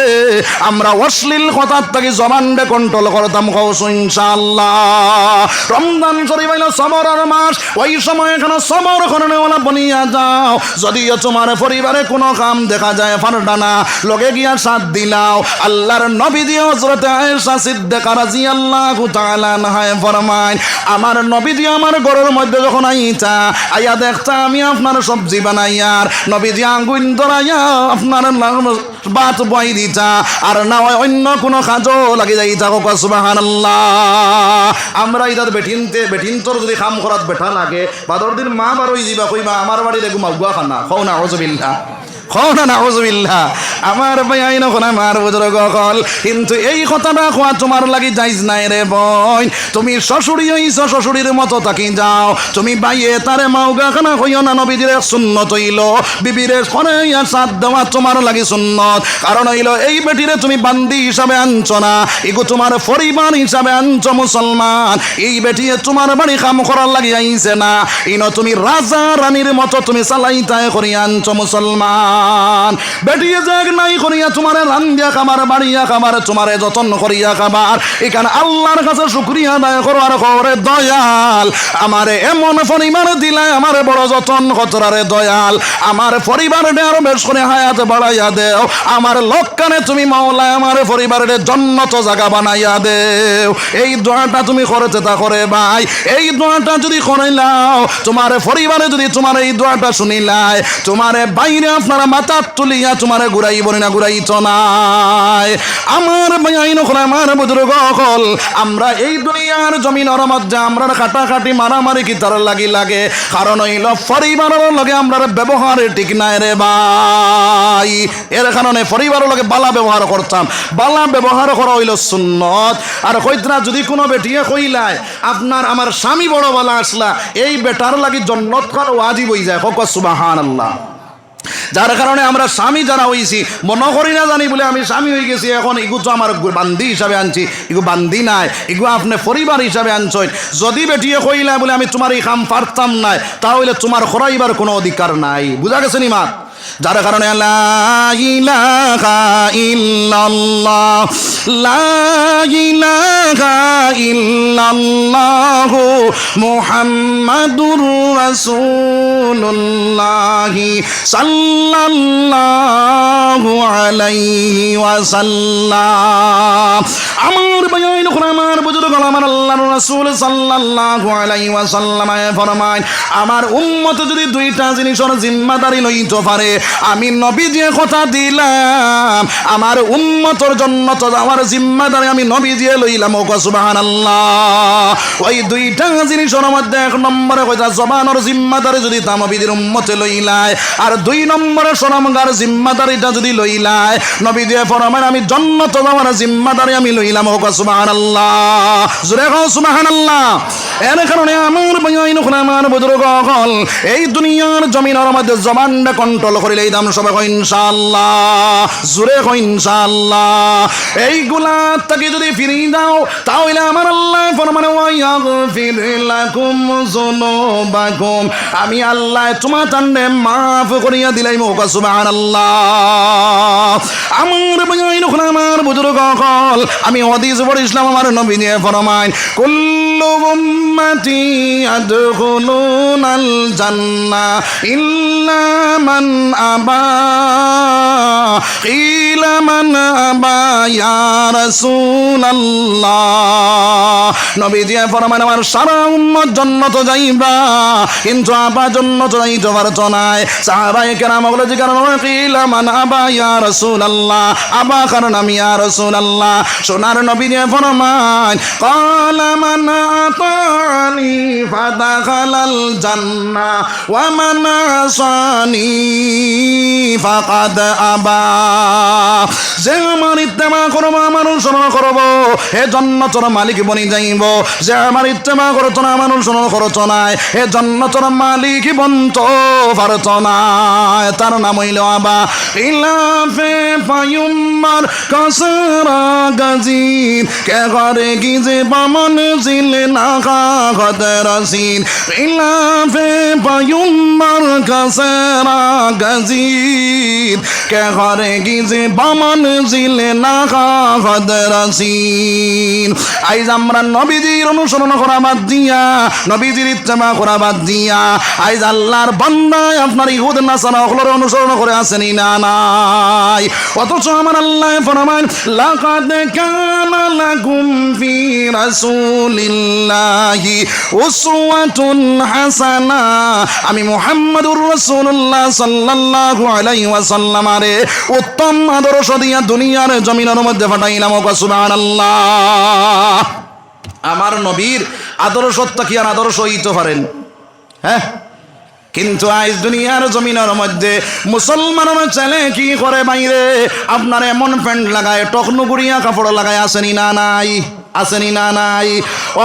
আমরা অশ্লীল কথার থেকে জবানকে কন্ট্রোল করতাম। কও ইনশাআল্লাহ। রমজান শরীফ হইল সবরের মাস, ওই সময় এখানে সবর করে নেওয়ালা বনিয়া যাও। যদিও তোমার পরিবারে কোনো কাম দেখা যায় ফারডা না, লগে গিয়া সাথ দিলাও। আল্লাহর নবী দিয়ে হযরত আয়েশা সিদ্দিকা রাদিয়াল্লাহু তাআলা আনহা ফরমায়, আমার নবী দিয়ে আমার ঘরের মধ্যে যখন আইয়া দেখতা আমি আপনার সবজি বানাইয়ার, নবী দিয়ে আঙ্গুল ধরাইয়া আপনার ভাত বই দিতা, আর না হয় অন্য কোনো কাজও লাগি যাইতা। সুবহানাল্লাহ। আমরা ইদার বেঠিনতর যদি কাম করাত বেঠা লাগে, বাদর দিন মা বারই দিবা কইবা আমার বাড়ি দেখো মাগুয়া খানা। কও নাউজুবিল্লাহ, কও না নাউজুবিল্লাহ। আমার ভাই আইন ওখানে মার বুজুর্গ কল, কিন্তু এই কথাটা কোয়া তোমার লাগি যাইজ নাই রে বই। তুমি শ্বশুরি হইছ, শ্বশুরির মতো তাকি যাও। তুমি বাইয়ে তারে মাউগা খানা কইও না, নবীদের সুন্নত হইল বিবিরে ফনে সাথ দেওয়া তোমার লাগি সুন্নত। কারণ হইল এই বেটিরে তুমি বান্দি হিসাবে আনছ না, এগো তোমার পরিবার হিসাবে আনছ মুসলমান। এই বেটিয়ে তোমার বাড়ি কাম করার লাগি আইছে না, ইনো তুমি রাজা রানীর মতো তুমি চালাইতায় করি আনছ মুসলমান। বেটিয়ে যাক নাই করিয়া তোমারে রান্দিয়া খাবার, বাড়িয়া খাবার, তোমারে যতন করিয়া খাবার। এখানে আল্লাহর কাছে শুকরিয়া আদায় করো আর করে, দয়াল আমারে এমন পরিবার দিলাই, আমারে বড় যতন কতরারে দয়াল, আমার পরিবারে আরো বেশ করে হায়াত বাড়াইয়া দেও। আমার লক্ষ্যে তুমি মাওলা আমার পরিবারের জন্নত জায়গা বানাইয়া দেও। এই দোয়াটা তুমি করতে তা করে ভাই। এই দোয়াটা যদি করাইলাও, তোমার পরিবারে যদি তোমার এই দোয়াটা শুনিলাই, তোমারে বাইরে আপনারা মাথা তুলিয়া তোমার ঘুরাইব না ঘুরাইত নাই। আমার ভাইয়াইন হল আমার বুজুর্গ হল, আমরা এই দুনিয়ার জমিনের মধ্যে আমরা কাটাকাটি মারামারি কি তার লাগে কারণ হইল পরিবারের লগে আমরা ব্যবহার ঠিক নাই রে ভাই। এর কারণে পরিবারের লগে বালা ব্যবহার করতাম, বালা ব্যবহার করা হইল সুন্নত। আর কইতরা যদি কোনো বেটিয়ে কইলায় আপনার আমার স্বামী বড় বালা আসলা, এই বেটার লাগি জন্নত করা ওয়াজিব হয়ে যায়। কক সুবহানাল্লাহ। যার কারণে আমরা স্বামী যারা হয়েছি মনে করি না জানি বলে আমি স্বামী হয়ে গেছি, এখন এগু তো আমার বান্দি হিসাবে আনছি, এগু বান্দি নাই, এগু আপনি পরিবার হিসাবে আনছেন। যদি বেটিয়ে কইলা বলে আমি তোমার এই কাম পারতাম নাই, তাহলে তোমার করাইবার কোনো অধিকার নাই। বুঝা গেছে নি মা? যার কারণে লা ইলাহা ইল্লাল্লাহ, লা ইলাহা ইল্লাল্লাহু মুহাম্মাদুর রাসূলুল্লাহ সাল্লাল্লাহু আলাইহি ওয়াসাল্লাম। আমার ভাইয়াইন আমার বুজুর্গ আমার আল্লাহর রাসূল সাল্লাল্লাহু আলাইহি ওয়াসাল্লাম ফরমায়, আমার উম্মত যদি দুইটা জিনিসের জিম্মাদারি লইতে পারে, আমি নবী যে কথা দিলাম আমার উম্মতের জন্য তো আমার জিম্মাদারি আমি নবী দিয়ে লইলাম। ও সুবহানাল্লাহ। ওই দুইটা জিনিসের মধ্যে এক নম্বরে কইতা জবানের জিম্মাদারি যদি তা নবীদের উম্মতে লইলায়, আর দুই নম্বরে শরমগার জিম্মাদারিটা যদি লইলায়, নবী দিয়ে ফরমান আমি জান্নাত যাওয়ার জিম্মাদারি আমি লইলাম। ও সুবহানাল্লাহ। জোরে কও সুবহানাল্লাহ। এর কারণে আমার ভাইয়াইন আমার বুজুর্গ হল, এই দুনিয়ার জমিনের মধ্যে জবানটা কন্ট্রোল করিলে এই দাম সবাই কই ইনশাআল্লাহ। জোরে কই ইনশাআল্লাহ। এইগুলা থেকে যদি ফিরে যাও তাহলে আমার আল্লাহ ফরমানে ওয়াগফির লাকুম যুনুবাকুম, আমি আল্লাহ তোমার তান্ডে মাফ করিয়া দিলাম। ও সুবহানাল্লাহ। আমার ভাইয়াইন আমার বুজুর্গ হল, আমি হাদিস পড়িছিলাম আমার নবী নিয়ে ফরমায়, কুল্লু উম্মতি ইয়াদখুলুনাল জান্নাহ ইল্লা মান আবা, কিলা মান আবা ইয়া রাসূলুল্লাহ। নবী দিয়ে ফরমান আমার সারা উম্মত জান্নাতে যাইবা, কিন্তু আবা জান্নাতে যাইতে পারতো না। সাহাবায়ে কেরাম বলে যে কারণ কিলা মান আবা ইয়া রাসূলুল্লাহ, আবা কারণ আমি ইয়া রাসূলুল্লাহ। সোনার নবী দিয়ে ফরমান ক্বালা মান আতানি ফাদাখালাল জান্নাহ ওয়া মান আসানি ফাকাদ আবা। যে আমার ইত্তেমা করবো আমার অনুসরণ করবো হে জান্নাতের মালিক বনি যাইব, যে আমার ইত্তেমা করতো না আমার অনুসরণ করতো না হে জান্নাতের মালিক বন্ত পারতো না। তার নাম হইল আবা। ইলাফে পায়ুম্মার কাসরা গাজির কে ঘরে গিজে বামন জিলে না খাতে রাসিন, ইলাফে পায়ুম্মার কাসরা গাজির কে ঘরে গিজে বামন জিলে না খাতে রাসিন। আইজ আমরা নবীজির অনুসরণ করা বাদ দিয়া, নবীজির ইত্তেমা করা বাদ দিয়া আইজ আল্লাহর বান্দায় আপনার ইহুদ নাসারা ওগুলোর অনুসরণ করে আসেনি না নাই। অথচ আমার আল্লাহ ফরমান লাকাদ কানা লাকুম ফি রাসূলিল্লাহি উসওয়াতুন হাসানা, আমি মুহাম্মদুর রাসূলুল্লাহ সাল্লাল্লাহু আলাইহি ওয়াসাল্লাম আরে উত্তম আদর্শ দিয়া দুনিয়ার জমিনের মধ্যে পাঠাইলাম। সুবহানাল্লাহ। আমার নবীর আদর্শটা কি আর আদর্শ হইতে পারেন? হ্যাঁ, কিন্তু আজ দুনিয়ার জমিনের মধ্যে মুসলমানের ছেলে কি করে বাইরে আপনার এমন প্যান্ট লাগায় টকনুগুড়িয়া কাপড় লাগায় আসেনি না নাই? আসেনি না নাই?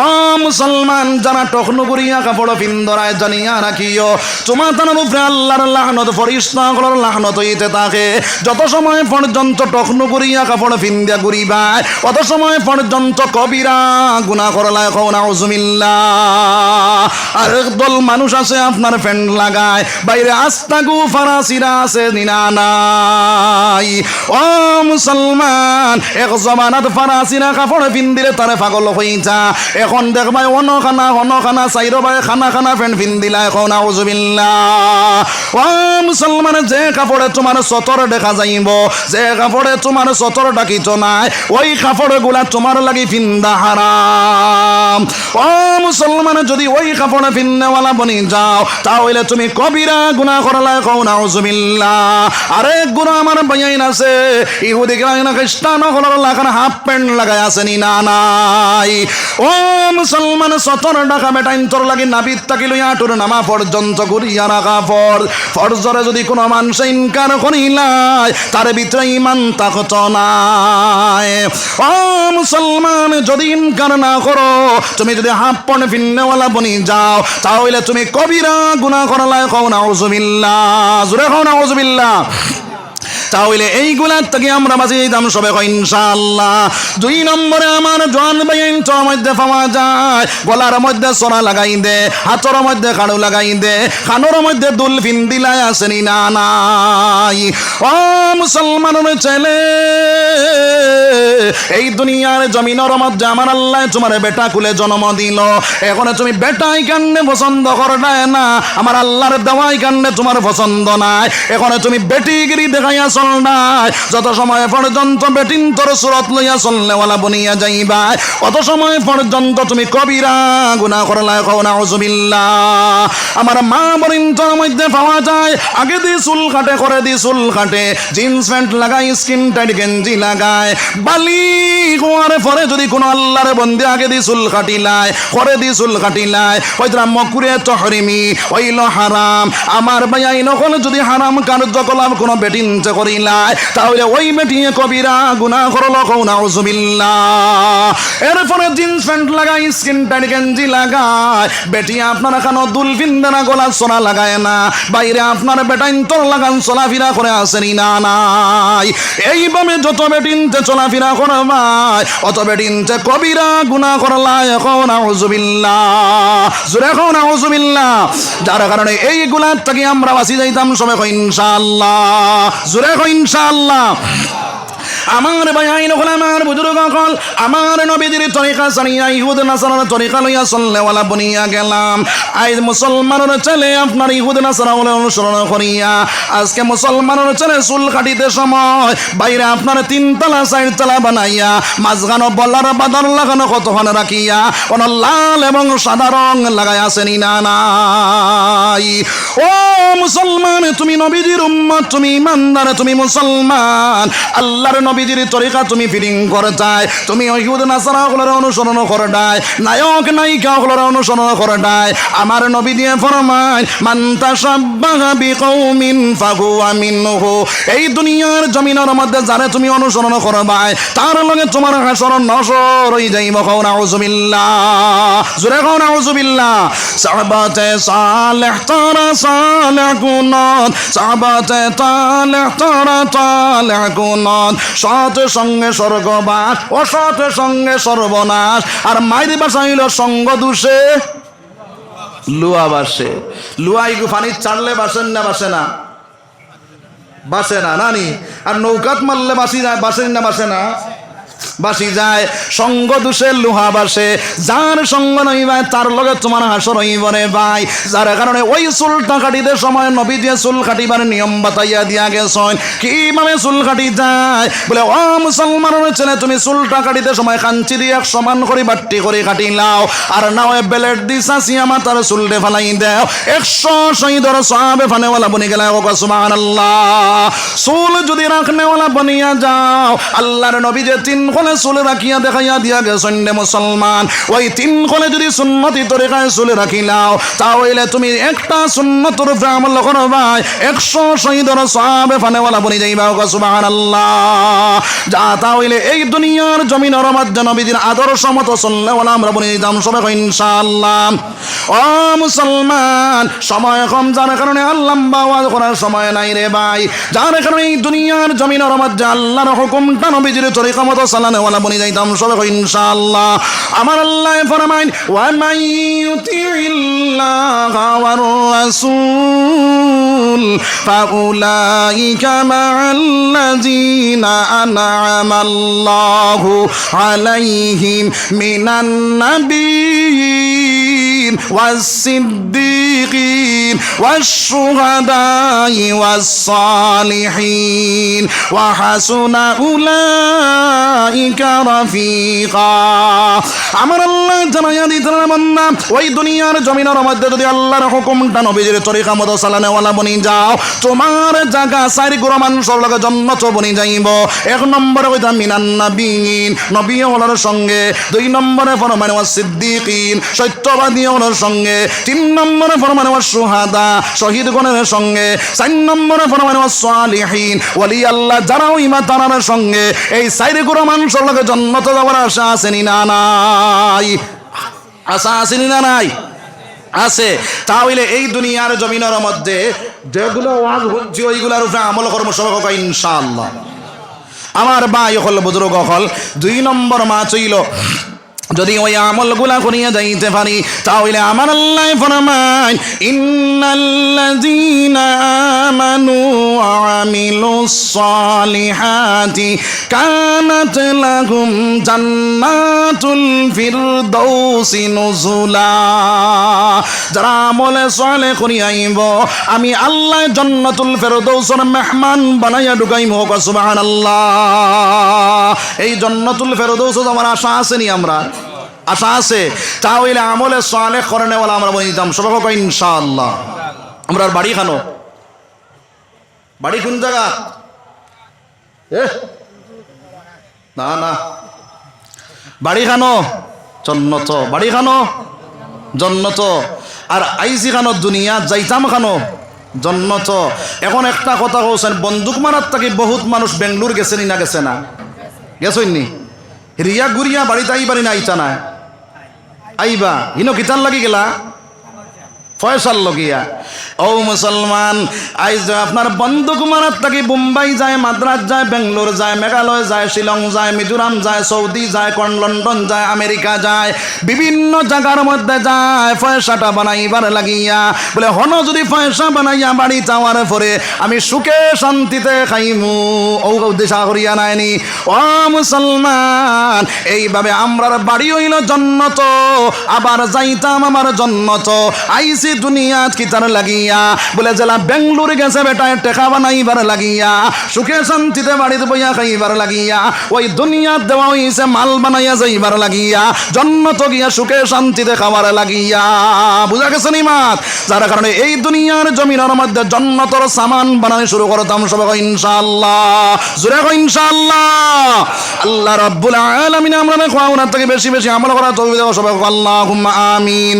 ও মুসলমান যারা টকনুগুড়িয়া কাপড় পিন্দরায় জানিয়া রাখিও তোমার তার উপরে আল্লাহর লাহনত ফরিস্তাগুলোর লাহনত হইতে থাকে। যত সময় পর্যন্ত টকনুগুড়িয়া কাপড় পিন্দা ঘুরিবাই অত সময় পর্যন্ত কবিরা গুনাহ করলায় কও নাউজুবিল্লাহ। আর একদল মানুষ আছে আপনার প্যান্ট লাগায় বাইরে আস্তাগু ফারাসিরা আছে নিনা নাই। ও মুসলমান, এক জমানাত ফারাসিরা কাপড় পিন্দিলে তারে পাগল হইছা এখন দেখবাই অনখানা চাইর ভাই খানা ফ্রেন্ড ফিন দিলা এখন আউযুবিল্লাহ। ও মুসলমান, যে কাপড়ে তোমার সতর দেখা যাইব, যে কাপড়ে তোমার সতর ডাকিত নাই, ওই কাপড় গুলা তোমার লাগি ফিন্দা হারাম। ও মুসলমান, যদি ওই কাপড়ে ফিন্নেওয়ালা বনি যাও তাহলে তুমি কবিরা গুনাহ করলা কও নাউযুবিল্লাহ। আরেক গুনাহ আমার বাইন আছে, ইহুদি খ্রিস্টান হলার লাগান হাফ প্যান্ট লাগাই আসেনি না নাই। ও মুসলমান, সতর ডাকা বেটা ইন্তর লাগি নাবিদ তাকি লইয়া টুর নামা পর্যন্ত ঘুরিয়া রাখা ফরজরে যদি কোনো মানুষ ইনকার করিলাই তার ভিতরে ইমান তাকত নাই। ও মুসলমান, যদি ইনকার না করো, তুমি যদি হাফ প্যান্ট ফিন্নেওয়ালা বনি যাও তাহলে তুমি কবিরা গুনাহ করলাই কও নাউযুবিল্লাহ। জোরে কও নাউযুবিল্লাহ। তাহলে এইগুলার থেকে আমরা বাঁচি যেতাম সবে ইনশাআল্লাহ। 2 নম্বরে আমার জোয়ান বাইন তোর মধ্যে পাওয়া যায়, গলার মধ্যে সোনা লাগাই দে, হাতের মধ্যে কাড়ু লাগাই দে, কানোর মধ্যে দুল ফিন দিলাই আসেনি না নাই। ও মুসলমানের ছেলে, এই দুনিয়ার জমিনের মধ্যে আমার আল্লাহ তোমার বেটা কুলে জন্ম দিল, এখন তুমি বেটাই কান্নে পছন্দ করলে না, আমার আল্লাহর দেওয়াই কান্নে তোমার পছন্দ নাই, এখন তুমি বেটিগিরি দেখাইয়া চল নাই। যত সময় পর্যন্ত বেটিন তোর সুরত লইয়া চলনেওয়ালা বনিয়া যাইবা অত সময় পর্যন্ত তুমি কবিরা গুনাহ করলা কও নাউযুবিল্লাহ। আমার মা বরিন তোর মধ্যে পাওয়া যায়, আগে দি চুল কাটে, করে দি চুল কাটে, জিন্স প্যান্ট লাগাই, স্কিন টাইট গেঞ্জি লাগায়, বালি হওয়ার পরে যদি কোনো আল্লাহর বন্দে আগে দি চুল কাটিলাই, করে দি চুল কাটিলাই, হয়তো মকুরে তহরিমি হইল হারাম। আমার ভাই আইন হলে যদি হারাম কার্যকলাপ কোনো বেটিনতে করিলাই তাহলে ওই বেটিয়ে কবিরা গুনাহ করল কও নাউযুবিল্লাহ। এরপরে জিন্স প্যান্ট লাগাই, স্কিন টাইট গেঞ্জি লাগায়, বেটি আপনার এখানে দুল ফিন্দে না, গলা সোনা লাগায় না, বাইরে আপনার বেটাইন তোর লাগান চলাফেরা করে আসেনি না নাই। এইভাবে যত বেটিনতে চলাফেরা করবাই অত বেটিনতে কবিরা গুনাহ করলাই কও নাউযুবিল্লাহ। জোরে কও নাউযুবিল্লাহ। যার কারণে এইগুলার থেকে আমরা বাঁচি যাইতাম সবাই কই ইনশাআল্লাহ। জোরে কই ইনশাআল্লাহ। আমার ভাই আইন হল, আমার বুজুর্গ হল, আমার নবীদের তরিকা সারিয়া ইহুদ নাসারার তরিকা লইয়া চলনেওয়ালা বনিয়া গেলাম। আজ মুসলমানের ছেলে আপনার ইহুদ নাসারা বলে অনুসরণ করিয়া আজকে মুসলমানের ছেলে চুল কাটিতে সময় বাইরে আপনার 3 তলা 4 তলা বানাইয়া মাঝখানো বলার বাদার লাগানো কতক্ষণ রাখিয়া কোন লাল এবং সাদা রং লাগাই আসেনি না নাই। ও মুসলমান, তুমি নবীজির উম্মত, তুমি ইমানদার, তুমি মুসলমান, আল্লাহর নবীজির তরিকা তুমি ফিটিং করে চাই, তুমি ইহুদ নাসারা হলের অনুসরণ করে ডাই, নায়ক নায়িকা হলের অনুসরণ করে ডাই। আমার নবী দিয়ে ফরমায় মান তাশাব্বাহা বিকৌমিন ফাহুয়া মিনহু। এই দুনিয়ার জমিনের মধ্যে যারে তুমি অনুসরণ করবাই তার লগে তোমার হাসর নসর হয়ে যাইব কও নাউযুবিল্লাহ। জোরে কও নাউযুবিল্লাহ। সাহাবাতে সালেহ তারা সালেহ গুণত, সাহাবাতে তালেহ তারা তালেহ গুণত, সৎ সঙ্গে স্বর্গবাস, অসৎ সঙ্গে সর্বনাশ। আর মায়ের বাসা হইল সঙ্গ দোষে লুয়া বাসে। লুয়াই পানির চাড়লে বাসেন না, বাসে না? বাসে না নানি। আর নৌকাত মারলে বাসি যায়, বাসেন না, বাসে না? বাসি যায়। সঙ্গ দোষে লোহা বাসে, যার সঙ্গ নইবাই তার লগে তোমার হাসর হইব রে ভাই। যার কারণে ওই চুলটা কাটিতে সময় নবী দিয়ে চুল কাটিবার নিয়ম বাতাইয়া দিয়া গেছেন। কিভাবে চুল কাটি যায় বলে, ও মুসলমানের ছেলে, তুমি চুলটা কাটিতে সময় কাঞ্চি দিয়ে এক সমান করে বাট্টি করে কাটি লাও, আর না ওই বেলেট দি চাচিয়া মাতার চুলটে ফালাই দেও। 100 শহীদর সাহাবে ফানেওয়ালা বনি গেলে সুবহানাল্লাহ। চুল যদি রাখনেওয়ালা বনিয়া যাও, আল্লাহর নবী যে 3 কোণে চুল রাখিয়া দেখাইয়া দিয়া গেছেন রে মুসলমান, ওই 3 কোণে যদি সুন্নতি তরিকায় চুল রাখিলাও তাহলে তুমি একটা সুন্নতের উপরে আমল করবা, 100 শহীদর সাহাবে ফানেওয়ালা বনি যাইবা সুবহানাল্লাহ। যা তাহলে এই দুনিয়ার জমিনের মধ্যে নবীজির আদর্শ মতো চললেওয়ালা আমরা বনি যাইতাম সবাই ইনশাআল্লাহ। ও মুসলমান, সময় কম, যার কারণে আল্লাহ বাওয়াজ করার সময় নাই রে ভাই। যার কারণে এই দুনিয়ার জমিনের মধ্যে আল্লাহর হুকুমটা নবীজির তরিকা মতো চালান চালানেওয়ালা বনি যাইতাম সবাই ইনশাআল্লাহ। আমার আল্লাহ ফরমাইন ওয়া মান ইউতিইল্লাহা ওয়ার রাসূল ফাউলাইকা মা'আল্লাযীনা আন'আমাল্লাহু আলাইহিম মিনান নাবিয়্যিন ওয়াস-সিদ্দীকিন ওয়াশ-শুহাদা'i ওয়াস-সালিহিন ওয়া হাসুনা উলাইকা রাফিকা। আমার আল্লাহ জানাইয়া দিতেন বান্দা ওই দুনিয়ার জমিনের মধ্যে যদি আল্লাহর হুকুমটা নবীজির তরিকা মতো চালানেওয়ালা বনি যাও তোমার জায়গা চারি গুণ মানুষের লগে জান্নাত বনি যাইব। এক নম্বরে কইতাম মিনান নাবিয়িন নবী হলোর সঙ্গে, দুই নম্বরে ফরমান ওয়াস সিদ্দিকিন সত্যবাদী হলোর সঙ্গে, তিন নম্বরে ফরমান ওয়াস শুহাদা শহীদ গণের সঙ্গে, চার নম্বরে ফরমান ওয়াস সালিহিন ওলি আল্লাহ যারাও ইমান তারার সঙ্গে। এই চারি গুণ মানুষের লগে জান্নাত যাওয়ার আশা আছে নি না নাই? আশা আছে নি না নাই? আছে। তাহলে এই দুনিয়ার জমিনের মধ্যে যেগুলো ওয়াজ হচ্ছে ওইগুলোর উপরে আমল কর্ম সবাই হোক ইনশাআল্লাহ। আমার ভাই হল বুজুর্গ হল দুই নম্বর মা চইল যদি ওই আমলগুলা করিয়া যাইতে পারি তাহলে আমার আল্লাহ ফরমান ইন্নাল্লাযীনা আমানু ওয়া আমিলুস সালিহাতি কানাত লাহুম জান্নাতুল ফিরদাউসি নুজুলা। যারা আমলে সালেহ করিয়াইব আমি আল্লাহ জান্নাতুল ফিরদাউসের মেহমান বানাইয়া ঢুকাইব। সুবহানাল্লাহ। এই জান্নাতুল ফিরদাউস আমার আশা আছে নি? আমরা আশা আছে। তাহলে আমলে সালেহ করেনেওয়ালা আমরা বলে দিতাম সবাই হোক ইনশাআল্লাহ। আমরা বাড়ি খানো, বাড়ি কোন জায়গা? না না, বাড়ি খানো জন্নত, বাড়ি খানো জন্নত, আর আইসি খানো দুনিয়া, যাইতাম খানো জন্নত। এখন একটা কথা কৌছেন, বন্দুক মারার থেকে বহুত মানুষ বেঙ্গলোর গেছে নি না গেছে না? গেছেন নি? রিয়া গুরিয়া বাড়িতে আইবারি না আইতা না আইবা হিনো কিতার লাগি গেলা ফয়সাল লগিয়া। ও মুসলমান, আইজ আপনার বন্দুক মারার থেকে মুম্বাই যায়, মাদ্রাস যায়, বেঙ্গলোর যায়, মেঘালয় যায়, শিলং যায়, মিজোরাম যায়, সৌদি যায়, লন্ডন যায়, আমেরিকা যায়, বিভিন্ন জায়গার মধ্যে যায় পয়সাটা বানাইবার লাগিয়া। বলে হন যদি পয়সা বানাইয়া বাড়ি যাওয়ার পরে আমি সুখে শান্তিতে খাইমু, ও উদ্দেশ্য করিয়া নাইনি। ও মুসলমান, এইভাবে আমরার বাড়ি হইল জন্নত, আবার যাইতাম আমার জন্নত। আইসি দুনিয়াত কিতার লাগিয়া, বলে জেলা বেঙ্গলোর গেছে বেটায় টেকা বানাইবার লাগিয়া, সুখে শান্তিতে বাড়িতে বইয়া খাইবার লাগিয়া, ওই দুনিয়াত দেওয়া হইছে মাল বানাইয়া যাইবার লাগিয়া, জন্নত গিয়া সুখে শান্তিতে খাবার লাগিয়া। বুঝা গেছে নি মাত? যার কারণে এই দুনিয়ার জমিনের মধ্যে জন্নতর সামান বানানো শুরু করতাম সবাই ইনশাআল্লাহ। জোরে কই ইনশাআল্লাহ। আল্লাহ রাব্বুল আলামিন আমরা ওনার থেকে বেশি বেশি আমল করার তৌফিক দাও সবাই আল্লাহুম্মা আমিন।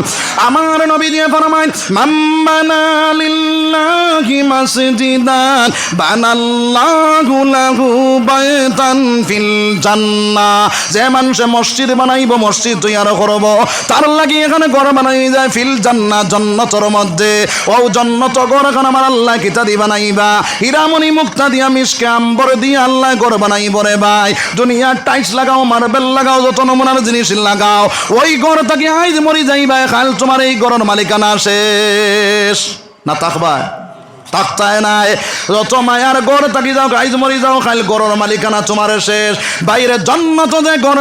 আমার নবী দিয়ে ফরমায় মান বানা লিল্লাহি মাসজিদান বানাল্লাহু লাহু বাইতান ফিল জান্নাহ। যে মানুষে মসজিদ বানাইব, মসজিদ তৈরি করব, তার লাগি এখানে ঘর বানাই যায় ফিল জান্নাহ, জান্নাতের মধ্যে। ও জান্নাত ঘর এখন আমার আল্লাহ কিতা দি বানাইবা, হীরামণি মুক্তা দিয়া মিশকে আম্বর দিয়ে আল্লাহ ঘর বানাইব রে ভাই। দুনিয়ার টাইলস লাগাও, মার্বেল লাগাও, যত নমুনার জিনিস লাগাও, ওই ঘর থেকে আইজ মরি যাইবা, খাল তোমার এই ঘরের মালিকানা শেষ না থাকবা? থাকতায় নাই। যত মায়ার ঘর থাকি যাও, আইজ মরি যাও, খাইল ঘরের মালিকানা তোমার শেষ। বাইরে জান্নাত যে ঘর